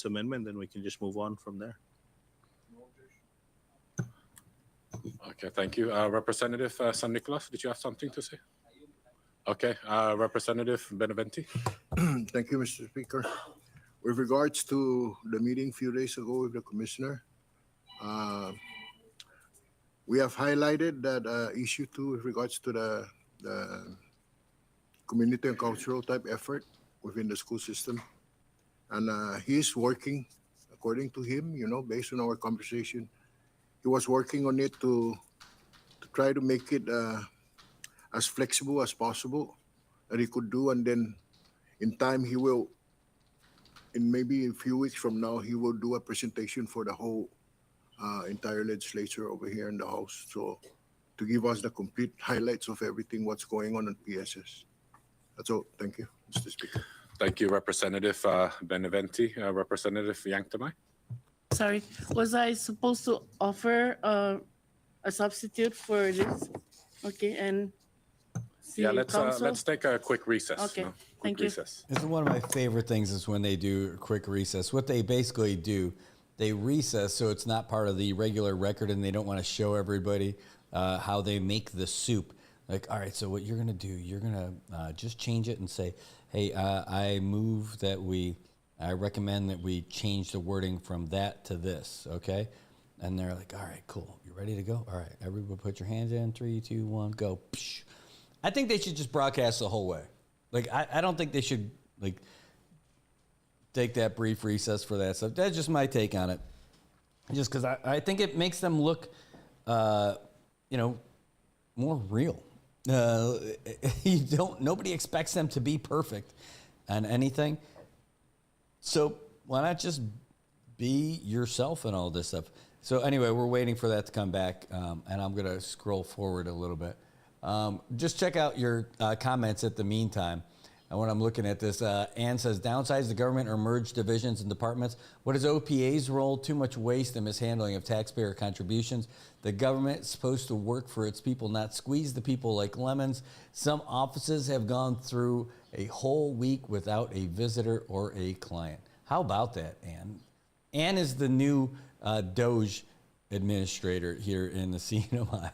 S8: amendment. Then we can just move on from there.
S4: Okay, thank you. Representative San Nicolas, did you have something to say? Okay, Representative Benavente.
S19: Thank you, Mr. Speaker. With regards to the meeting a few days ago with the commissioner, we have highlighted that issue too with regards to the community and cultural type effort within the school system. And he is working, according to him, based on our conversation, he was working on it to try to make it as flexible as possible that he could do. And then in time, he will, in maybe a few weeks from now, he will do a presentation for the whole entire legislature over here in the House. So to give us the complete highlights of everything, what's going on at PSS. That's all. Thank you, Mr. Speaker.
S4: Thank you, Representative Beneventi. Representative Yanktamai.
S18: Sorry, was I supposed to offer a substitute for this? Okay, and
S4: Yeah,
S18: see council?
S4: let's take a quick recess.
S18: Okay,
S4: Quick
S18: thank you.
S4: recess.
S1: This is one of my favorite things is when they do a quick recess. What they basically do, they recess so it's not part of the regular record and they don't want to show everybody how they make the soup. Like, all right, so what you're going to do, you're going to just change it and say, hey, I move that I recommend that we change the wording from that to this, okay? And they're like, all right, cool. You ready to go? All right, everybody put your hands in. 3, 2, 1, go. Psh. I think they should just broadcast the whole way. Like, I don't think they should, like, take that brief recess for that stuff. That's just my take on it. Just because I think it makes them look, more real. Nobody expects them to be perfect on anything. So why not just be yourself and all this stuff? So anyway, we're waiting for that to come back, and I'm going to scroll forward a little bit. Just check out your comments at the meantime. And when I'm looking at this, Ann says, downsize the government or merge divisions and departments. What is OPA's role? Too much waste and mishandling of taxpayer contributions. The government is supposed to work for its people, not squeeze the people like lemons. Some offices have gone through a whole week without a visitor or a client. How about that, Ann? Ann is the new Doge administrator here in the CNMI.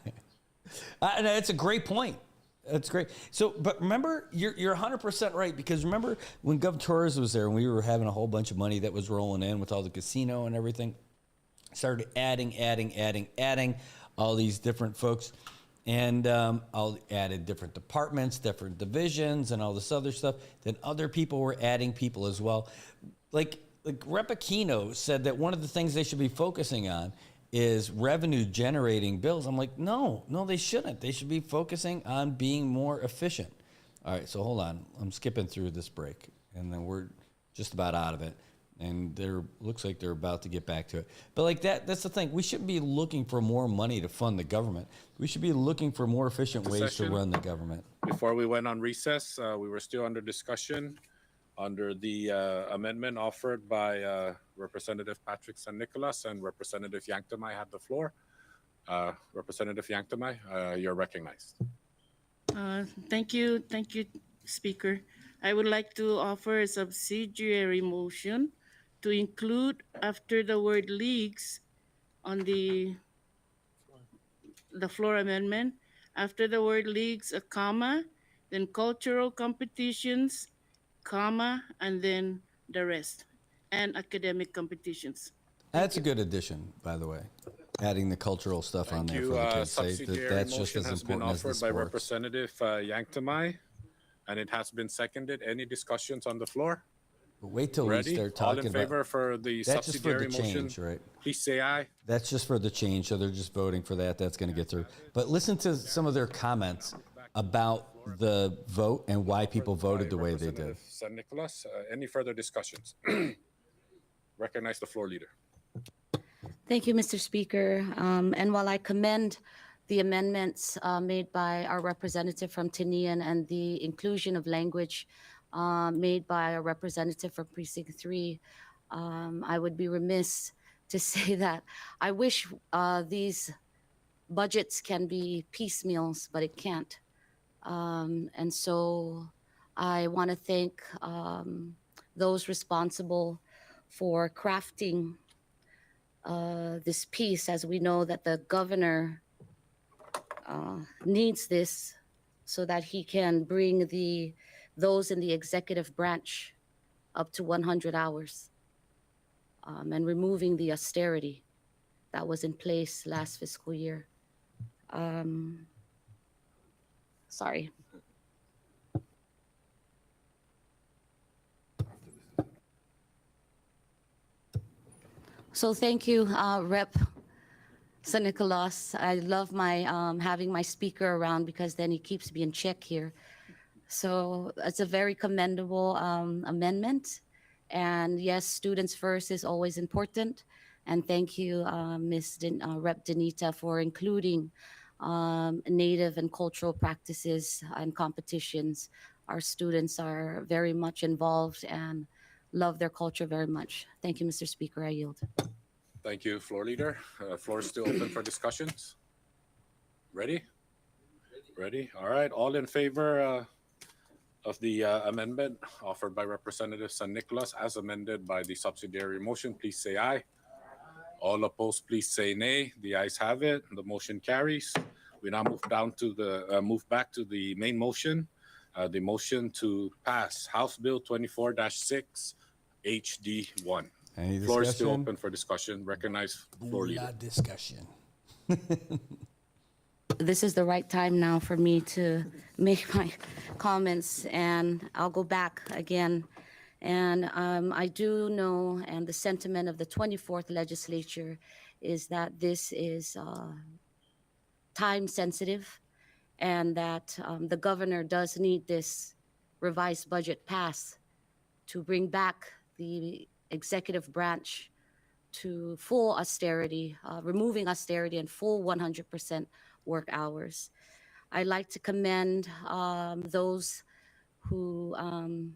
S1: And it's a great point. That's great. So, but remember, you're 100% right, because remember when Gov Torres was there and we were having a whole bunch of money that was rolling in with all the casino and everything, started adding all these different folks, and all added different departments, different divisions, and all this other stuff. Then other people were adding people as well. Like Rep. Aquino said that one of the things they should be focusing on is revenue generating bills. I'm like, no, they shouldn't. They should be focusing on being more efficient. All right, so hold on. I'm skipping through this break, and then we're just about out of it. And looks like they're about to get back to it. But like that's the thing. We shouldn't be looking for more money to fund the government. We should be looking for more efficient ways to run the government.
S4: Before we went on recess, we were still under discussion under the amendment offered by Representative Patrick San Nicolas, and Representative Yanktamai had the floor. Representative Yanktamai, you're recognized.
S18: Thank you, Speaker. I would like to offer a subsidiary motion to include after the word leagues on the floor amendment, after the word leagues, a comma, then cultural competitions, comma, and then the rest, and academic competitions.
S1: That's a good addition, by the way. Adding the cultural stuff on there for the kids.
S4: Subsidiary
S1: That's just
S4: motion
S1: as
S4: has been
S1: important as the
S4: offered by
S1: sports.
S4: Representative Yanktamai, and it has been seconded. Any discussions on the floor?
S1: But wait till
S4: Ready?
S1: we start talking
S4: All in favor for the
S1: that's just for the
S4: subsidiary motion?
S1: change, right?
S4: Please say aye.
S1: That's just for the change, so they're just voting for that. That's going to get through. But listen to some of their comments about the vote and why people voted the way they did.
S4: Representative San Nicolas, any further discussions? Recognize the floor leader.
S3: Thank you, Mr. Speaker. And while I commend the amendments made by our representative from Tinian and the inclusion of language made by a representative from Precinct 3, I would be remiss to say that I wish these budgets can be piecemeals, but it can't. And so I want to thank those responsible for crafting this piece, as we know that the governor needs this so that he can bring those in the executive branch up to 100 hours and removing the austerity that was in place last fiscal year. Sorry. So thank you, Rep. San Nicolas. I love my having my speaker around because then he keeps me in check here. So it's a very commendable amendment. And yes, students first is always important. And thank you, Rep. Danita, for including native and cultural practices and competitions our students are very much involved and love their culture very much. Thank you, Mr. Speaker. I yield.
S4: Thank you, Floor Leader. Floor is still open for discussions. Ready? Ready? All right. All in favor of the amendment offered by Representative San Nicolas as amended by the subsidiary motion, please say aye. All opposed, please say nay. The ayes have it. The motion carries. We now move back to the main motion. The motion to pass House Bill 24-6 HD1.
S1: Any
S4: Floor is still
S1: discussion?
S4: open for discussion. Recognize Floor Leader.
S1: Discussion.
S3: This is the right time now for me to make my comments, and I'll go back again. And I do know, and the sentiment of the 24th legislature is that this is time sensitive, and that the governor does need this revised budget passed to bring back the executive branch to full austerity, removing austerity and full 100% work hours. I'd like to commend those who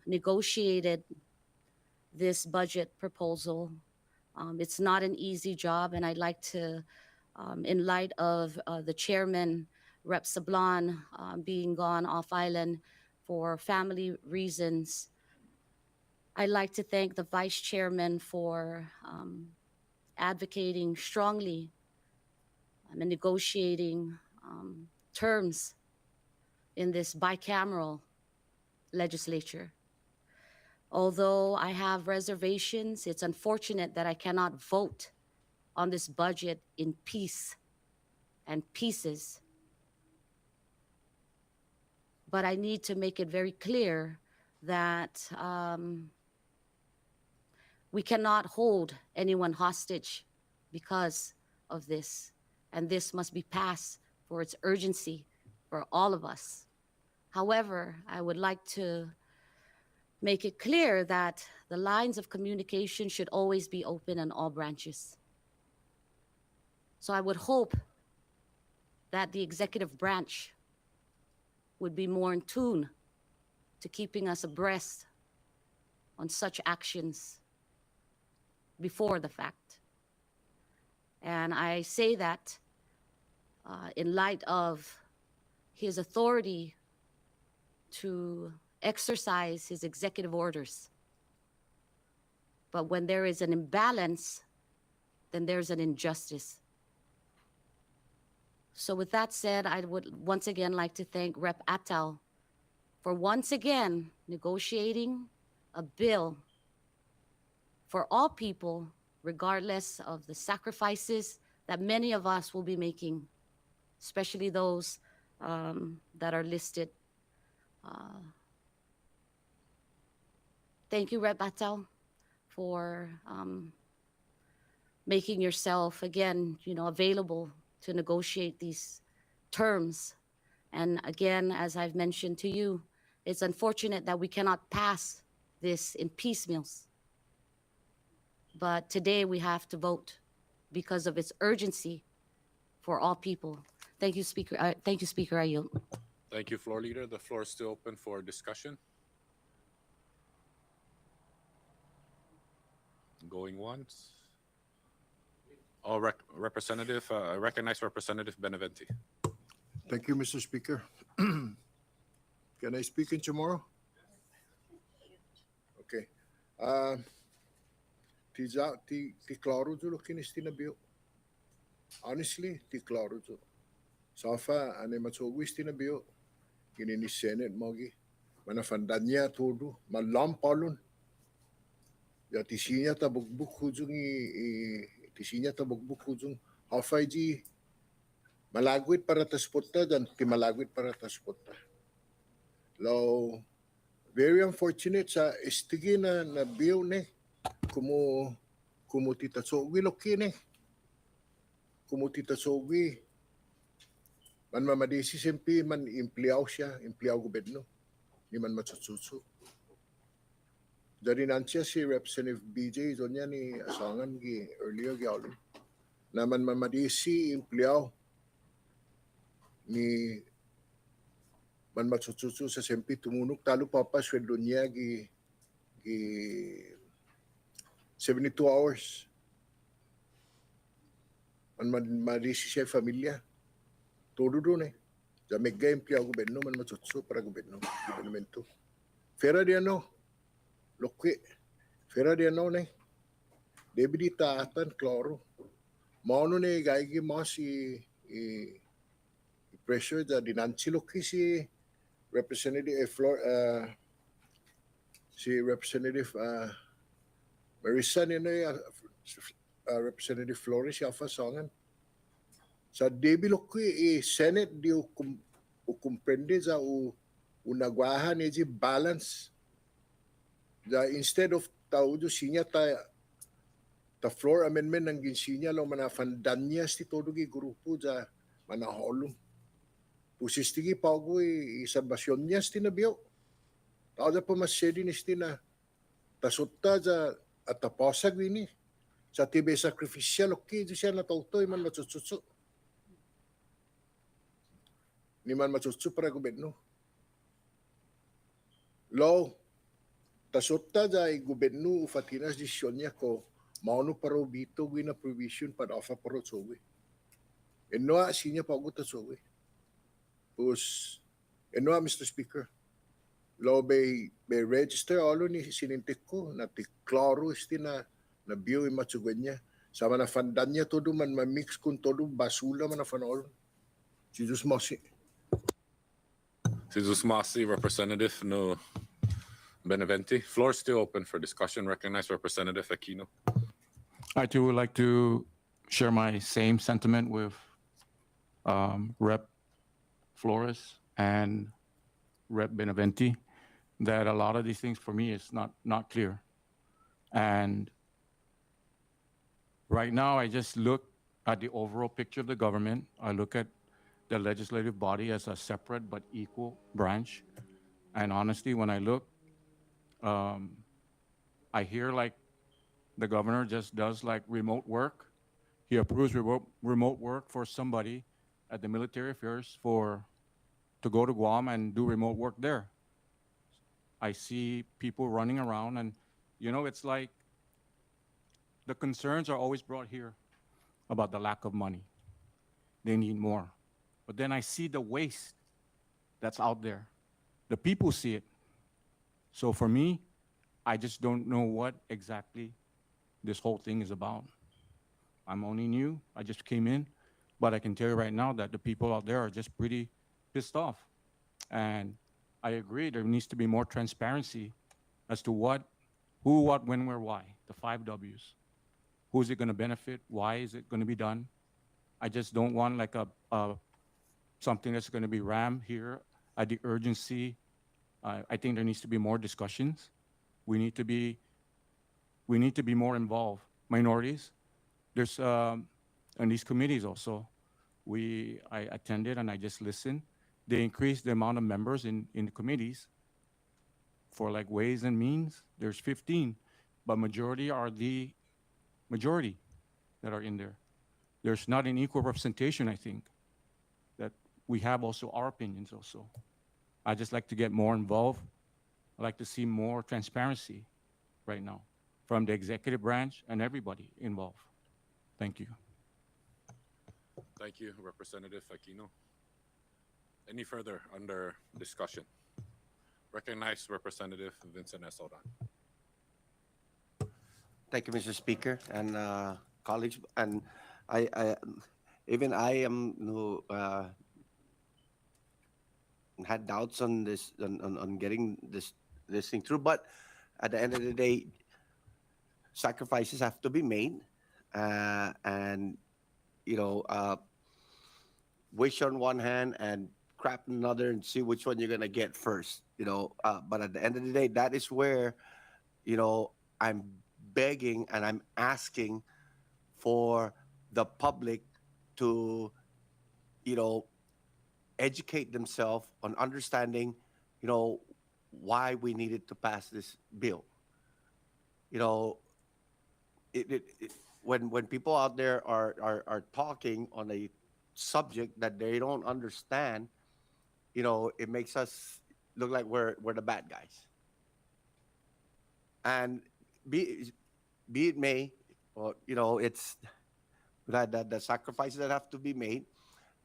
S3: negotiated this budget proposal. It's not an easy job, and I'd like to, in light of the chairman, Rep. Sablan, being gone off island for family reasons, I'd like to thank the vice chairman for advocating strongly and negotiating terms in this bicameral legislature. Although I have reservations, it's unfortunate that I cannot vote on this budget in peace and pieces. But I need to make it very clear that we cannot hold anyone hostage because of this. And this must be passed for its urgency for all of us. However, I would like to make it clear that the lines of communication should always be open in all branches. So I would hope that the executive branch would be more in tune to keeping us abreast on such actions before the fact. And I say that in light of his authority to exercise his executive orders. But when there is an imbalance, then there's an injustice. So with that said, I would once again like to thank Rep. Atal for once again negotiating a bill for all people, regardless of the sacrifices that many of us will be making, especially those that are listed. Thank you, Rep. Atal, for making yourself, again, available to negotiate these terms. And again, as I've mentioned to you, it's unfortunate that we cannot pass this in piecemeals. But today we have to vote because of its urgency for all people. Thank you, Speaker. Thank you, Speaker. I yield.
S4: Thank you, Floor Leader. The floor is still open for discussion. Going once. All Representative, I recognize Representative Benavente.
S19: Thank you, Mr. Speaker. Can I speak in tomorrow? Okay. Ti klaro dulu kinis tinabio. Honestly, ti klaro dulu. Safa ane matsogwis tinabio. Kini ni Senate mogi. Manafandanya todo. Malampalun. Ya tisinya tabugbuk hujung tisinya tabugbuk hujung. Hafai malagwit para taspota dan ti malagwit para taspota. Lo very unfortunate sa istigi na bill ne kumu titasogwi lokine. Kumu titasogwi man mamadisi sempi man empleado siya, empleado gobyerno. Ni man matsutsutsu. Dari nansya si Representative BJ donya ni asangan gi earlier gyalun. Naman mamadisi empleado ni man matsutsu sa sempi tumunok talo papa sweldo niya gi 72 hours. Man marisi siya familia. Todo doon eh. Sa mega empleo gobyerno man matsutsu para gobyerno, gobernamento. Fera di ano, lokwe. Fera di ano ne. Debi ditaatan, klaro. Mano ne gaigi mas pressure da dinansi lokwe si Representative Representative Marissa ni Representative Flores siya fasangan. Sa debi lokwe Senate di o comprende za o nagwahan ni balance. Da instead of taudo sinya ta floor amendment ng ginsinya lo manafandanyas ti todo gi grupo za manaholong. Pusistigi pago isabasyon niya stinabiyo. Tao da pamasedi ni stina tasutta za at tapasag ini. Sa tibe sacrificial okay di siya natautoy man matsutsutsu. Ni man matsutsu para gobyerno. Law, tasutta za gobyerno ufatinas desisyon niya ko mauno paro bito na provision para ofa paro tsowe. Enoa sinya pago tsowe. Pues, Mr. Speaker, law bay register alo ni sinintik ko na klaro isti na biyo imatsugan niya. Sama na fandan niya todo man mamix kun todo basula man na fanol. Si Jesus Masi.
S4: Jesus Masi, Representative no Beneventi. Floor is still open for discussion. Recognize Representative Aquino.
S6: I too would like to share my same sentiment with Rep. Flores and Rep. Beneventi, that a lot of these things for me is not clear. And right now, I just look at the overall picture of the government. I look at the legislative body as a separate but equal branch. And honestly, when I look, I hear like the governor just does like remote work. He approves remote work for somebody at the military affairs to go to Guam and do remote work there. I see people running around and, it's like the concerns are always brought here about the lack of money. They need more. But then I see the waste that's out there. The people see it. So for me, I just don't know what exactly this whole thing is about. I'm only new. I just came in. But I can tell you right now that the people out there are just pretty pissed off. And I agree there needs to be more transparency as to who, what, when, where, why, the 5 W's. Who's it going to benefit? Why is it going to be done? I just don't want like something that's going to be rammed here at the urgency. I think there needs to be more discussions. We need to be more involved. Minorities, there's in these committees also, I attended and I just listened. They increased the amount of members in the committees for like Ways and Means. There's 15, but majority are the majority that are in there. There's not an equal representation, I think, that we have also our opinions also. I just like to get more involved. I like to see more transparency right now from the executive branch and everybody involved. Thank you.
S4: Thank you, Representative Aquino. Any further under discussion? Recognize Representative Vincent S. Odan.
S10: Thank you, Mr. Speaker and colleagues. And I am had doubts on this on getting this thing through. But at the end of the day, sacrifices have to be made, and wish on one hand and crap on another, and see which one you're gonna get first. But at the end of the day, that is where I'm begging and I'm asking for the public to educate themselves on understanding why we needed to pass this bill. When people out there are talking on a subject that they don't understand, it makes us look like we're the bad guys. And be it may, or it's that the sacrifices that have to be made,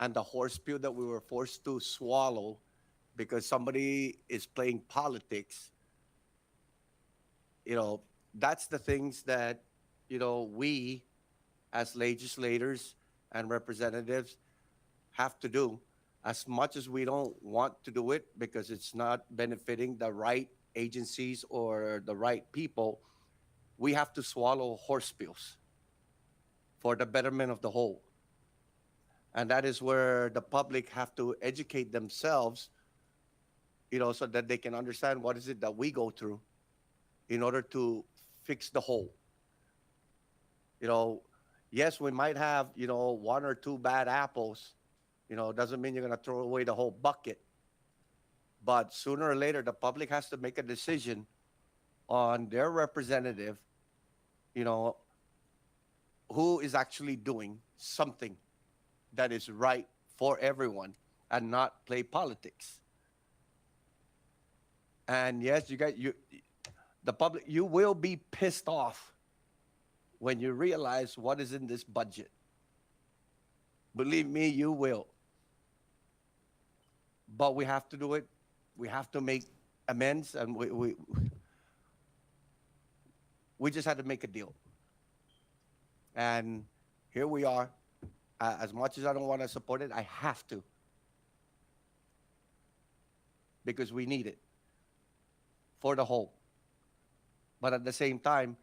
S10: and the horse pill that we were forced to swallow because somebody is playing politics. That's the things that we as legislators and representatives have to do, as much as we don't want to do it because it's not benefiting the right agencies or the right people. We have to swallow horse pills for the betterment of the whole. And that is where the public have to educate themselves, so that they can understand what is it that we go through in order to fix the whole. Yes, we might have, one or two bad apples. Doesn't mean you're going to throw away the whole bucket. But sooner or later, the public has to make a decision on their representative, who is actually doing something that is right for everyone and not play politics. And yes, the public, you will be pissed off when you realize what is in this budget. Believe me, you will. But we have to do it. We have to make amends, and we just had to make a deal. And here we are. As much as I don't want to support it, I have to, because we need it for the whole. But at the same time,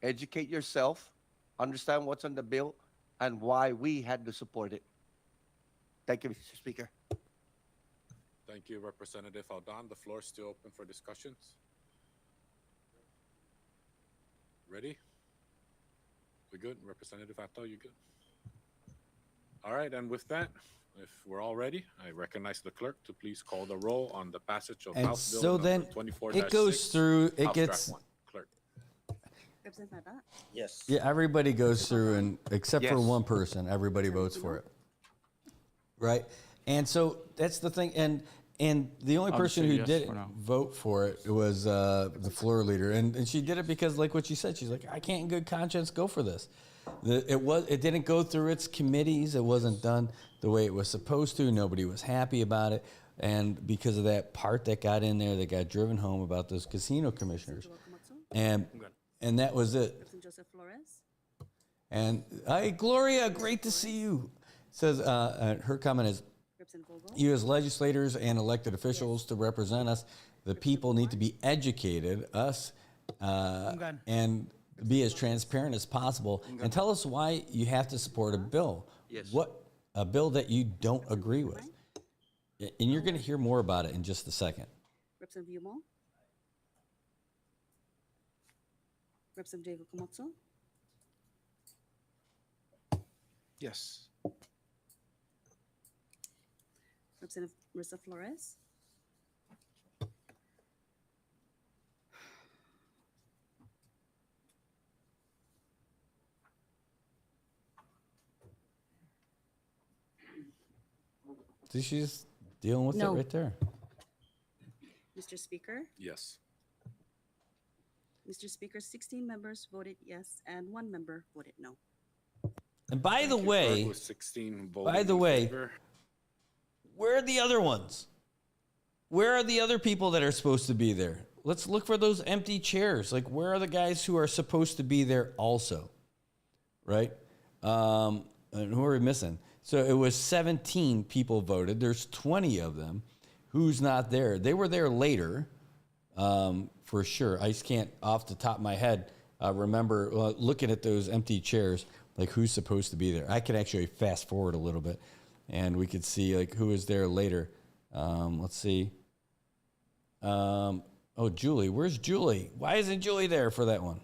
S10: educate yourself, understand what's on the bill, and why we had to support it. Thank you, Mr. Speaker.
S4: Thank you, Representative Aldan. The floor is still open for discussions. Ready? We good? Representative Ato, you good? All right, and with that, if we're all ready, I recognize the clerk to please call the roll on the passage of
S1: And
S4: House Bill
S1: so
S4: number
S1: then
S4: 24-6.
S1: it goes through, it
S4: House
S1: gets,
S4: Draft 1. Clerk.
S10: Yes.
S1: yeah, everybody goes through, and except for
S10: Yes.
S1: one person, everybody votes for it. Right? And so that's the thing. And the only
S6: I'll
S1: person
S6: say
S1: who
S6: yes
S1: didn't
S6: for now.
S1: vote for it was the floor leader. And she did it because, like what she said, she's like, I can't in good conscience go for this. It didn't go through its committees. It wasn't done the way it was supposed to. Nobody was happy about it. And because of that part that got in there, that got driven home about those casino commissioners. And that was it.
S3: Joseph Flores.
S1: And hi, Gloria, great to see you. Says her comment is, you as legislators and elected officials to represent us, the people need to be educated, us, and be as transparent as possible, and tell us why you have to support a bill.
S9: Yes.
S1: A bill that you don't agree with. And you're going to hear more about it in just a second.
S3: Representative Villamo. Representative Diego Camacho.
S12: Yes.
S3: Representative Marissa Flores.
S1: See, she's dealing with
S3: No.
S1: it right there.
S3: Mr. Speaker.
S4: Yes.
S3: Mr. Speaker, 16 members voted yes and 1 member voted no.
S1: And by the
S4: Thank you,
S1: way,
S4: clerk, with 16 voting
S1: by the
S4: in
S1: way,
S4: favor.
S1: where are the other ones? Where are the other people that are supposed to be there? Let's look for those empty chairs. Like, where are the guys who are supposed to be there also? Right? And who are we missing? So it was 17 people voted. There's 20 of them. Who's not there? They were there later, for sure. I just can't, off the top of my head, remember looking at those empty chairs, like who's supposed to be there. I could actually fast forward a little bit, and we could see like who was there later. Let's see. Oh, Julie. Where's Julie? Why isn't Julie there for that one?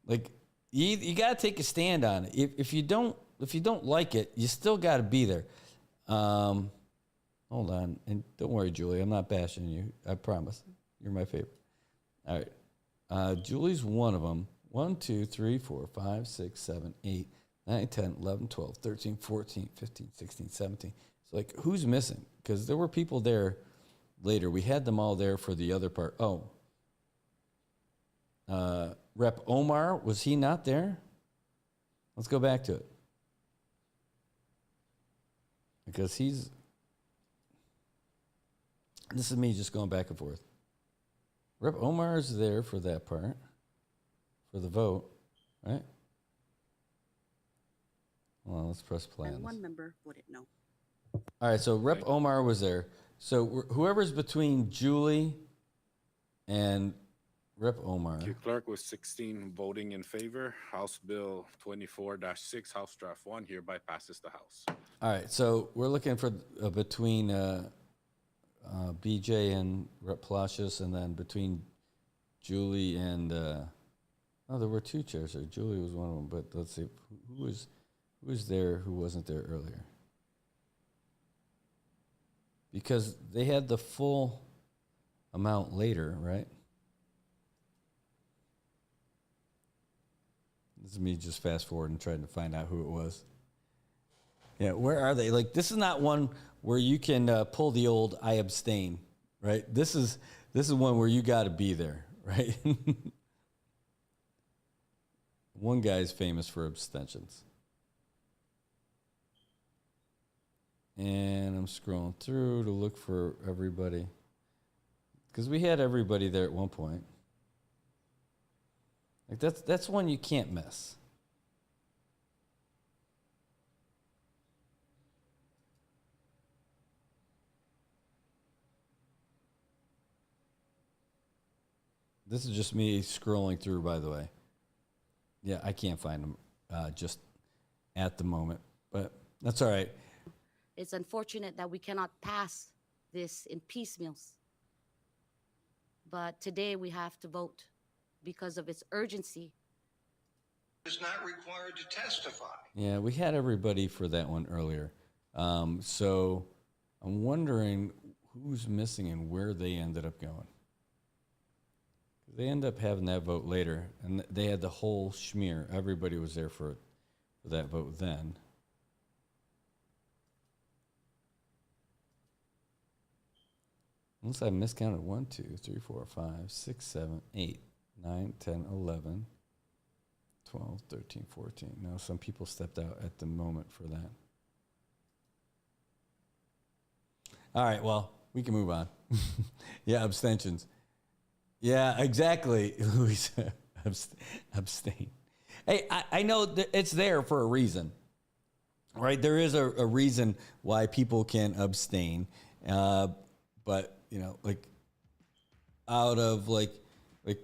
S1: Like, you got to take a stand on it. If you don't like it, you still got to be there. Hold on, and don't worry, Julie. I'm not bashing you. I promise. You're my favorite. All right. Julie's one of them. 1, 2, 3, 4, 5, 6, 7, 8, 9, 10, 11, 12, 13, 14, 15, 16, 17. It's like, who's missing? Because there were people there later. We had them all there for the other part. Oh. Rep Omar, was he not there? Let's go back to it. Because this is me just going back and forth. Rep Omar is there for that part, for the vote, right? Well, let's press play.
S3: And one member voted no.
S1: All right, so Rep Omar was there. So whoever's between Julie and Rep Omar.
S4: Your clerk with 16 voting in favor. House Bill 24-6, House Draft 1 hereby passes the House.
S1: All right, so we're looking for between BJ and Rep Palacios, and then between Julie and there were two chairs there. Julie was one of them, but let's see who was there who wasn't there earlier, because they had the full amount later, right? This is me just fast forward and trying to find out who it was. Yeah, where are they? Like, this is not one where you can pull the old "I abstain," right? This is one where you got to be there, right? One guy's famous for abstentions. And I'm scrolling through to look for everybody, because we had everybody there at one point. Like, that's one you can't miss. This is just me scrolling through, by the way. Yeah, I can't find them just at the moment, but that's all right.
S3: It's unfortunate that we cannot pass this in piecemeals. But today we have to vote because of its urgency.
S2: Is not required to testify.
S1: Yeah, we had everybody for that one earlier. So I'm wondering who's missing and where they ended up going. They end up having that vote later, and they had the whole schmear. Everybody was there for that vote then. Unless I miscounted 1, 2, 3, 4, 5, 6, 7, 8, 9, 10, 11, 12, 13, 14. No, some people stepped out at the moment for that. All right, well, we can move on. Yeah, abstentions. Yeah, exactly, Luis. Abstain. Hey, I know that it's there for a reason, right? There is a reason why people can abstain, but, you know, like out of like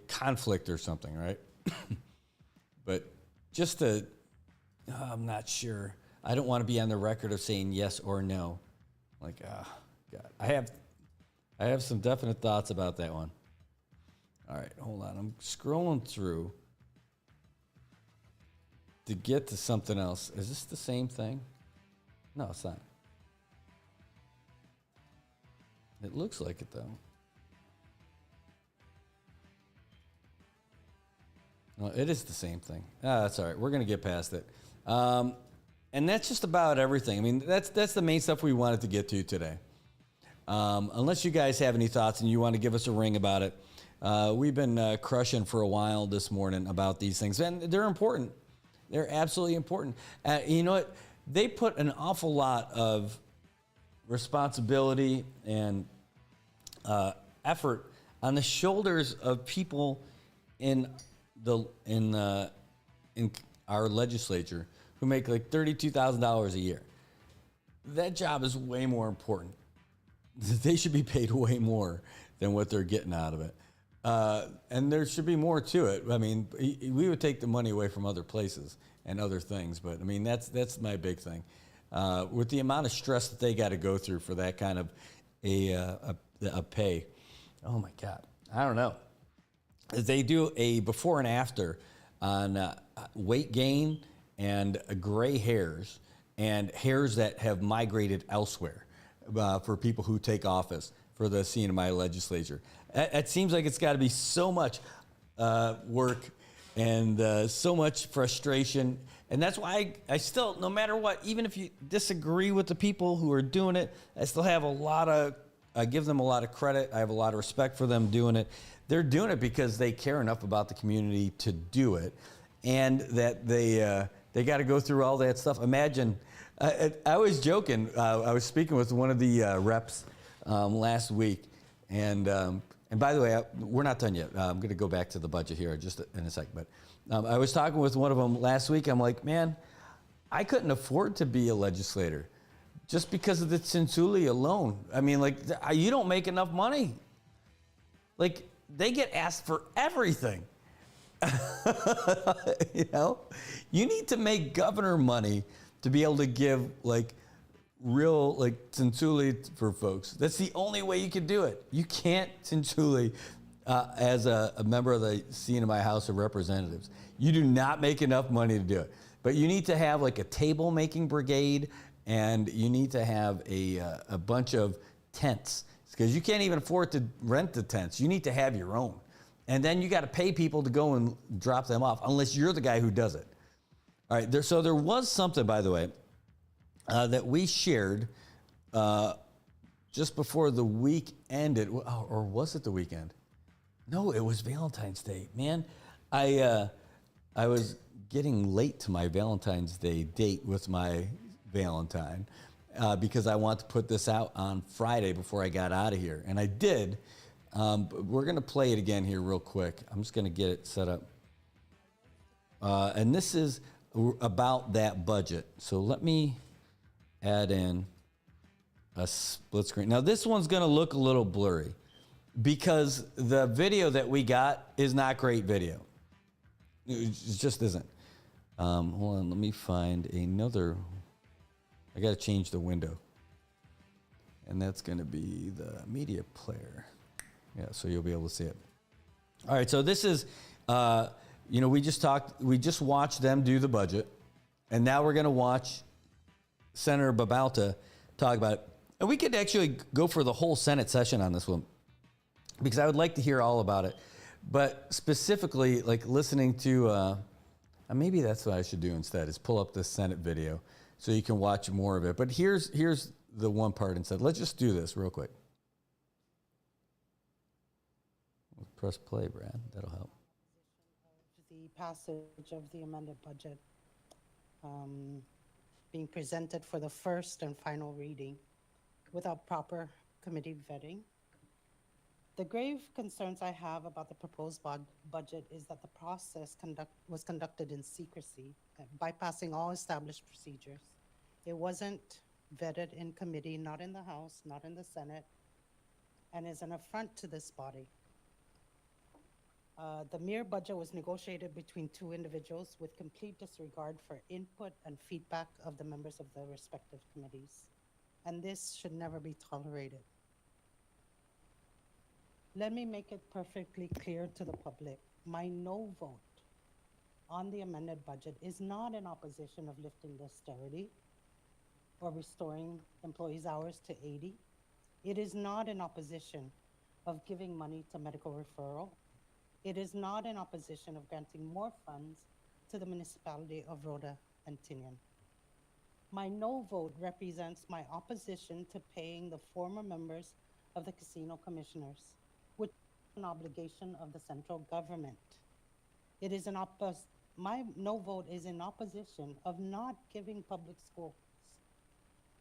S1: conflict or something, right? But just I'm not sure. I don't want to be on the record of saying yes or no. Like, God, I have some definite thoughts about that one. All right, hold on. I'm scrolling through to get to something else. Is this the same thing? No, it's not. It looks like it, though. No, it is the same thing. That's all right. We're going to get past it. And that's just about everything. I mean, that's the main stuff we wanted to get to today. Unless you guys have any thoughts and you want to give us a ring about it. We've been crushing for a while this morning about these things, and they're important. They're absolutely important. You know what? They put an awful lot of responsibility and effort on the shoulders of people in our legislature who make like $32,000 a year. That job is way more important. They should be paid way more than what they're getting out of it. And there should be more to it. I mean, we would take the money away from other places and other things, but I mean, that's my big thing. With the amount of stress that they got to go through for that kind of a pay, oh my God, I don't know. They do a before and after on weight gain and gray hairs and hairs that have migrated elsewhere for people who take office for the CNMI legislature. It seems like it's got to be so much work and so much frustration And that's why I still, no matter what, even if you disagree with the people who are doing it, I still have I give them a lot of credit. I have a lot of respect for them doing it. They're doing it because they care enough about the community to do it, and that they got to go through all that stuff. Imagine, I was joking. I was speaking with one of the reps last week, and by the way, we're not done yet. I'm going to go back to the budget here just in a sec. But I was talking with one of them last week. I'm like, man, I couldn't afford to be a legislator just because of the Tsinsuli alone. I mean, like, you don't make enough money. Like, they get asked for everything. You know, you need to make governor money to be able to give like real like Tsinsuli for folks. That's the only way you can do it. You can't Tsinsuli as a member of the seat in my House of Representatives. You do not make enough money to do it. But you need to have like a table making brigade, and you need to have a bunch of tents, because you can't even afford to rent the tents. You need to have your own. And then you got to pay people to go and drop them off, unless you're the guy who does it. All right, so there was something, by the way, that we shared just before the week ended. Or was it the weekend? No, it was Valentine's Day. Man, I was getting late to my Valentine's Day date with my Valentine because I want to put this out on Friday before I got out of here. And I did. But we're going to play it again here real quick. I'm just going to get it set up. And this is about that budget. So let me add in a split screen. Now, this one's going to look a little blurry because the video that we got is not great video. It just isn't. Hold on, let me find another. I got to change the window. And that's going to be the media player. Yeah, so you'll be able to see it. All right, so this is, we just watched them do the budget, and now we're going to watch Senator Babalta talk about it. And we could actually go for the whole Senate session on this one, because I would like to hear all about it. But specifically, like listening to, maybe that's what I should do instead, is pull up the Senate video so you can watch more of it. But here's the one part instead. Let's just do this real quick. Press play, Brad. That'll help.
S20: The passage of the amended budget being presented for the first and final reading without proper committee vetting. The grave concerns I have about the proposed budget is that the process was conducted in secrecy, bypassing all established procedures. It wasn't vetted in committee, not in the House, not in the Senate, and is an affront to this body. The mere budget was negotiated between two individuals with complete disregard for input and feedback of the members of the respective committees. And this should never be tolerated. Let me make it perfectly clear to the public. My no vote on the amended budget is not in opposition of lifting the austerity or restoring employees' hours to 80. It is not in opposition of giving money to medical referral. It is not in opposition of granting more funds to the municipality of Rhoda and Tinian. My no vote represents my opposition to paying the former members of the casino commissioners, which is an obligation of the central government. It is my no vote is in opposition of not giving public schools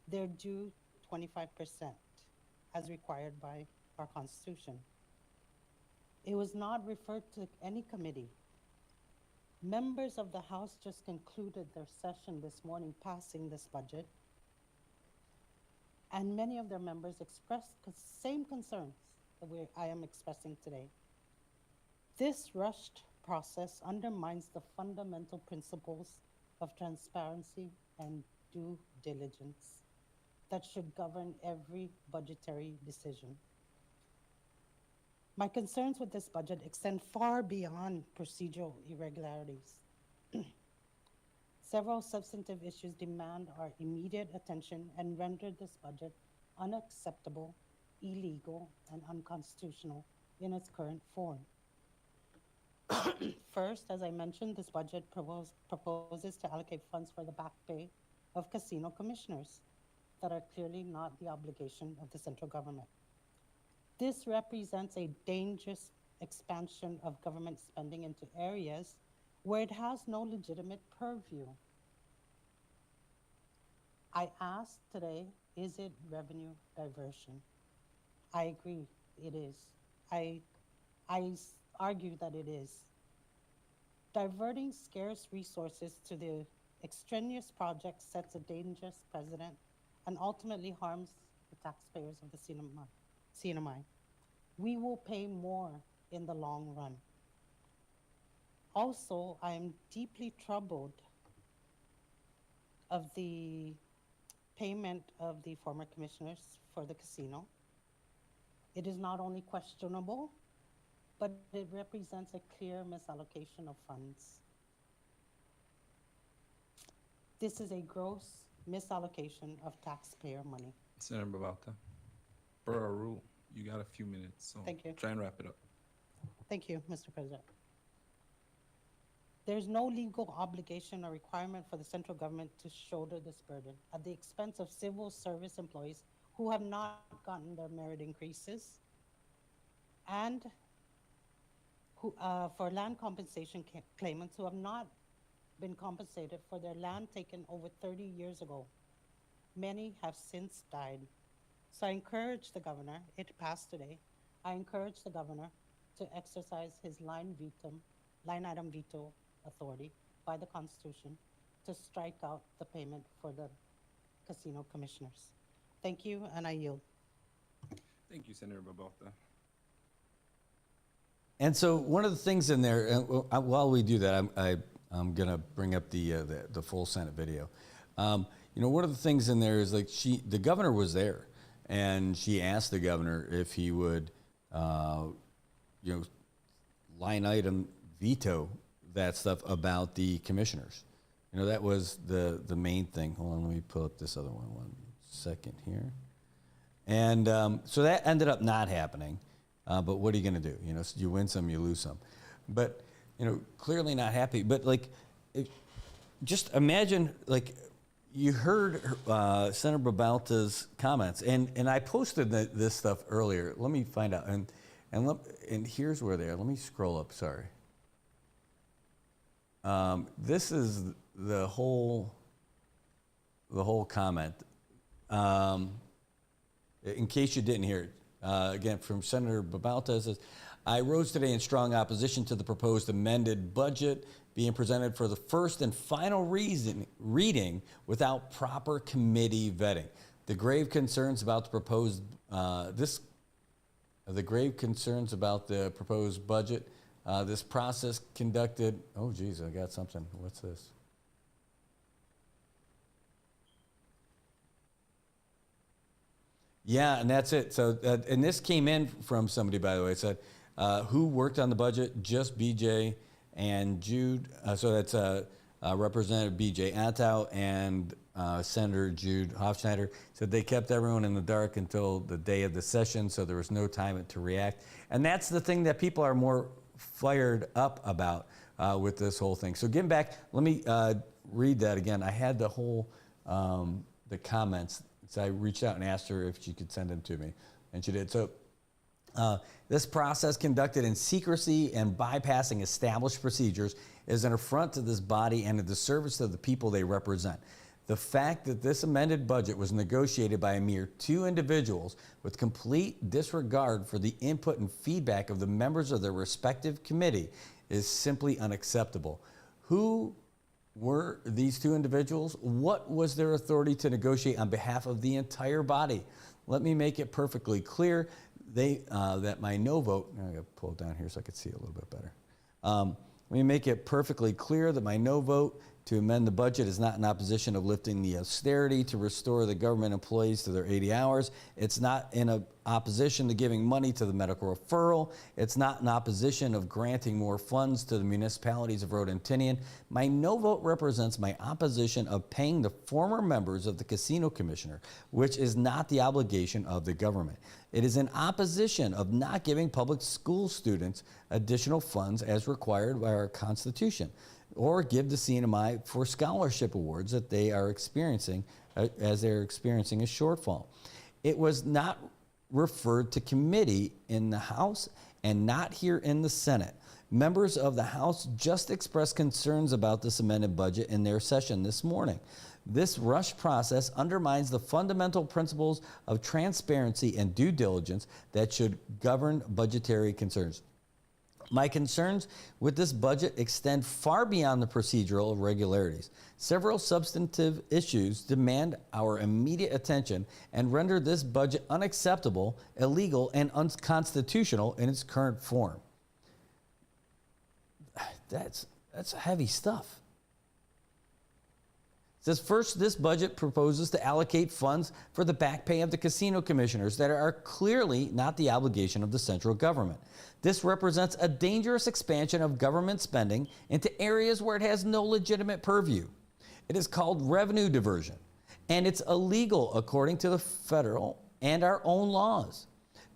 S20: their due 25% as required by our Constitution. It was not referred to any committee. Members of the House just concluded their session this morning passing this budget, and many of their members expressed the same concerns that I am expressing today. This rushed process undermines the fundamental principles of transparency and due diligence that should govern every budgetary decision. My concerns with this budget extend far beyond procedural irregularities. Several substantive issues demand our immediate attention and render this budget unacceptable, illegal, and unconstitutional in its current form. First, as I mentioned, this budget proposes to allocate funds for the back pay of casino commissioners that are clearly not the obligation of the central government. This represents a dangerous expansion of government spending into areas where it has no legitimate purview. I asked today, is it revenue diversion? I agree, it is. I argue that it is. Diverting scarce resources to the extraneous project sets a dangerous precedent and ultimately harms the taxpayers of the CNMI. We will pay more in the long run. Also, I am deeply troubled of the payment of the former commissioners for the casino. It is not only questionable, but it represents a clear misallocation of funds. This is a gross misallocation of taxpayer money.
S12: Senator Babalta, per our rule, you got a few minutes, so
S20: Thank you.
S12: try and wrap it up.
S20: Thank you, Mr. President. There's no legal obligation or requirement for the central government to shoulder this burden at the expense of civil service employees who have not gotten their merit increases, and who, for land compensation claimants who have not been compensated for their land taken over 30 years ago. Many have since died. So I encourage the governor, it passed today, I encourage the governor to exercise his line item veto authority by the Constitution to strike out the payment for the casino commissioners. Thank you, and I yield.
S12: Thank you, Senator Babalta.
S1: And so one of the things in there, and while we do that, I'm going to bring up the full Senate video. You know, one of the things in there is like the governor was there, and she asked the governor if he would, you know, line item veto that stuff about the commissioners. You know, that was the main thing. Hold on, let me pull up this other one second here. And so that ended up not happening. But what are you going to do? You know, you win some, you lose some. But, you know, clearly not happy. But, like, just imagine, like, you heard Senator Babalta's comments. And I posted this stuff earlier. Let me find out. And here's where they are. Let me scroll up. Sorry. This is the whole comment. In case you didn't hear it. Again, from Senator Babalta, says, I rose today in strong opposition to the proposed amended budget being presented for the first and final reading without proper committee vetting. The grave concerns about the proposed budget, this process conducted. Oh, geez, I got something. What's this? Yeah, and that's it. So, and this came in from somebody, by the way. It said, who worked on the budget? Just BJ and Jude. So that's Representative BJ Antow and Senator Jude Hofschneider. Said they kept everyone in the dark until the day of the session, so there was no time to react. And that's the thing that people are more fired up about with this whole thing. So getting back, let me read that again. I had the whole, the comments. So I reached out and asked her if she could send them to me, and she did. So this process conducted in secrecy and bypassing established procedures is an affront to this body and a disservice to the people they represent. The fact that this amended budget was negotiated by a mere 2 individuals with complete disregard for the input and feedback of the members of their respective committee is simply unacceptable. Who were these 2 individuals? What was their authority to negotiate on behalf of the entire body? Let me make it perfectly clear that my no vote, I'm going to pull it down here so I can see it a little bit better. Let me make it perfectly clear that my no vote to amend the budget is not in opposition of lifting the austerity to restore the government employees to their 80 hours. It's not in opposition to giving money to the medical referral. It's not in opposition of granting more funds to the municipalities of Rhode and Tinian. My no vote represents my opposition of paying the former members of the Casino Commissioner, which is not the obligation of the government. It is in opposition of not giving public school students additional funds as required by our Constitution, or give the CNMI for scholarship awards that they are experiencing as they're experiencing a shortfall. It was not referred to committee in the House and not here in the Senate. Members of the House just expressed concerns about this amended budget in their session this morning. This rush process undermines the fundamental principles of transparency and due diligence that should govern budgetary concerns. My concerns with this budget extend far beyond the procedural irregularities. Several substantive issues demand our immediate attention and render this budget unacceptable, illegal, and unconstitutional in its current form. That's heavy stuff. It says, first, this budget proposes to allocate funds for the back pay of the casino commissioners that are clearly not the obligation of the central government. This represents a dangerous expansion of government spending into areas where it has no legitimate purview. It is called revenue diversion, and it's illegal according to the federal and our own laws.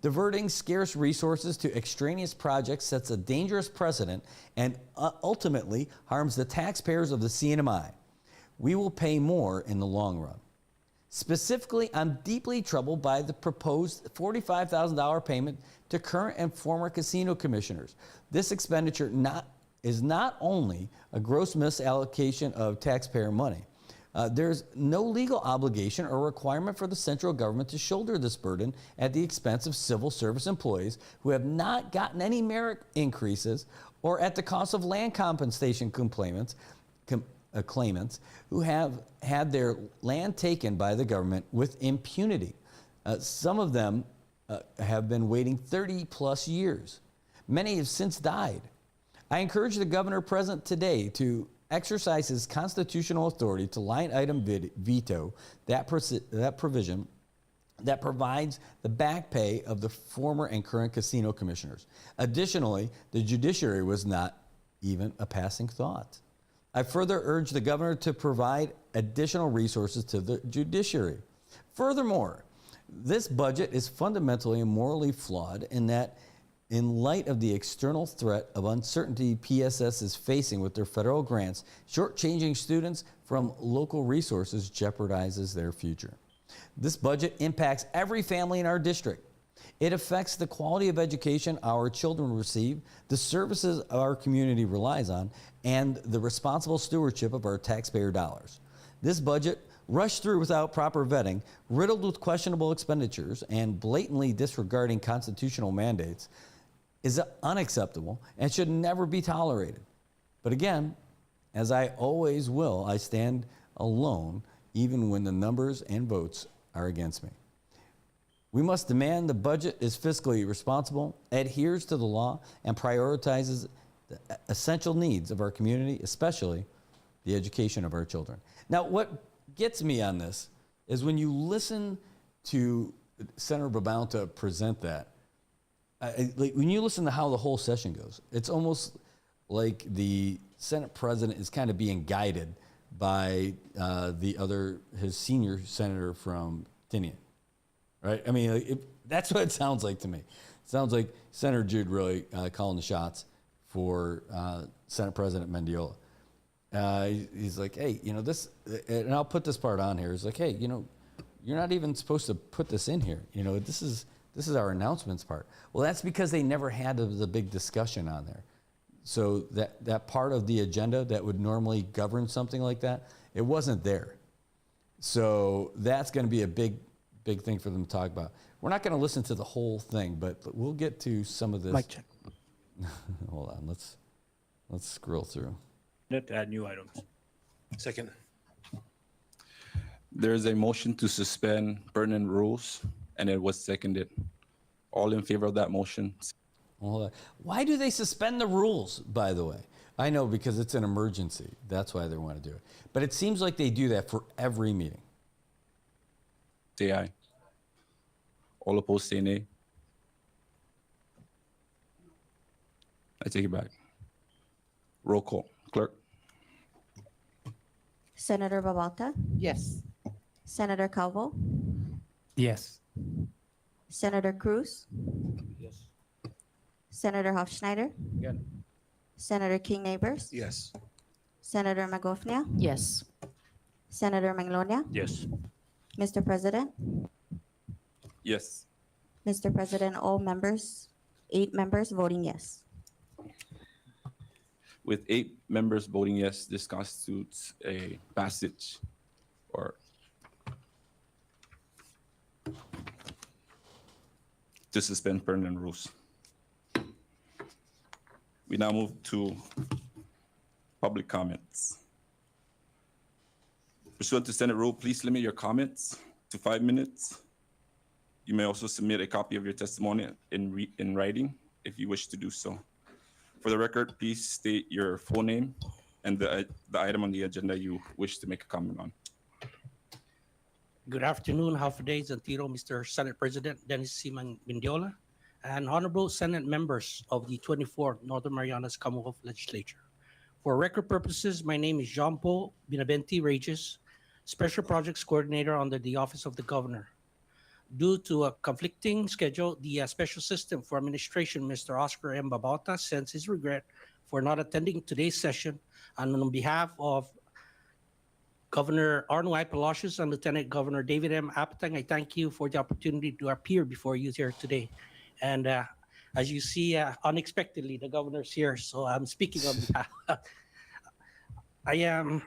S1: Diverting scarce resources to extraneous projects sets a dangerous precedent and ultimately harms the taxpayers of the CNMI. We will pay more in the long run. Specifically, I'm deeply troubled by the proposed $45,000 payment to current and former casino commissioners. This expenditure is not only a gross misallocation of taxpayer money. There's no legal obligation or requirement for the central government to shoulder this burden at the expense of civil service employees who have not gotten any merit increases, or at the cost of land compensation claimants who have had their land taken by the government with impunity. Some of them have been waiting 30 plus years. Many have since died. I encourage the governor present today to exercise his constitutional authority to line item veto that provision that provides the back pay of the former and current casino commissioners. Additionally, the judiciary was not even a passing thought. I further urge the governor to provide additional resources to the judiciary. Furthermore, this budget is fundamentally and morally flawed in that, in light of the external threat of uncertainty PSS is facing with their federal grants, shortchanging students from local resources jeopardizes their future. This budget impacts every family in our district. It affects the quality of education our children receive, the services our community relies on, and the responsible stewardship of our taxpayer dollars. This budget, rushed through without proper vetting, riddled with questionable expenditures, and blatantly disregarding constitutional mandates, is unacceptable and should never be tolerated. But again, as I always will, I stand alone even when the numbers and votes are against me. We must demand the budget is fiscally responsible, adheres to the law, and prioritizes the essential needs of our community, especially the education of our children. Now, what gets me on this is when you listen to Senator Babauta present that, when you listen to how the whole session goes, it's almost like the Senate president is kind of being guided by his senior senator from Tinian, right? I mean, that's what it sounds like to me. It sounds like Senator Jude really calling the shots for Senate President Mendiola. He's like, hey, this, and I'll put this part on here. He's like, hey, you're not even supposed to put this in here. This is our announcements part. Well, that's because they never had the big discussion on there. So that part of the agenda that would normally govern something like that, it wasn't there. So that's going to be a big thing for them to talk about. We're not going to listen to the whole thing, but we'll get to some of this.
S21: Mic check.
S1: Hold on, let's scroll through.
S21: To add new items.
S12: Second. There is a motion to suspend pertinent rules, and it was seconded. All in favor of that motion?
S1: Well, why do they suspend the rules, by the way? I know, because it's an emergency. That's why they want to do it. But it seems like they do that for every meeting.
S12: Say aye. All opposed, say nay. I take it back. Roll call. Clerk.
S22: Senator Babalta?
S20: Yes.
S22: Senator Calvo?
S21: Yes. Senator Cruz,
S22: Yes.
S21: Senator Hofschneider,
S22: Again.
S21: Senator King Neighbors,
S22: Yes.
S21: Senator Magofnia,
S23: Yes.
S21: Senator Manglonia.
S22: Yes.
S21: Mr. President,
S12: Yes.
S21: Mr. President, all members, 8 members voting yes.
S12: With 8 members voting yes, this constitutes a passage or to suspend permanent rules. We now move to public comments. Pursuant to Senate rule, please limit your comments to 5 minutes. You may also submit a copy of your testimony in writing if you wish to do so. For the record, please state your full name and the item on the agenda you wish to make a comment on.
S22: Good afternoon, half days and Tiro, Mr. Senate President Dennis C. Mendiola, and honorable Senate members of the 24th Northern Marianas Commonwealth Legislature. For record purposes, my name is Jean Paul Binaventi Regis, Special Projects Coordinator under the Office of the Governor. Due to a conflicting schedule, the Special Assistant for Administration, Mr. Oscar M. Babauta, sends his regret for not attending today's session, and on behalf of Governor Arno I. Palacios and Lieutenant Governor David M. Apatang, I thank you for the opportunity to appear before you here today. And as you see, unexpectedly, the governor's here, so I'm speaking on behalf. I am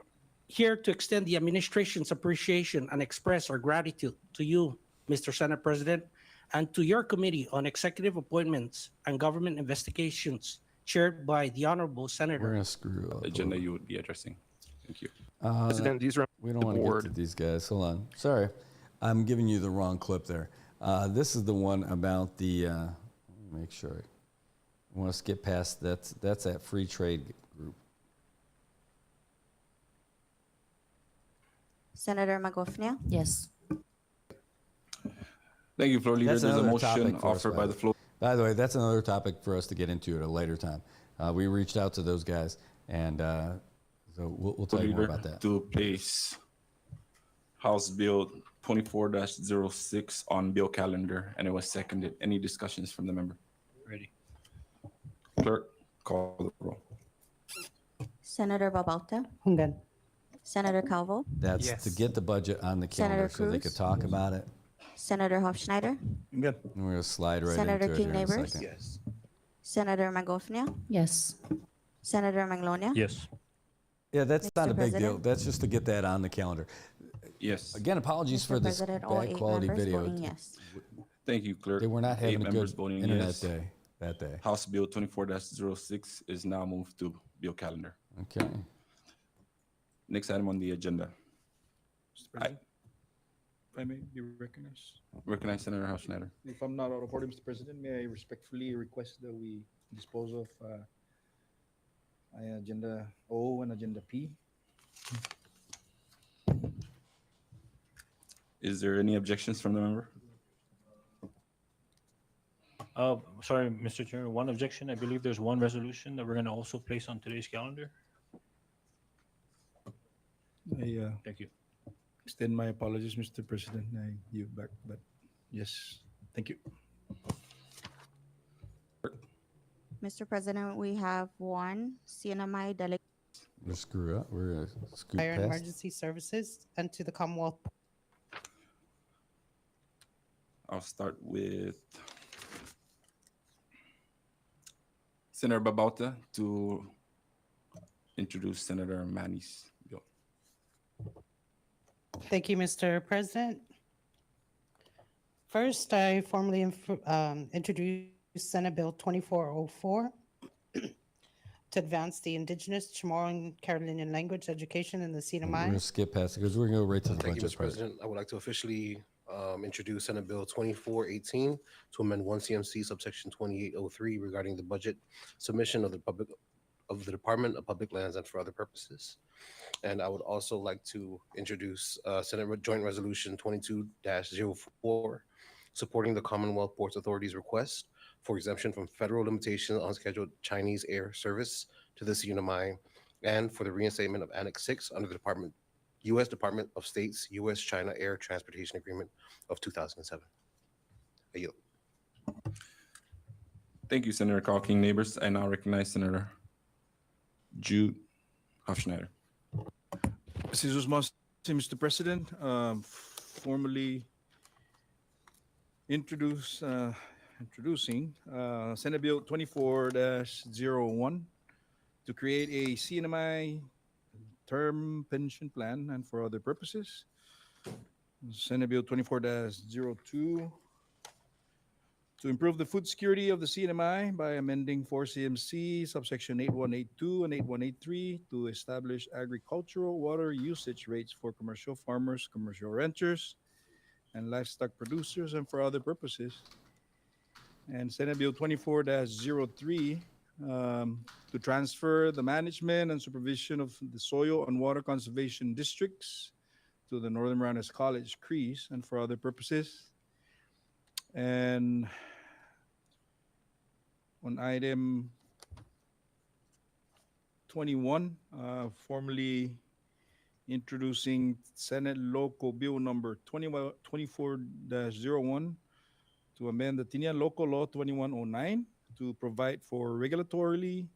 S22: here to extend the administration's appreciation and express our gratitude to you, Mr. Senate President, and to your Committee on Executive Appointments and Government Investigations, chaired by the Honorable Senator.
S24: We're going to screw up.
S12: Agenda you would be addressing. Thank you.
S24: President, we don't want to get to these guys. Hold on. Sorry. I'm giving you the wrong clip there. This is the one about the, let me make sure. I want to skip past, that's that free trade group.
S21: Senator Magofnia.
S23: Yes.
S12: Thank you, Floor Leader.
S24: That's
S12: There's a
S24: another topic
S12: motion
S24: for us,
S12: offered by the floor.
S24: By the way, that's another topic for us to get into at a later time. We reached out to those guys, and so we'll tell you more about that.
S12: To place House Bill 24-06 on bill calendar, and it was seconded. Any discussions from the member?
S22: Ready.
S12: Clerk, call the roll.
S21: Senator Babauta,
S20: Hungan.
S21: Senator Calvo,
S24: That's
S22: Yes.
S24: to get the budget on the calendar
S21: Senator
S24: so they
S21: Cruz?
S24: could talk about it.
S21: Senator Hofschneider,
S22: Good.
S24: And we're going to slide right
S21: Senator
S24: into
S21: King
S24: it here in a
S21: Neighbors?
S24: second.
S22: Yes.
S21: Senator Magofnia,
S23: Yes.
S21: Senator Manglonia.
S22: Yes.
S24: Yeah, that's
S21: Mr.
S24: not a big deal.
S21: President?
S24: That's just to get that on the calendar.
S12: Yes.
S24: Again, apologies
S21: Mr.
S24: for this
S21: President, all
S24: bad
S21: 8
S24: quality
S21: members
S24: video.
S21: voting yes.
S12: Thank you, Clerk.
S24: They were not
S12: 8
S24: having a
S12: members
S24: good
S12: voting
S24: internet
S12: yes.
S24: day that day.
S12: House Bill 24-06 is now moved to bill calendar.
S24: Okay.
S12: Next item on the agenda.
S25: Mr. President, if I may be recognized.
S12: Recognize Senator Hofschneider.
S25: If I'm not out of order, Mr. President, may I respectfully request that we dispose of Agenda O and Agenda P?
S12: Is there any objections from the member?
S22: Sorry, Mr. Chair, one objection. I believe there's one resolution that we're going to also place on today's calendar.
S25: I
S22: Thank you.
S25: extend my apologies, Mr. President. I yield back, but yes, thank you.
S21: Mr. President, we have one CNMI delegate.
S24: We're screw up. We're going to scoot
S20: Fire and
S24: past.
S20: Emergency Services and to the Commonwealth.
S12: I'll start with Senator Babauta to introduce Senator Manny's bill.
S20: Thank you, Mr. President. First, I formally introduce Senate Bill 2404 to advance the Indigenous, Chamorro, and Carolinian language education in the
S24: We're going
S20: CNMI.
S24: to skip past it because we're going to go right to the
S26: Thank you,
S24: budget
S26: Mr.
S24: part.
S26: President. I would like to officially introduce Senate Bill 2418 to amend 1 CMC subsection 2803 regarding the budget submission of the Department of Public Lands and for other purposes. And I would also like to introduce Senate Joint Resolution 22-04 supporting the Commonwealth Ports Authority's request for exemption from federal limitation on scheduled Chinese air service to the CNMI and for the reinstatement of Annex 6 under the U.S. Department of State's U.S.-China Air Transportation Agreement of 2007. I yield.
S12: Thank you, Senator Calking. Neighbors, I now recognize Senator Jude Hofschneider.
S25: Mr. President, formally introducing Senate Bill 24-01 to create a CNMI term pension plan and for other purposes. Senate Bill 24-02 to improve the food security of the CNMI by amending 4 CMC subsection 8182 and 8183 to establish agricultural water usage rates for commercial farmers, commercial ranchers, and livestock producers and for other purposes. And Senate Bill 24-03 to transfer the management and supervision of the soil and water conservation districts to the Northern Marianas College, CREES, and for other purposes. And on item 21, formally introducing Senate Local Bill number 24-01 to amend the Tinian Local Law 2109 to provide for regulatorily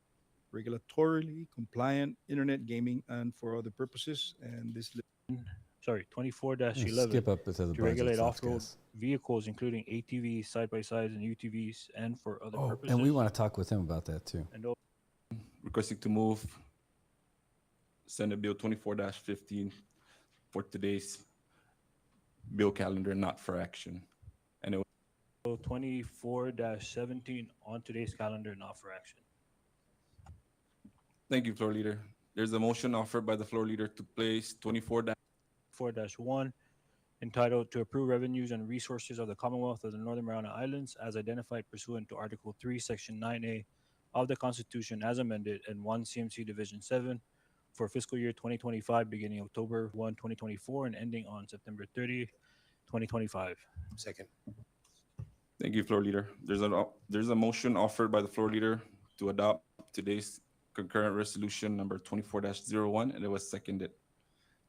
S25: compliant internet gaming and for other purposes. And this
S5: 24-11
S24: Skip up to the
S5: to
S24: budget
S5: regulate
S24: stuff,
S5: off-road
S24: guys.
S5: vehicles, including ATVs, side-by-sides, and UTVs, and for other purposes.
S24: And we want to talk with him about that too.
S12: Requesting to move Senate Bill 24-15 for today's bill calendar, not for action. And it
S5: 24-17 on today's calendar, not for action.
S12: Thank you, Floor Leader. There's a motion offered by the Floor Leader to place 24-1
S5: entitled to approve revenues and resources of the Commonwealth of the Northern Mariana Islands as identified pursuant to Article 3, Section 9A of the Constitution as amended and 1 CMC Division 7 for fiscal year 2025 beginning October 1, 2024 and ending on September 30, 2025.
S26: Second.
S12: Thank you, Floor Leader. There's a motion offered by the Floor Leader to adopt today's concurrent resolution number 24-01, and it was seconded.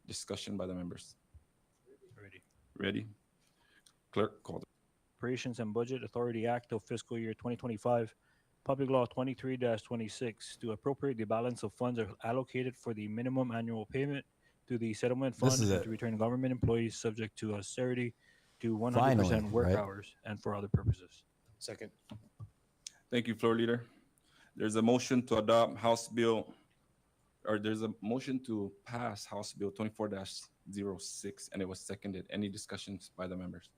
S12: Discussion by the members. Ready? Clerk, call.
S5: Appropriations and Budget Authority Act of fiscal year 2025, Public Law 23-26 to appropriate the balance of funds allocated for the minimum annual payment to the settlement
S24: This
S5: fund
S24: is
S5: and
S24: it.
S5: to return government employees subject to austerity to 100%
S24: Finally,
S5: work
S24: right?
S5: hours and for other purposes.
S26: Second.
S12: Thank you, Floor Leader. There's a motion to adopt there's a motion to pass House Bill 24-06, and it was seconded. Any discussions by the members?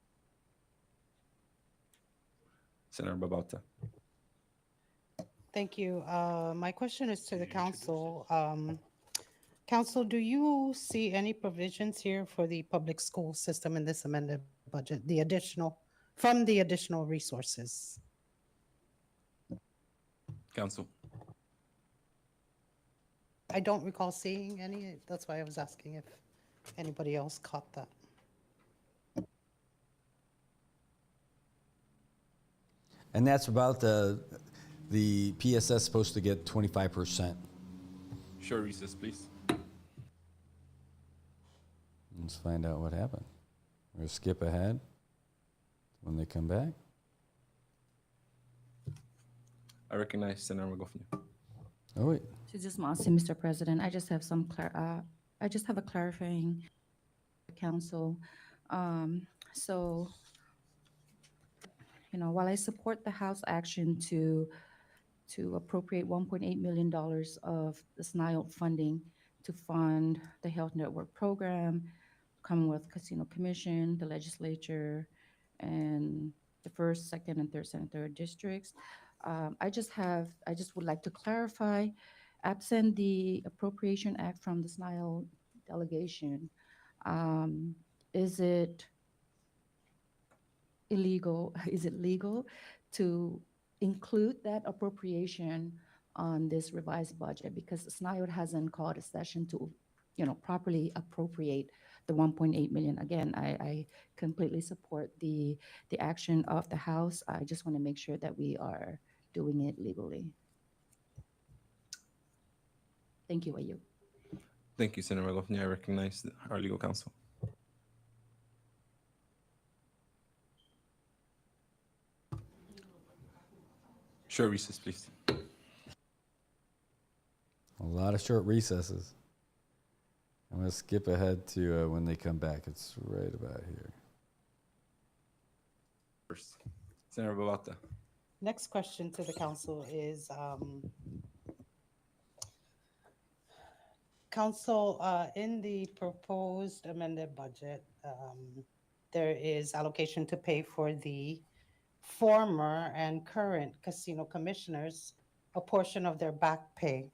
S12: Senator Babauta.
S20: Thank you. My question is to the council. Council, do you see any provisions here for the public school system in this amended budget, from the additional resources?
S12: Council.
S20: I don't recall seeing any. That's why I was asking if anybody else caught that.
S24: And that's about the PSS supposed to get 25%.
S12: Sure, recess, please.
S24: Let's find out what happened. We'll skip ahead when they come back.
S12: I recognize Senator Magofnia.
S24: Oh wait.
S3: Just Mr. President, I just have I just have a clarifying council. So, while I support the House action to appropriate $1.8 million of the SNILE funding to fund the Health Network program, Commonwealth Casino Commission, the legislature, and the first, second, and third Senator districts. I just would like to clarify, absent the Appropriation Act from the SNILE delegation, is it illegal? Is it legal to include that appropriation on this revised budget? Because SNILE hasn't called a session to, properly appropriate the 1.8 million. Again, I completely support the action of the House. I just want to make sure that we are doing it legally. Thank you, Ayu.
S12: Thank you, Senator Magofnia. I recognize our legal counsel. Short recess, please.
S24: A lot of short recesses. I'm going to skip ahead to when they come back. It's right about here.
S12: First, Senator Babata.
S20: Next question to the council is, council, in the proposed amended budget, there is allocation to pay for the former and current casino commissioners a portion of their back pay,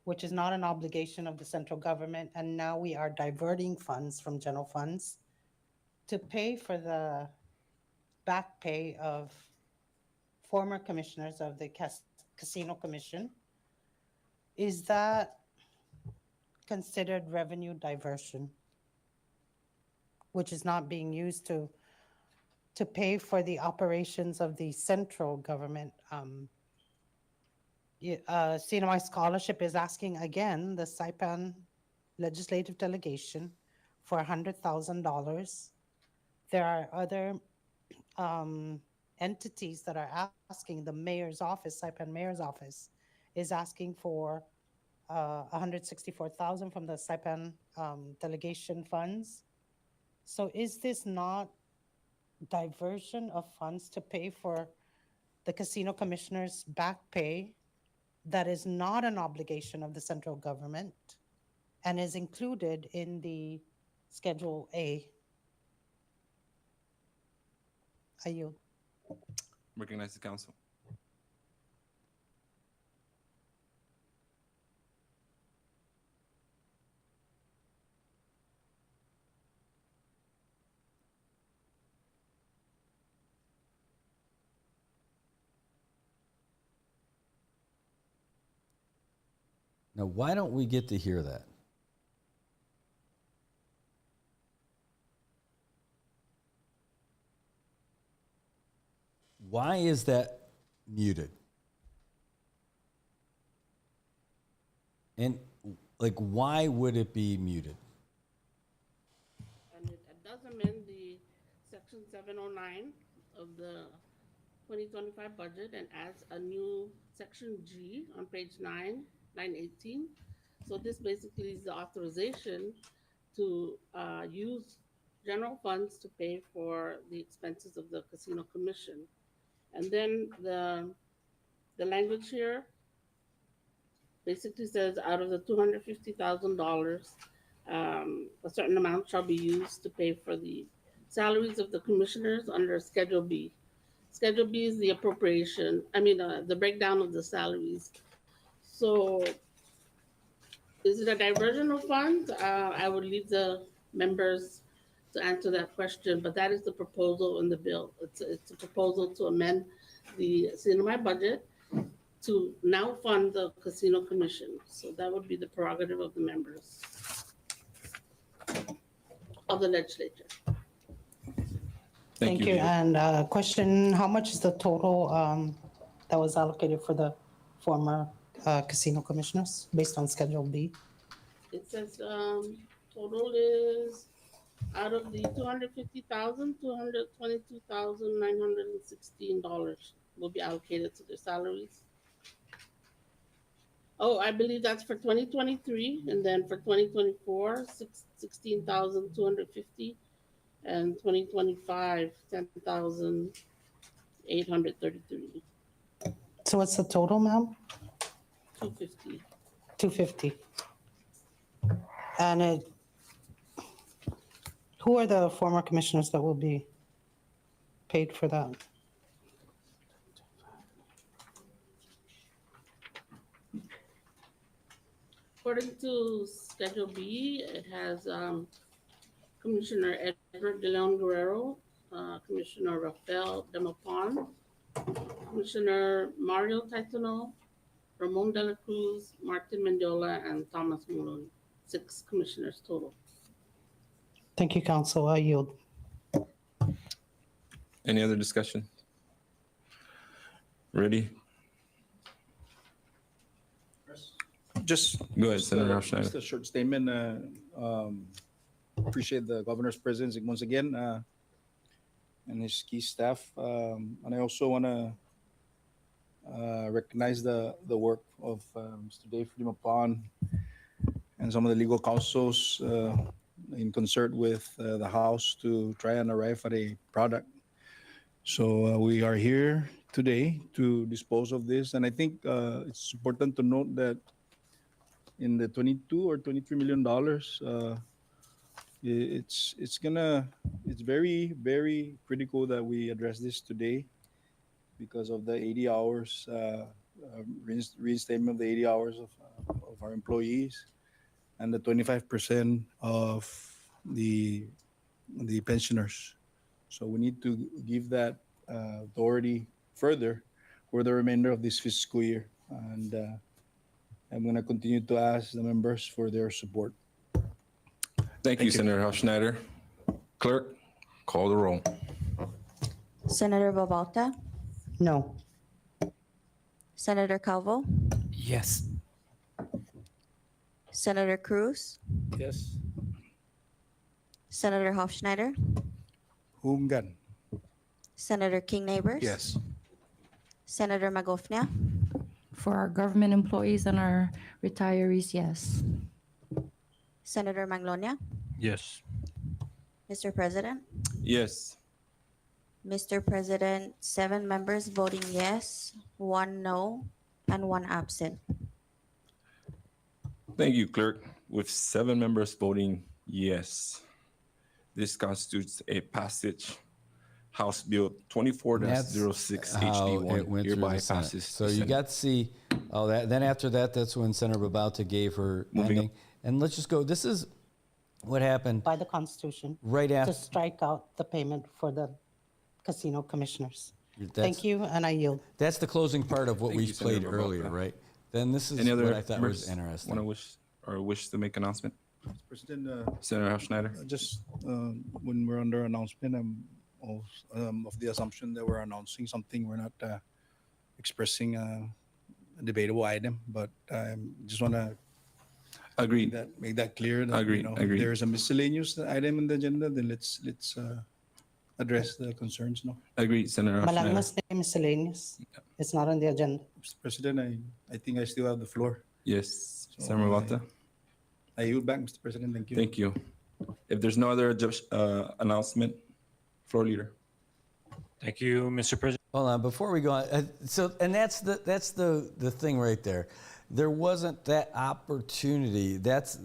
S20: which is not an obligation of the central government. And now we are diverting funds from general funds to pay for the back pay of former commissioners of the Casino Commission. Is that considered revenue diversion, which is not being used to pay for the operations of the central government? CNMI Scholarship is asking again the Saipan legislative delegation for $100,000. There are other entities that are asking. The mayor's office, Saipan mayor's office, is asking for $164,000 from the Saipan delegation funds. So is this not diversion of funds to pay for the casino commissioners' back pay that is not an obligation of the central government and is included in the Schedule A? I yield.
S12: Recognize the council.
S24: Now, why don't we get to hear that? Why is that muted? And like, why would it be muted?
S18: And it does amend the section 709 of the 2025 budget and adds a new section G on page 9, line 18. So this basically is the authorization to use general funds to pay for the expenses of the casino commission. And then the language here basically says out of the $250,000, a certain amount shall be used to pay for the salaries of the commissioners under Schedule B. Schedule B is the appropriation, the breakdown of the salaries. So is it a diversion of funds? I would leave the members to answer that question, but that is the proposal in the bill. It's a proposal to amend the CNMI budget to now fund the casino commission. So that would be the prerogative of the members of the legislature.
S20: Thank you. And question, how much is the total that was allocated for the former casino commissioners based on Schedule B?
S18: It says total is out of the $250,000, $222,916 will be allocated to their salaries. Oh, I believe that's for 2023, and then for 2024, $16,250, and 2025, $10,833.
S20: So what's the total, ma'am?
S18: $250.
S20: $250. And who are the former commissioners that will be paid for that?
S18: According to Schedule B, it has Commissioner Edward De Leon Guerrero, Commissioner Rafael Demopon, Commissioner Mario Taitano, Ramon de la Cruz, Martin Mendiola, and Thomas Mullen. 6 commissioners total.
S20: Thank you, Council. I yield.
S12: Any other discussion? Ready?
S25: Just
S12: go ahead, Senator Schneider.
S25: Just a short statement. Appreciate the governor's presence once again and his key staff. And I also want to recognize the work of Mr. Dave Limapon and some of the legal counsels in concert with the House to try and arrive at a product. So we are here today to dispose of this, and I think it's important to note that in the 22 or 23 million dollars, it's very critical that we address this today because of the 80 hours reinstatement of the 80 hours of our employees and the 25% of the pensioners. So we need to give that authority further for the remainder of this fiscal year. And I'm going to continue to ask the members for their support.
S12: Thank you, Senator Hofschneider. Clerk, call the roll.
S21: Senator Babalta,
S20: No.
S21: Senator Calvo,
S11: Yes.
S21: Senator Cruz,
S25: Yes.
S21: Senator Hofschneider,
S25: Hungan.
S21: Senator King Neighbors,
S25: Yes.
S21: Senator Magofnia,
S13: For our government employees and our retirees, yes.
S21: Senator Maglonia.
S5: Yes.
S21: Mr. President,
S12: Yes.
S21: Mr. President, 7 members voting yes, 1 no, and 1 absent.
S12: Thank you, Clerk. With 7 members voting yes, this constitutes a passage. House Bill 24-06
S24: how it
S12: HD1
S24: went through
S12: hereby
S24: the Senate.
S12: passes.
S24: So
S12: the
S24: you
S12: Senate.
S24: got to see, then after that, that's when Senator Babauta gave her
S12: Moving
S24: ending. And let's just go, this is what happened
S20: By the Constitution.
S24: right
S20: To
S24: after.
S20: strike out the payment for the casino commissioners.
S24: That's-
S20: Thank you, and I yield.
S24: That's the closing part of what
S12: Thank
S24: we
S12: you, Senator
S24: played earlier,
S12: Babauta.
S24: right? Then this is
S12: Any other
S24: what I thought was
S12: members
S24: interesting.
S12: want to wish to make announcement?
S25: President,
S12: Senator Hofschneider.
S25: just when we're under announcement, I'm of the assumption that we're announcing something. We're not expressing a debatable item, but I just want to
S12: Agreed.
S25: make that clear. That,
S12: Agreed,
S25: If
S12: agreed.
S25: there is a miscellaneous item in the agenda, then let's address the concerns. No,
S12: Agreed, Senator
S20: Malang
S12: Hofschneider.
S20: mas miscellaneous. It's not on the agenda.
S25: Mr. President, I think I still have the floor.
S12: Yes,
S25: So
S12: Senator Babauta.
S25: I yield back, Mr. President. Thank you.
S12: Thank you. If there's no other announcement, floor leader.
S5: Thank you, Mr. President.
S24: Hold on, before we go on, and that's the thing right there. There wasn't that opportunity. That's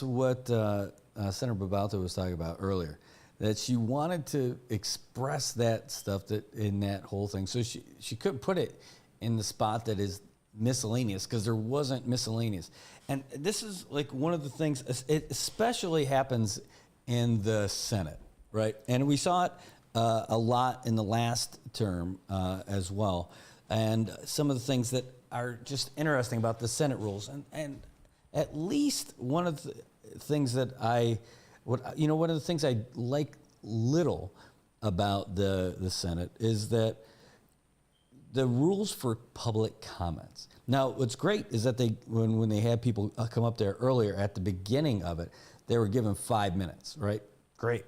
S24: what Senator Babauta was talking about earlier. That she wanted to express that stuff that in that whole thing. So she couldn't put it in the spot that is miscellaneous because there wasn't miscellaneous. And this is like one of the things. It especially happens in the Senate, right? And we saw it a lot in the last term as well. And some of the things that are just interesting about the Senate rules, and at least one of the things that one of the things I like little about the Senate is that the rules for public comments. Now, what's great is that when they had people come up there earlier at the beginning of it, they were given 5 minutes, right? Great.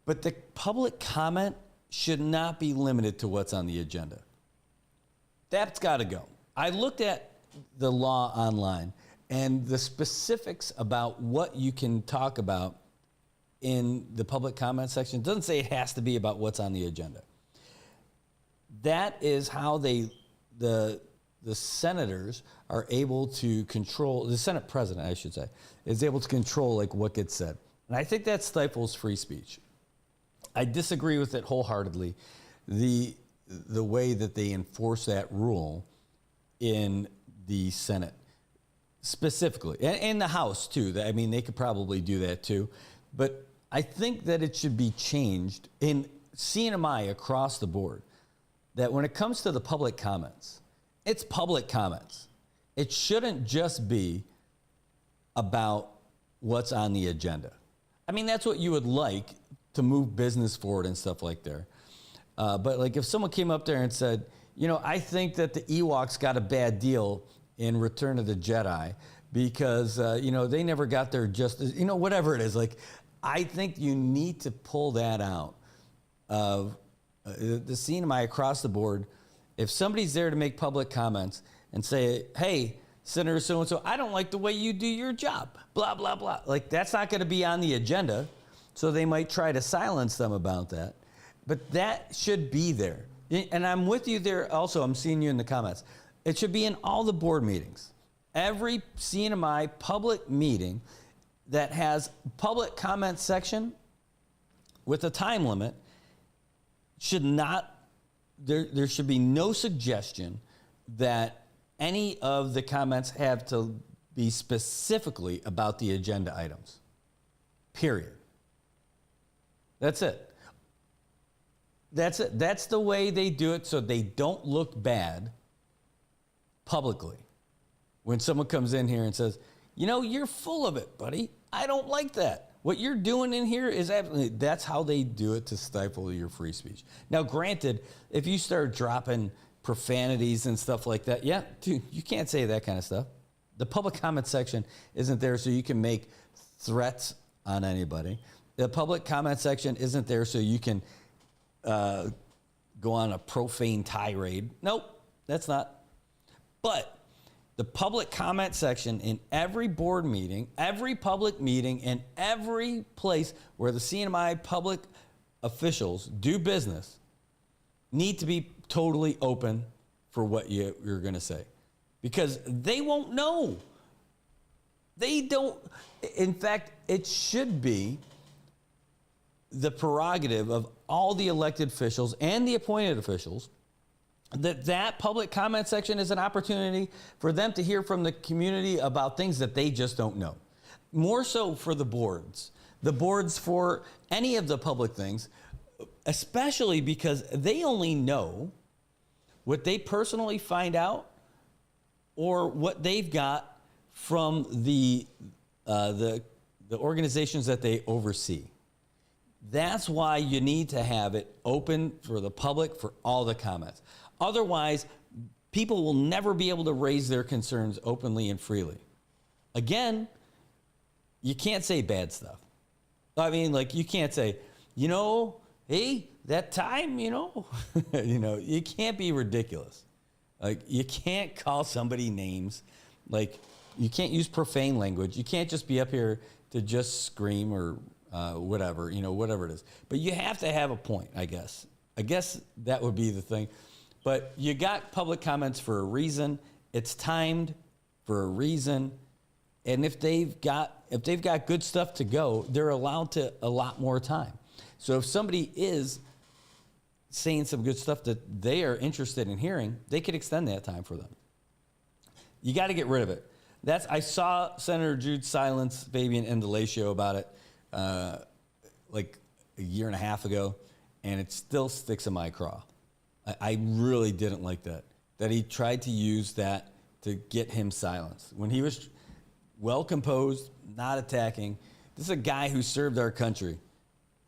S24: But the public comment should not be limited to what's on the agenda. That's got to go. I looked at the law online, and the specifics about what you can talk about in the public comment section doesn't say it has to be about what's on the agenda. That is how the senators are able to control, the Senate president, I should say, is able to control like what gets said. And I think that stifles free speech. I disagree with it wholeheartedly. The way that they enforce that rule in the Senate specifically, and in the House too. I mean, they could probably do that too. But I think that it should be changed in CNMI across the board, that when it comes to the public comments, it's public comments. It shouldn't just be about what's on the agenda. I mean, that's what you would like to move business forward and stuff like that. But like if someone came up there and said, I think that the Ewoks got a bad deal in Return of the Jedi because, they never got their justice, whatever it is. Like, I think you need to pull that out of the CNMI across the board If somebody's there to make public comments and say, hey, Senator so-and-so, I don't like the way you do your job, blah, blah, blah. Like, that's not going to be on the agenda. So they might try to silence them about that. But that should be there. And I'm with you there also. I'm seeing you in the comments. It should be in all the board meetings. Every CNMI public meeting that has public comment section with a time limit should not, there should be no suggestion that any of the comments have to be specifically about the agenda items. Period. That's it. That's it. That's the way they do it so they don't look bad publicly. When someone comes in here and says, you know, you're full of it, buddy. I don't like that. What you're doing in here is absolutely, that's how they do it to stifle your free speech. Now, granted, if you start dropping profanities and stuff like that, yeah, dude, you can't say that kind of stuff. The public comment section isn't there so you can make threats on anybody. The public comment section isn't there so you can go on a profane tirade. Nope, that's not. But the public comment section in every board meeting, every public meeting, and every place where the CNMI public officials do business need to be totally open for what you're going to say. Because they won't know. They don't. In fact, it should be the prerogative of all the elected officials and the appointed officials that public comment section is an opportunity for them to hear from the community about things that they just don't know. More so for the boards for any of the public things, especially because they only know what they personally find out or what they've got from the organizations that they oversee. That's why you need to have it open for the public for all the comments. Otherwise, people will never be able to raise their concerns openly and freely. Again, you can't say bad stuff. I mean, like, you can't say, you know, hey, that time, you know, you can't be ridiculous. Like, you can't call somebody names. Like, you can't use profane language. You can't just be up here to just scream or whatever, whatever it is. But you have to have a point, I guess. I guess that would be the thing. But you got public comments for a reason. It's timed for a reason. And if they've got good stuff to go, they're allowed to a lot more time. So if somebody is saying some good stuff that they are interested in hearing, they could extend that time for them. You got to get rid of it. I saw Senator Jude silence Fabian in the Lay Show about it like a year and a half ago, and it still sticks in my craw. I really didn't like that he tried to use that to get him silenced. When he was well composed, not attacking, this is a guy who served our country,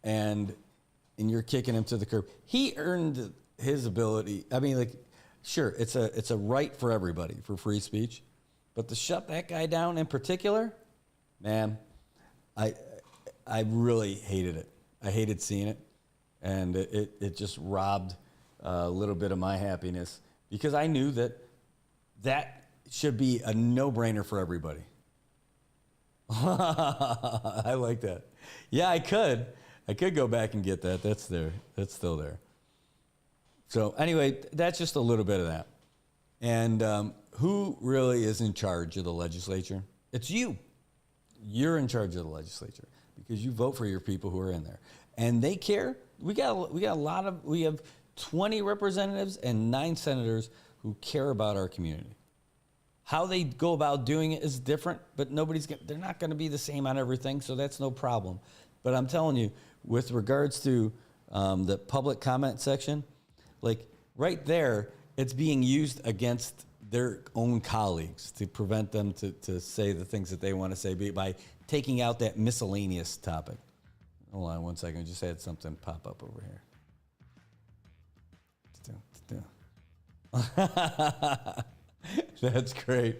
S24: and you're kicking him to the curb. He earned his ability. I mean, like, sure, it's a right for everybody for free speech, but to shut that guy down in particular, man, I really hated it. I hated seeing it, and it just robbed a little bit of my happiness because I knew that should be a no-brainer for everybody. I like that. Yeah, I could go back and get that. That's there. That's still there. So anyway, that's just a little bit of that. And who really is in charge of the legislature? It's you. You're in charge of the legislature because you vote for your people who are in there, and they care. We have 20 representatives and 9 senators who care about our community. How they go about doing it is different, but they're not going to be the same on everything, so that's no problem. But I'm telling you, with regards to the public comment section, like right there, it's being used against their own colleagues to prevent them to say the things that they want to say by taking out that miscellaneous topic. Hold on one second. I just had something pop up over here. That's great.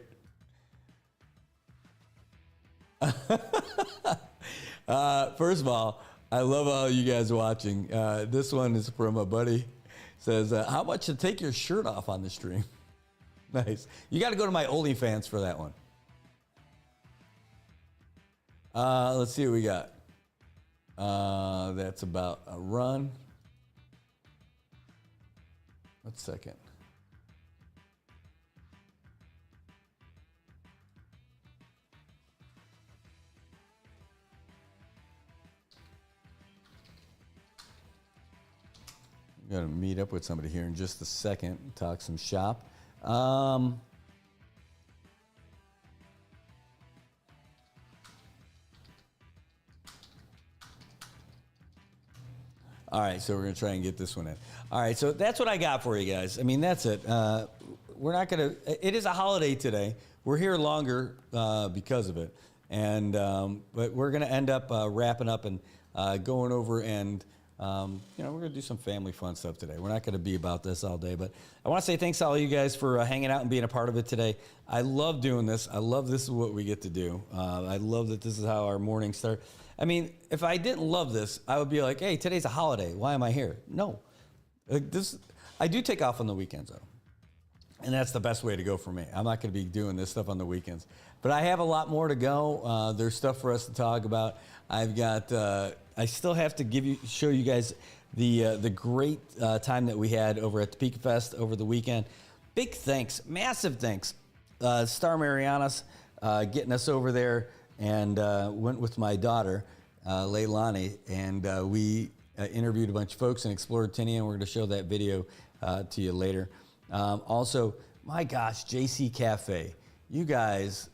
S24: First of all, I love all you guys watching. This one is from a buddy Says, how much to take your shirt off on the stream? Nice. You got to go to my OnlyFans for that one. Let's see what we got. That's about a run. 1 second. I'm going to meet up with somebody here in just a second, talk some shop. All right, so we're going to try and get this one in. All right, so that's what I got for you guys. I mean, that's it. We're not going to, it is a holiday today. We're here longer because of it. And, but we're going to end up wrapping up and going over and, we're going to do some family fun stuff today. We're not going to be about this all day, but I want to say thanks to all you guys for hanging out and being a part of it today. I love doing this. I love this is what we get to do. I love that this is how our mornings start. I mean, if I didn't love this, I would be like, hey, today's a holiday. Why am I here? No. I do take off on the weekends, though. And that's the best way to go for me. I'm not going to be doing this stuff on the weekends. But I have a lot more to go. There's stuff for us to talk about. I've got, I still have to show you guys the great time that we had over at the Pika Fest over the weekend. Big thanks, massive thanks. Star Marianas getting us over there, and went with my daughter, Leilani, and we interviewed a bunch of folks and explored Tinian. We're going to show that video to you later. Also, my gosh, JC Cafe. You guys,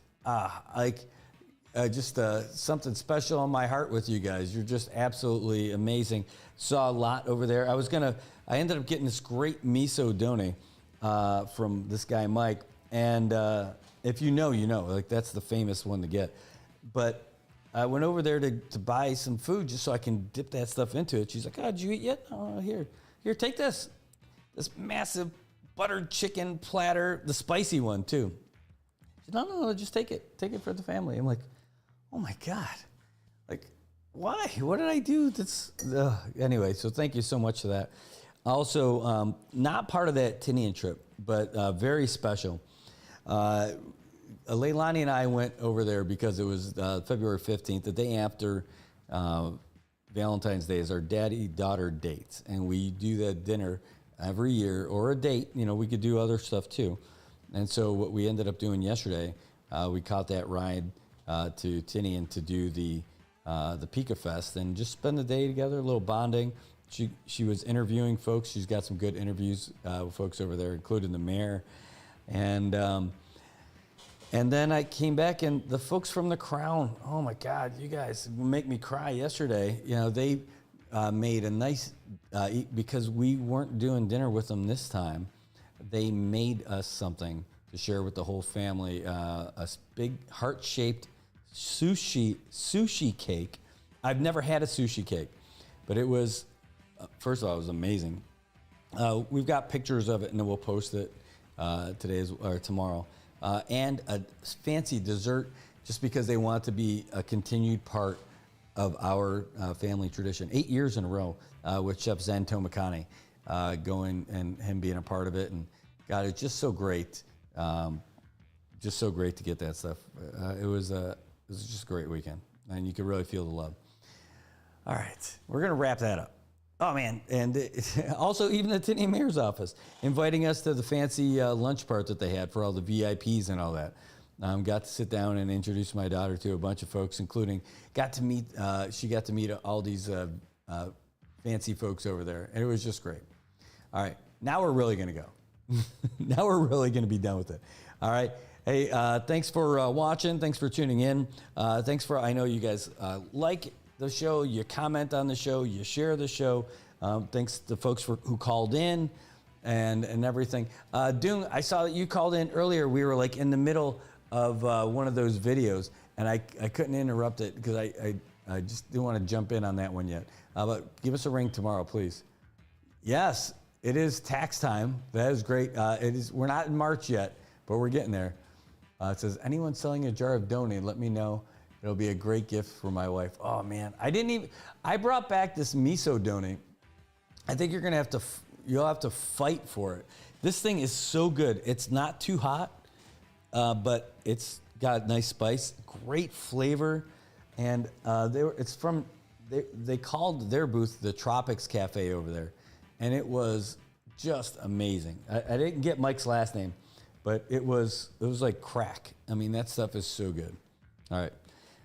S24: just something special on my heart with you guys. You're just absolutely amazing. Saw a lot over there. I ended up getting this great miso done from this guy, Mike. And if you know, you know. Like, that's the famous one to get. But I went over there to buy some food just so I can dip that stuff into it. She's like, oh, did you eat yet? Oh, here, take this. This massive buttered chicken platter, the spicy one, too. She said, no, just take it. Take it for the family. I'm like, oh, my God. Like, why? What did I do? Anyway, so thank you so much for that. Also, not part of that Tinian trip, but very special. Leilani and I went over there because it was February 15th, the day after Valentine's Day is our daddy-daughter dates. And we do that dinner every year, or a date. You know, we could do other stuff too. And so what we ended up doing yesterday, we caught that ride to Tinian to do the Pika Fest and just spend the day together, a little bonding. She was interviewing folks. She's got some good interviews with folks over there, including the mayor. And then I came back, and the folks from the Crown, oh my God, you guys make me cry yesterday. You know, they made a nice, because we weren't doing dinner with them this time, they made us something to share with the whole family, a big heart-shaped sushi cake. I've never had a sushi cake, but it was, first of all, it was amazing. We've got pictures of it, and then we'll post it or tomorrow. And a fancy dessert, just because they want it to be a continued part of our family tradition. 8 years in a row with Chef Zen Tomakani going and him being a part of it. And God, it's just so great. Just so great to get that stuff. It was just a great weekend, and you could really feel the love. All right, we're going to wrap that up. Oh, man. And also, even the Tinian Mayor's office inviting us to the fancy lunch part that they had for all the VIPs and all that. Got to sit down and introduce my daughter to a bunch of folks, including she got to meet all these fancy folks over there. And it was just great. All right. Now we're really going to go. Now we're really going to be done with it. All right. Hey, thanks for watching. Thanks for tuning in. I know you guys like the show, you comment on the show, you share the show. Thanks to folks who called in and everything. Doong, I saw that you called in earlier. We were like in the middle of one of those videos, and I couldn't interrupt it because I just didn't want to jump in on that one yet. But give us a ring tomorrow, please. Yes, it is tax time. That is great. We're not in March yet, but we're getting there. It says, anyone selling a jar of Donny, let me know. It'll be a great gift for my wife. Oh, man. I brought back this miso donut. I think you're going to have to you'll have to fight for it. This thing is so good. It's not too hot, but it's got nice spice, great flavor, and they called their booth the Tropics Cafe over there, and it was just amazing. I didn't get Mike's last name, but it was like crack. I mean, that stuff is so good. All right.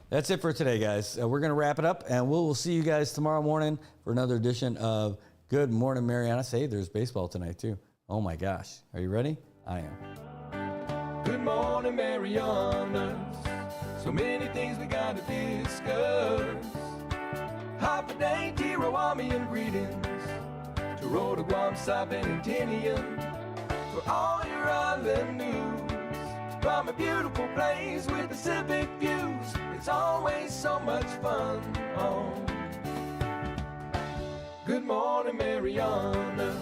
S24: That's it for today, guys. We're going to wrap it up, and we'll see you guys tomorrow morning for another edition of Good Morning Marianas. Hey, there's baseball tonight, too. Oh, my gosh. Are you ready? I am.
S11: Good morning, Marianas. So many things we got to discuss. Happy day, Tirawamian greetings. To Rhoda, Guam, Sabin, and Tinian. For all your island news. From a beautiful place with Pacific views, it's always so much fun. Oh. Good morning, Mariana.